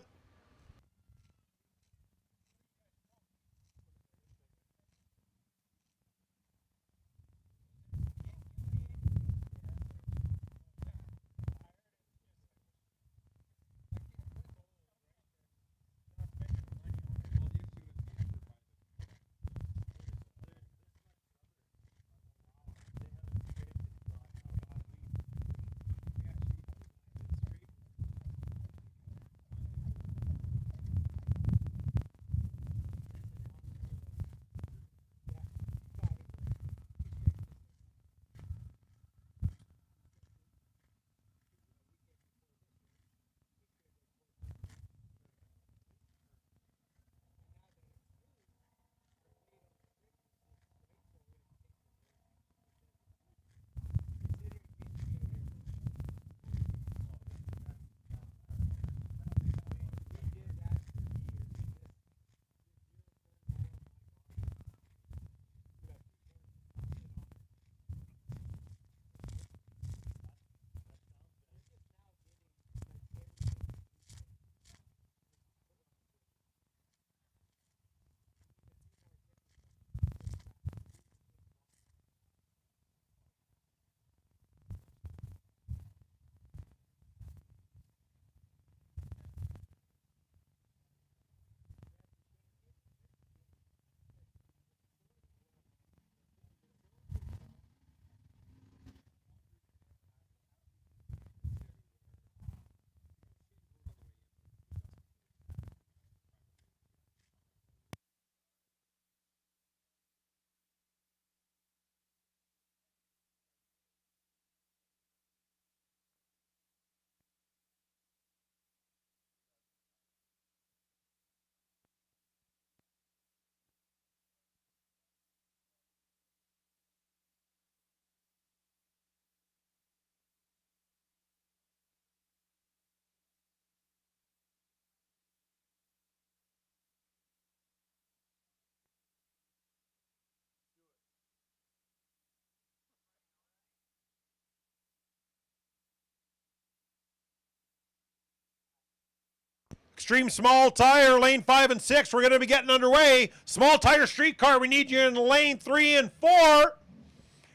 Extreme small tire, lane 5 and 6. We're going to be getting underway. Small tire streetcar, we need you in lane 3 and 4.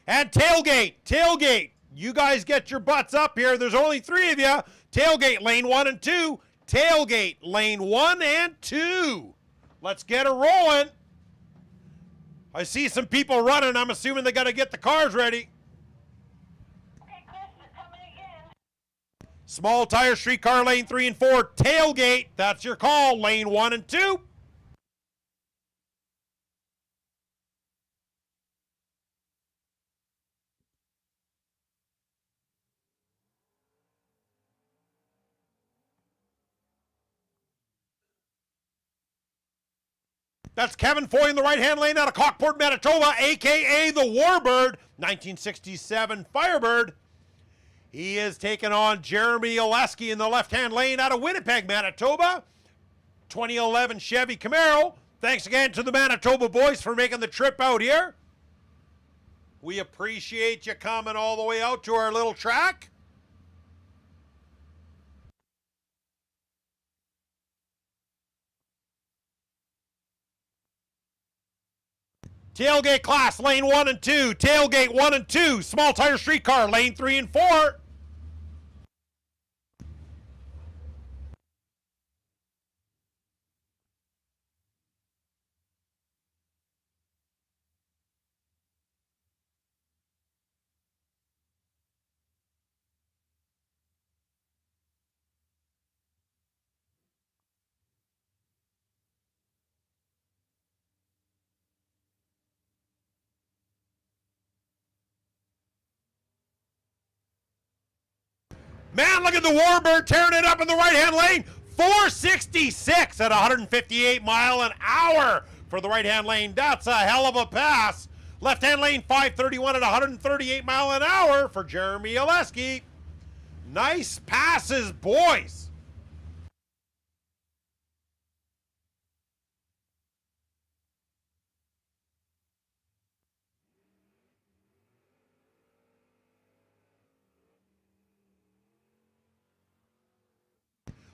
And tailgate. You guys get your butts up here. There's only 3 of you. Tailgate, lane 1 and 2. Tailgate, lane 1 and 2. Let's get it rolling. I see some people running. I'm assuming they got to get the cars ready. Okay, Chris, they're coming again. Small tire streetcar, lane 3 and 4. Tailgate, that's your call, lane 1 and 2. That's Kevin Foy in the right-hand lane out of Cockport, Manitoba, a.k.a. the Warbird, 1967 Firebird. He is taking on Jeremy Oleski in the left-hand lane out of Winnipeg, Manitoba, 2011 Chevy Camaro. Thanks again to the Manitoba boys for making the trip out here. We appreciate you coming all the way out to our little track. Tailgate class, lane 1 and 2. Tailgate 1 and 2. Small tire streetcar, lane 3 and 4. Man, look at the Warbird tearing it up in the right-hand lane. 466 at 158 mile an hour for the right-hand lane. That's a hell of a pass. Left-hand lane, 531 at 138 mile an hour for Jeremy Oleski. Nice passes, boys.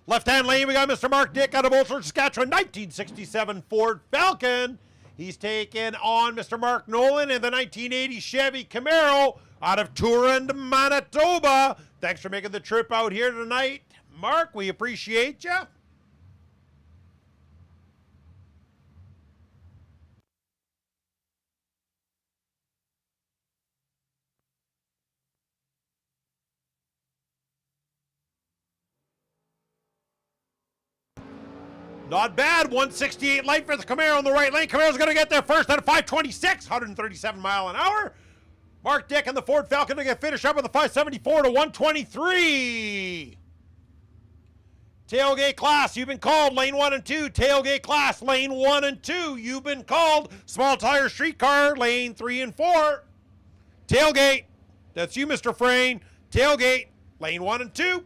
Left-hand lane, we got Mr. Mark Dick out of Bolster, Saskatchewan, 1967 Ford Falcon. He's taking on Mr. Mark Nolan in the 1980 Chevy Camaro out of Turand, Manitoba. Thanks for making the trip out here tonight, Mark. We appreciate you. Not bad. 168 light for the Camaro in the right lane. Camaro's going to get there first at a 526, 137 mile an hour. Mark Dick and the Ford Falcon to get finished up with a 574 to 123. Tailgate class, you've been called. Lane 1 and 2. Tailgate class, lane 1 and 2. You've been called. Small tire streetcar, lane 3 and 4. Tailgate, that's you, Mr. Frayne. Tailgate, lane 1 and 2.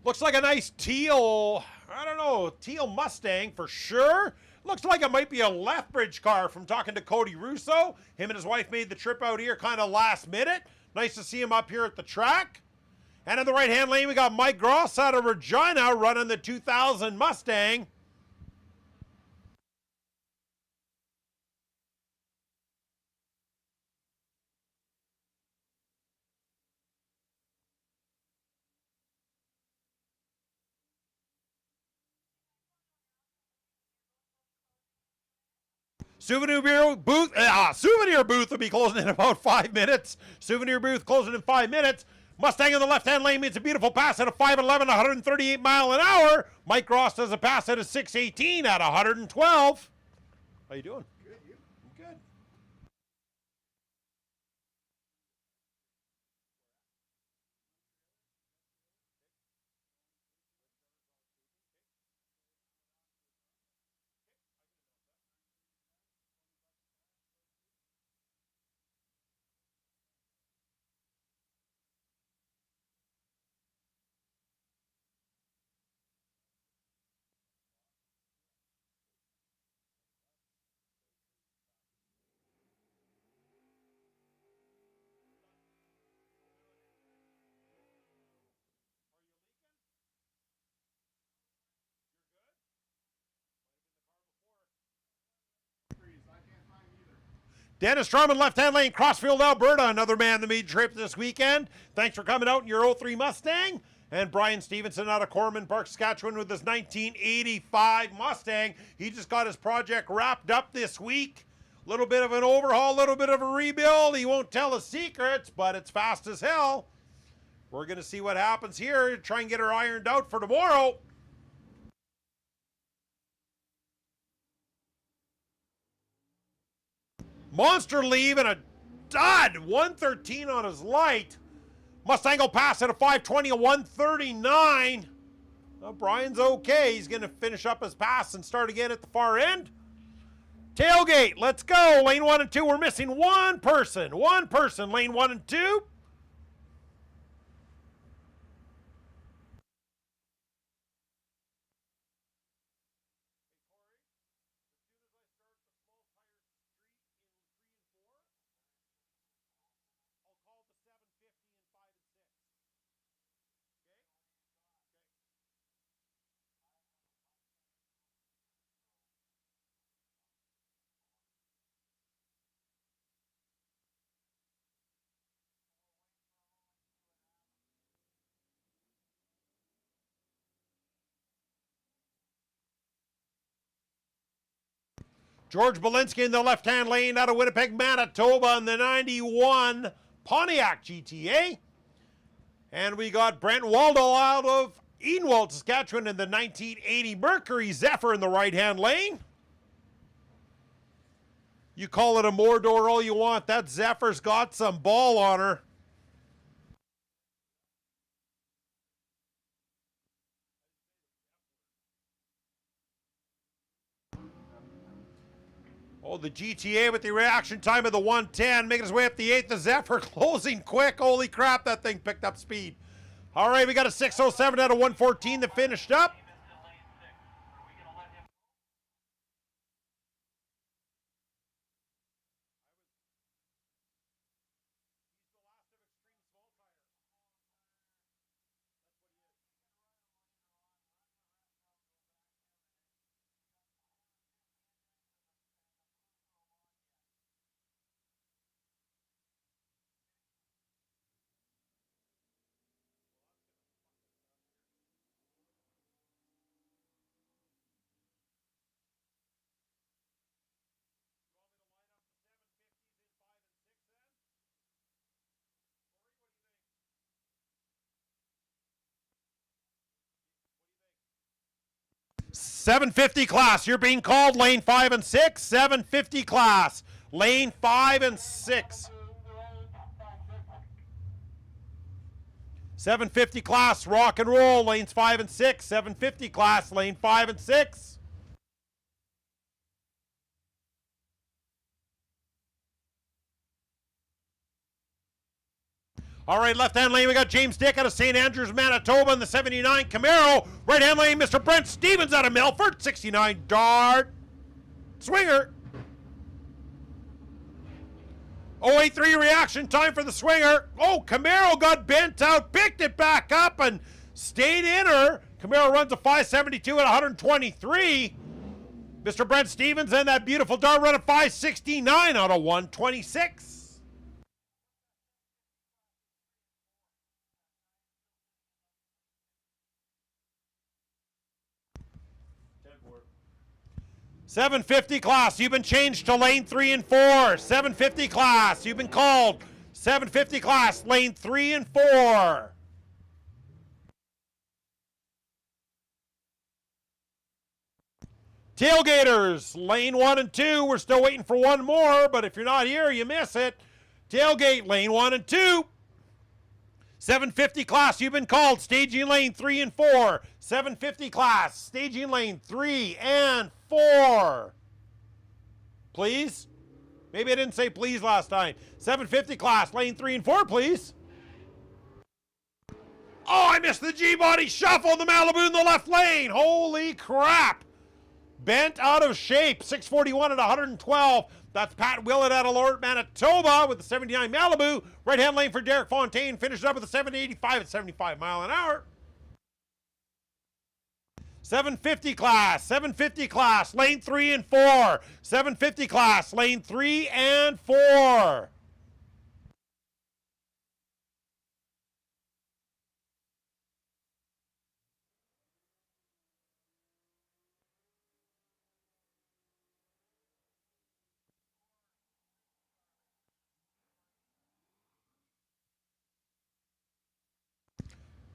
Looks like a nice teal, I don't know, teal Mustang for sure. Looks like it might be a Lethbridge car from talking to Cody Russo. Him and his wife made the trip out here kind of last minute. Nice to see him up here at the track. And in the right-hand lane, we got Mike Gross out of Regina running the 2000 Mustang. Souvenir booth will be closing in about 5 minutes. Souvenir booth closing in 5 minutes. Mustang in the left-hand lane means a beautiful pass at a 511, 138 mile an hour. Mike Ross does a pass at a 618 at 112. How you doing? Good, you? Good. Dennis Drummond, left-hand lane, Crossfield, Alberta. Another man that made trip this weekend. Thanks for coming out in your 03 Mustang. And Brian Stevenson out of Corman Park, Saskatchewan with his 1985 Mustang. He just got his project wrapped up this week. A little bit of an overhaul, a little bit of a rebuild. He won't tell his secrets, but it's fast as hell. We're going to see what happens here. Try and get her ironed out for tomorrow. Monster leave and a dud. 113 on his light. Mustang will pass at a 520, a 139. Well, Brian's okay. He's going to finish up his pass and start again at the far end. Tailgate, let's go. Lane 1 and 2, we're missing one person. One person, lane 1 and 2. George Belinsky in the left-hand lane out of Winnipeg, Manitoba in the 91 Pontiac GTA. And we got Brent Waldo out of Edenwald, Saskatchewan in the 1980 Mercury Zephyr in the right-hand lane. You call it a Mordor all you want. That Zephyr's got some ball on her. Oh, the GTA with the reaction time of the 110, making his way up the 8th. The Zephyr closing quick. Holy crap, that thing picked up speed. All right, we got a 607 out of 114 that finished up. .750 class, you're being called lane 5 and 6. 750 class, lane 5 and 6. 750 class, rock and roll, lanes 5 and 6. 750 class, lane 5 and 6. All right, left-hand lane, we got James Dick out of St. Andrews, Manitoba in the 79 Camaro. Right-hand lane, Mr. Brent Stevens out of Milford, 69 Dart Swinger. 083 reaction time for the Swinger. Oh, Camaro got bent out, picked it back up, and stayed in her. Camaro runs a 572 at 123. Mr. Brent Stevens and that beautiful Dart run a 569 out of 126. .750 class, you've been changed to lane 3 and 4. .750 class, you've been called. .750 class, lane 3 and 4. Tailgaters, lane 1 and 2. We're still waiting for one more, but if you're not here, you miss it. Tailgate, lane 1 and 2. .750 class, you've been called. Staging lane 3 and 4. .750 class, staging lane 3 and 4. Please? Maybe I didn't say please last time. .750 class, lane 3 and 4, please. Oh, I missed the G-body shuffle in the Malibu in the left lane. Holy crap. Bent out of shape. 641 at 112. That's Pat Willett out of Lord, Manitoba with the 79 Malibu. Right-hand lane for Derek Fontaine. Finished up with a 785 at 75 mile an hour. 750 class, 750 class, lane 3 and 4. 750 class, lane 3 and 4.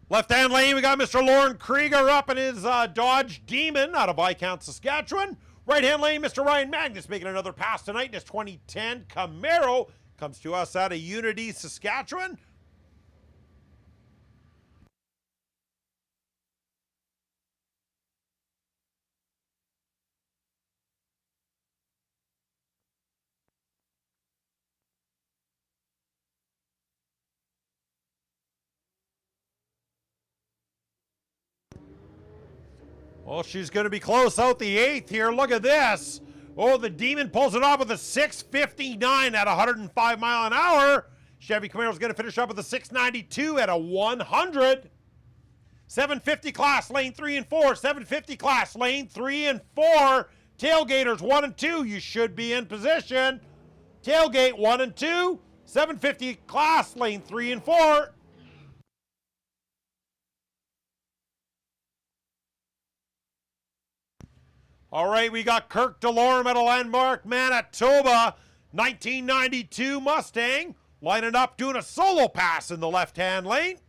Left-hand lane, we got Mr. Lauren Krieger up in his Dodge Demon out of Viscount, Saskatchewan. Right-hand lane, Mr. Ryan Magnus making another pass tonight in his 2010 Camaro. Comes to us out of Unity, Saskatchewan. Well, she's going to be close out the 8th here. Look at this. Oh, the Demon pulls it off with a 659 at 105 mile an hour. Chevy Camaro's going to finish up with a 692 at a 100. 750 class, lane 3 and 4. 750 class, lane 3 and 4. Tailgaters 1 and 2. You should be in position. Tailgate 1 and 2. 750 class, lane 3 and 4. All right, we got Kirk DeLorme at a landmark Manitoba 1992 Mustang. Lining up, doing a solo pass in the left-hand lane.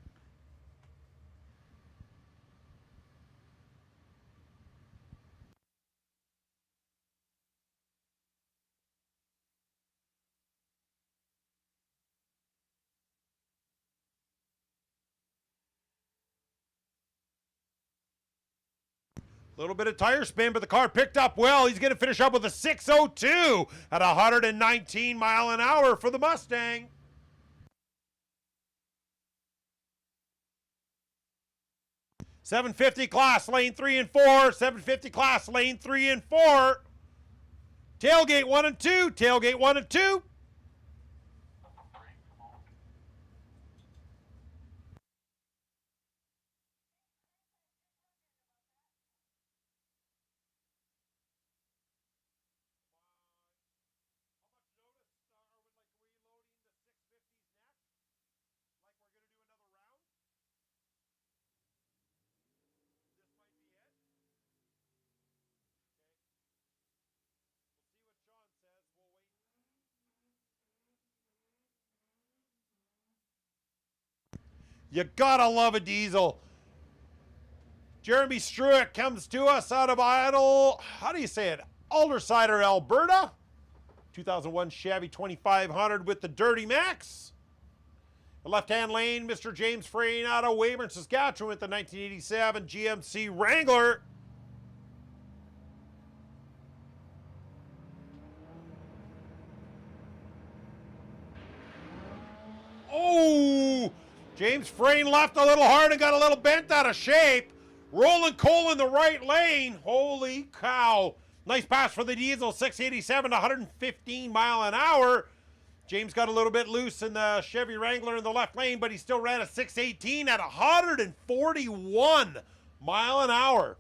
Little bit of tire spin, but the car picked up well. He's going to finish up with a 602 at 119 mile an hour for the Mustang. .750 class, lane 3 and 4. 750 class, lane 3 and 4. Tailgate 1 and 2. Tailgate 1 and 2. You gotta love a diesel. Jeremy Struick comes to us out of Aldersider, Alberta. 2001 Chevy 2500 with the Dirty Max. The left-hand lane, Mr. James Frayne out of Weyburn, Saskatchewan with the 1987 GMC Wrangler. Oh! James Frayne left a little hard and got a little bent out of shape. Rolling Cole in the right lane. Holy cow. Nice pass for the diesel. 687 to 115 mile an hour. James got a little bit loose in the Chevy Wrangler in the left lane, but he still ran a 618 at 141 mile an hour.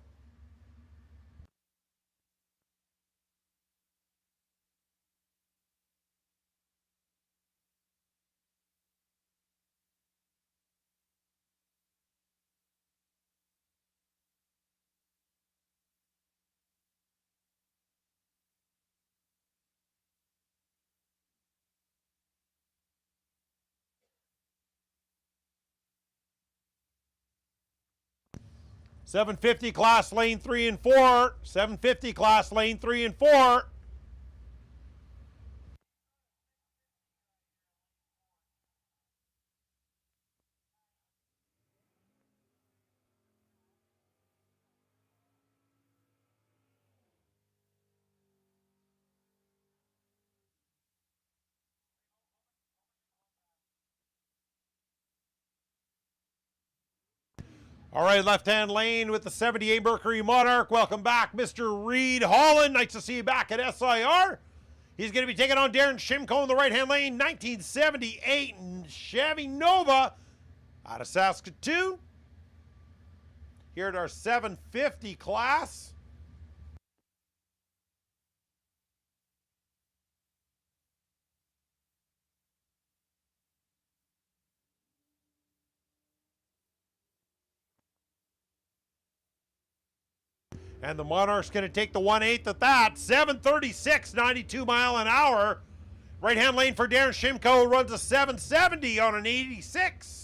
.750 class, lane 3 and 4. .750 class, lane 3 and 4. All right, left-hand lane with the 78 Mercury Monarch. Welcome back, Mr. Reed Holland. Nice to see you back at SIR. He's going to be taking on Darren Shimko in the right-hand lane. 1978 Chevy Nova out of Saskatoon. here at our 750 class. And the Monarch's going to take the 1/8 at that. 736, 92 mile an hour. Right hand lane for Darren Shimko, runs a 770 on an 86.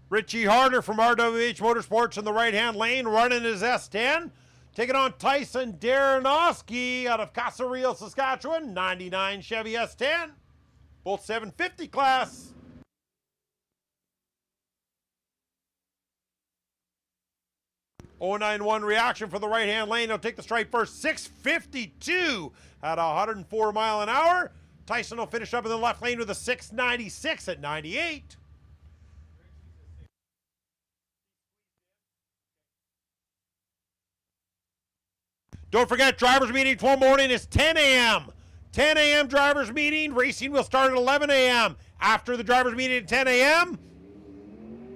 Richie Harder from RWH Motorsports in the right-hand lane, running his S10. Taking on Tyson Daranoski out of Casa Rio, Saskatchewan. 99 Chevy S10. Both 750 class. .091 reaction for the right-hand lane. He'll take the stripe first. 652 at 104 mile an hour. Tyson will finish up in the left lane with a 696 at 98. Don't forget, drivers meeting tomorrow morning is 10 a.m. 10 a.m. drivers meeting. Racing will start at 11 a.m. After the drivers meeting at 10 a.m.,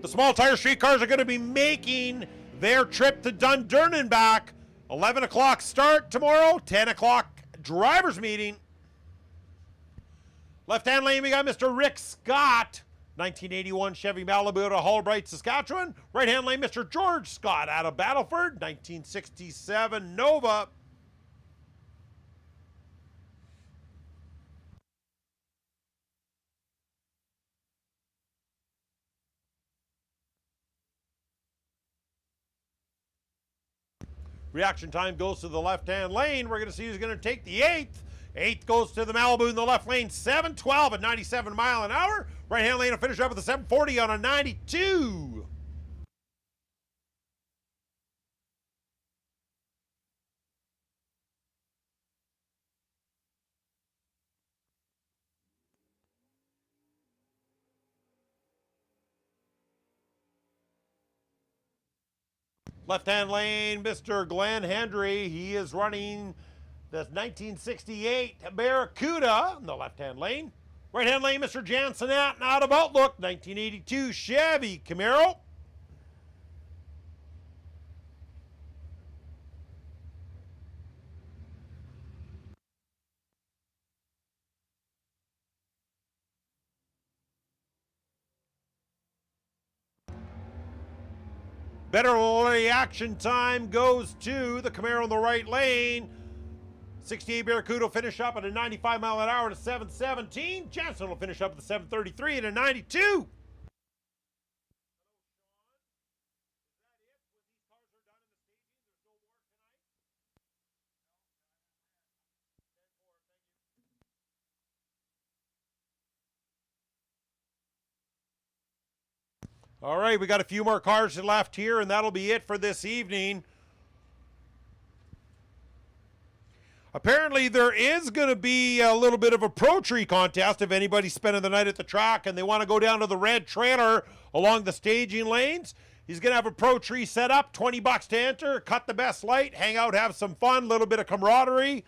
the small tire street cars are going to be making their trip to Dundurn and back. 11 o'clock start tomorrow, 10 o'clock drivers meeting. Left-hand lane, we got Mr. Rick Scott, 1981 Chevy Malibu out of Hallbright, Saskatchewan. Right-hand lane, Mr. George Scott out of Battleford, 1967 Nova. Reaction time goes to the left-hand lane. We're going to see who's going to take the 8th. 8th goes to the Malibu in the left lane, 712 at 97 mile an hour. Right-hand lane will finish up with a 740 on a 92. Left-hand lane, Mr. Glenn Hendry. He is running the 1968 Barracuda in the left-hand lane. Right-hand lane, Mr. Jansen out of Outlook, 1982 Chevy Camaro. Better reaction time goes to the Camaro in the right lane. 68 Barracuda will finish up at a 95 mile an hour to 717. Jansen will finish up at the 733 and a 92. All right, we got a few more cars left here, and that'll be it for this evening. Apparently, there is going to be a little bit of a pro tree contest if anybody's spending the night at the track and they want to go down to the red trailer along the staging lanes. He's going to have a pro tree set up, $20 to enter, cut the best light, hang out, have some fun, a little bit of camaraderie.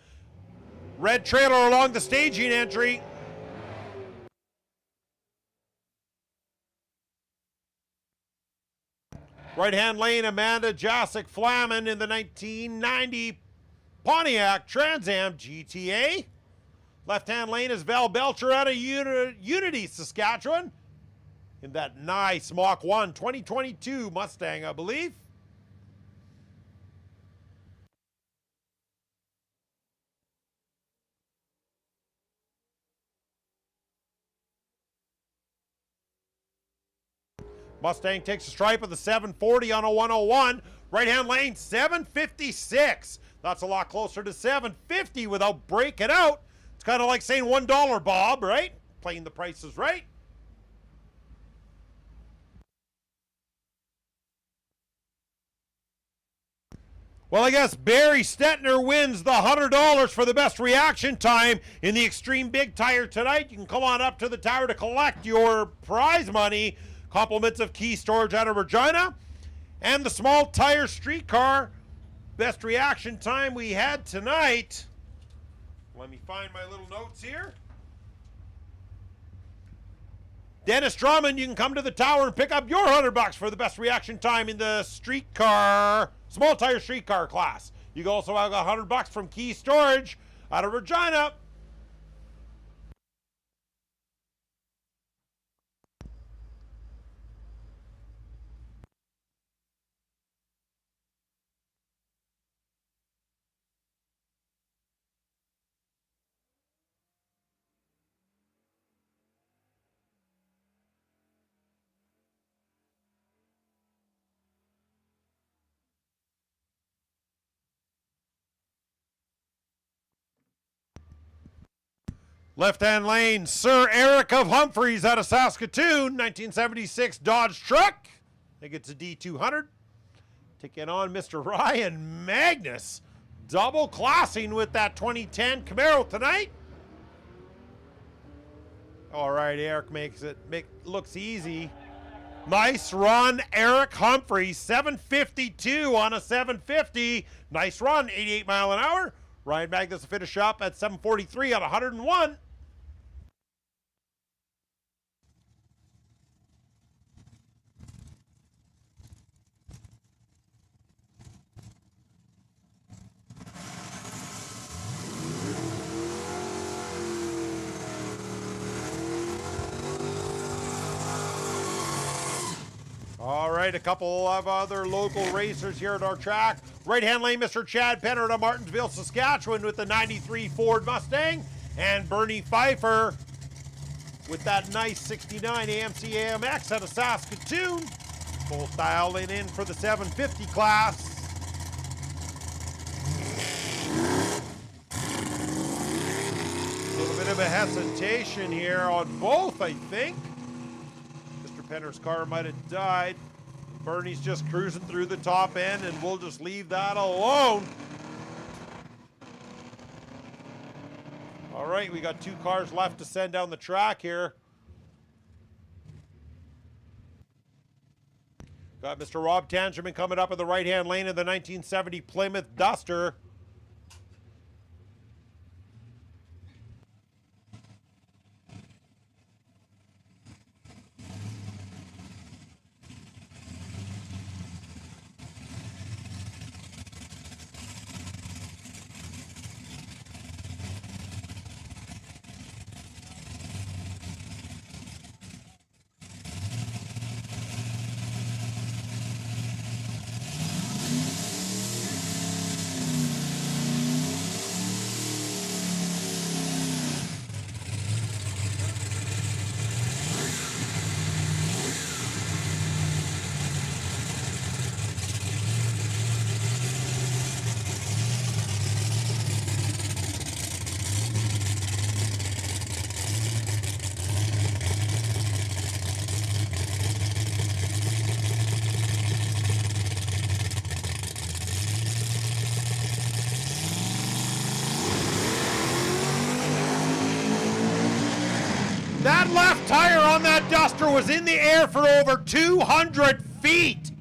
Red trailer along the staging entry. Right-hand lane, Amanda Jasic Flamin in the 1990 Pontiac Trans Am GTA. Left-hand lane is Val Belcher out of Unity, Saskatchewan. In that nice Mach 1 2022 Mustang, I believe. Mustang takes a stripe of the 740 on a 101. Right-hand lane, 756. That's a lot closer to 750 without breaking out. It's kind of like saying $1, Bob, right? Playing the prices right. Well, I guess Barry Stetner wins the $100 for the best reaction time in the Extreme Big Tire tonight. You can come on up to the tower to collect your prize money. Compliments of Key Storage out of Regina. And the small tire streetcar. Best reaction time we had tonight. Let me find my little notes here. Dennis Drummond, you can come to the tower and pick up your $100 for the best reaction time in the streetcar, small tire streetcar class. You can also have $100 from Key Storage out of Regina. Left-hand lane, Sir Eric of Humphreys out of Saskatoon, 1976 Dodge truck. I think it's a D200. Taking on Mr. Ryan Magnus. Double classing with that 2010 Camaro tonight. All right, Eric looks easy. Nice run, Eric Humphreys, 752 on a 750. Nice run, 88 mile an hour. Ryan Magnus to finish up at 743 on 101. All right, a couple of other local racers here at our track. Right-hand lane, Mr. Chad Penner out of Martinsville, Saskatchewan with the 93 Ford Mustang. And Bernie Pfeiffer with that nice 69 AMC AMX out of Saskatoon. Full styling in for the 750 class. A little bit of a hesitation here on both, I think. Mr. Penner's car might have died. Bernie's just cruising through the top end, and we'll just leave that alone. All right, we got two cars left to send down the track here. Got Mr. Rob Tangerman coming up in the right-hand lane of the 1970 Plymouth Duster. That left tire on that Duster was in the air for over 200 feet.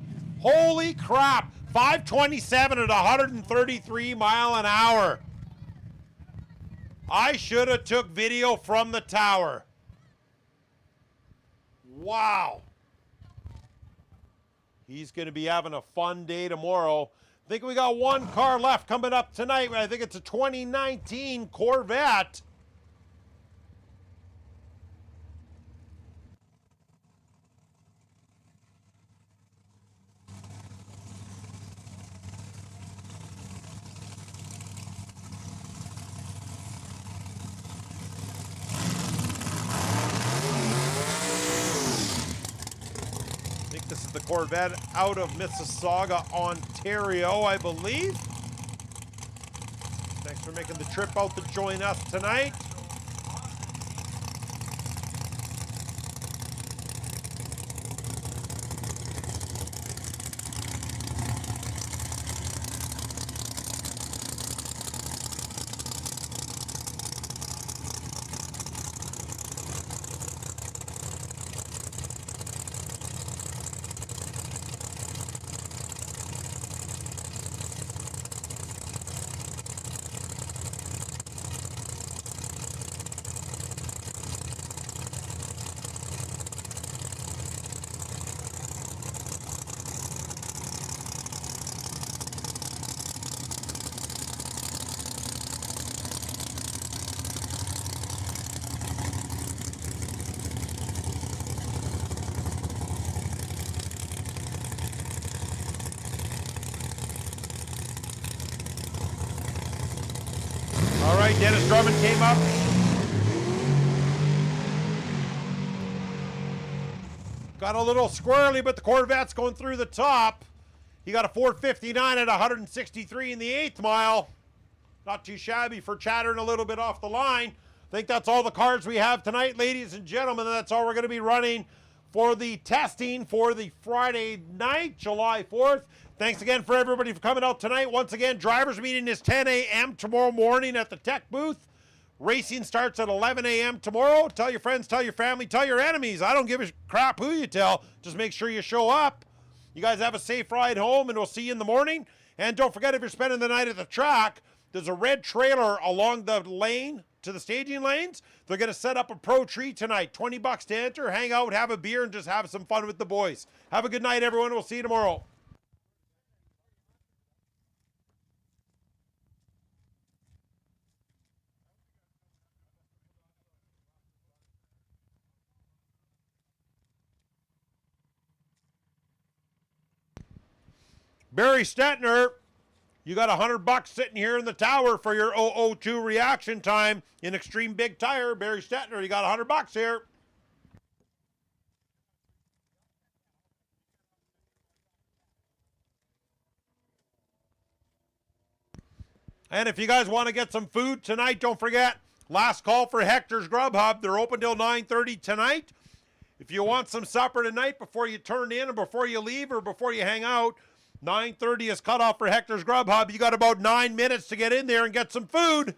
Holy crap. 527 at 133 mile an hour. I should have took video from the tower. Wow. He's going to be having a fun day tomorrow. I think we got one car left coming up tonight. I think it's a 2019 Corvette. This is the Corvette out of Mississauga, Ontario, I believe. Thanks for making the trip out to join us tonight. right. Dennis Drummond came up. Got a little squirrely, but the Corvette's going through the top. He got a 4:59 at 163 in the 8th mile. Not too shabby for chattering a little bit off the line. I think that's all the cars we have tonight, ladies and gentlemen. That's all we're going to be running for the testing for the Friday night, July 4th. Thanks again for everybody for coming out tonight. Once again, drivers meeting is 10 a.m. tomorrow morning at the tech booth. Racing starts at 11 a.m. tomorrow. Tell your friends, tell your family, tell your enemies. I don't give a crap who you tell. Just make sure you show up. You guys have a safe ride home, and we'll see you in the morning. And don't forget, if you're spending the night at the track, there's a red trailer along the lane to the staging lanes. They're going to set up a pro tree tonight. $20 to enter, hang out, have a beer, and just have some fun with the boys. Have a good night, everyone. We'll see you tomorrow. Barry Stetner, you got $100 sitting here in the tower for your 002 reaction time in Extreme Big Tire. Barry Stetner, you got $100 here. And if you guys want to get some food tonight, don't forget, last call for Hector's Grub Hub. They're open till 9:30 tonight. If you want some supper tonight before you turn in or before you leave or before you hang out, 9:30 is cut off for Hector's Grub Hub. You got about 9 minutes to get in there and get some food.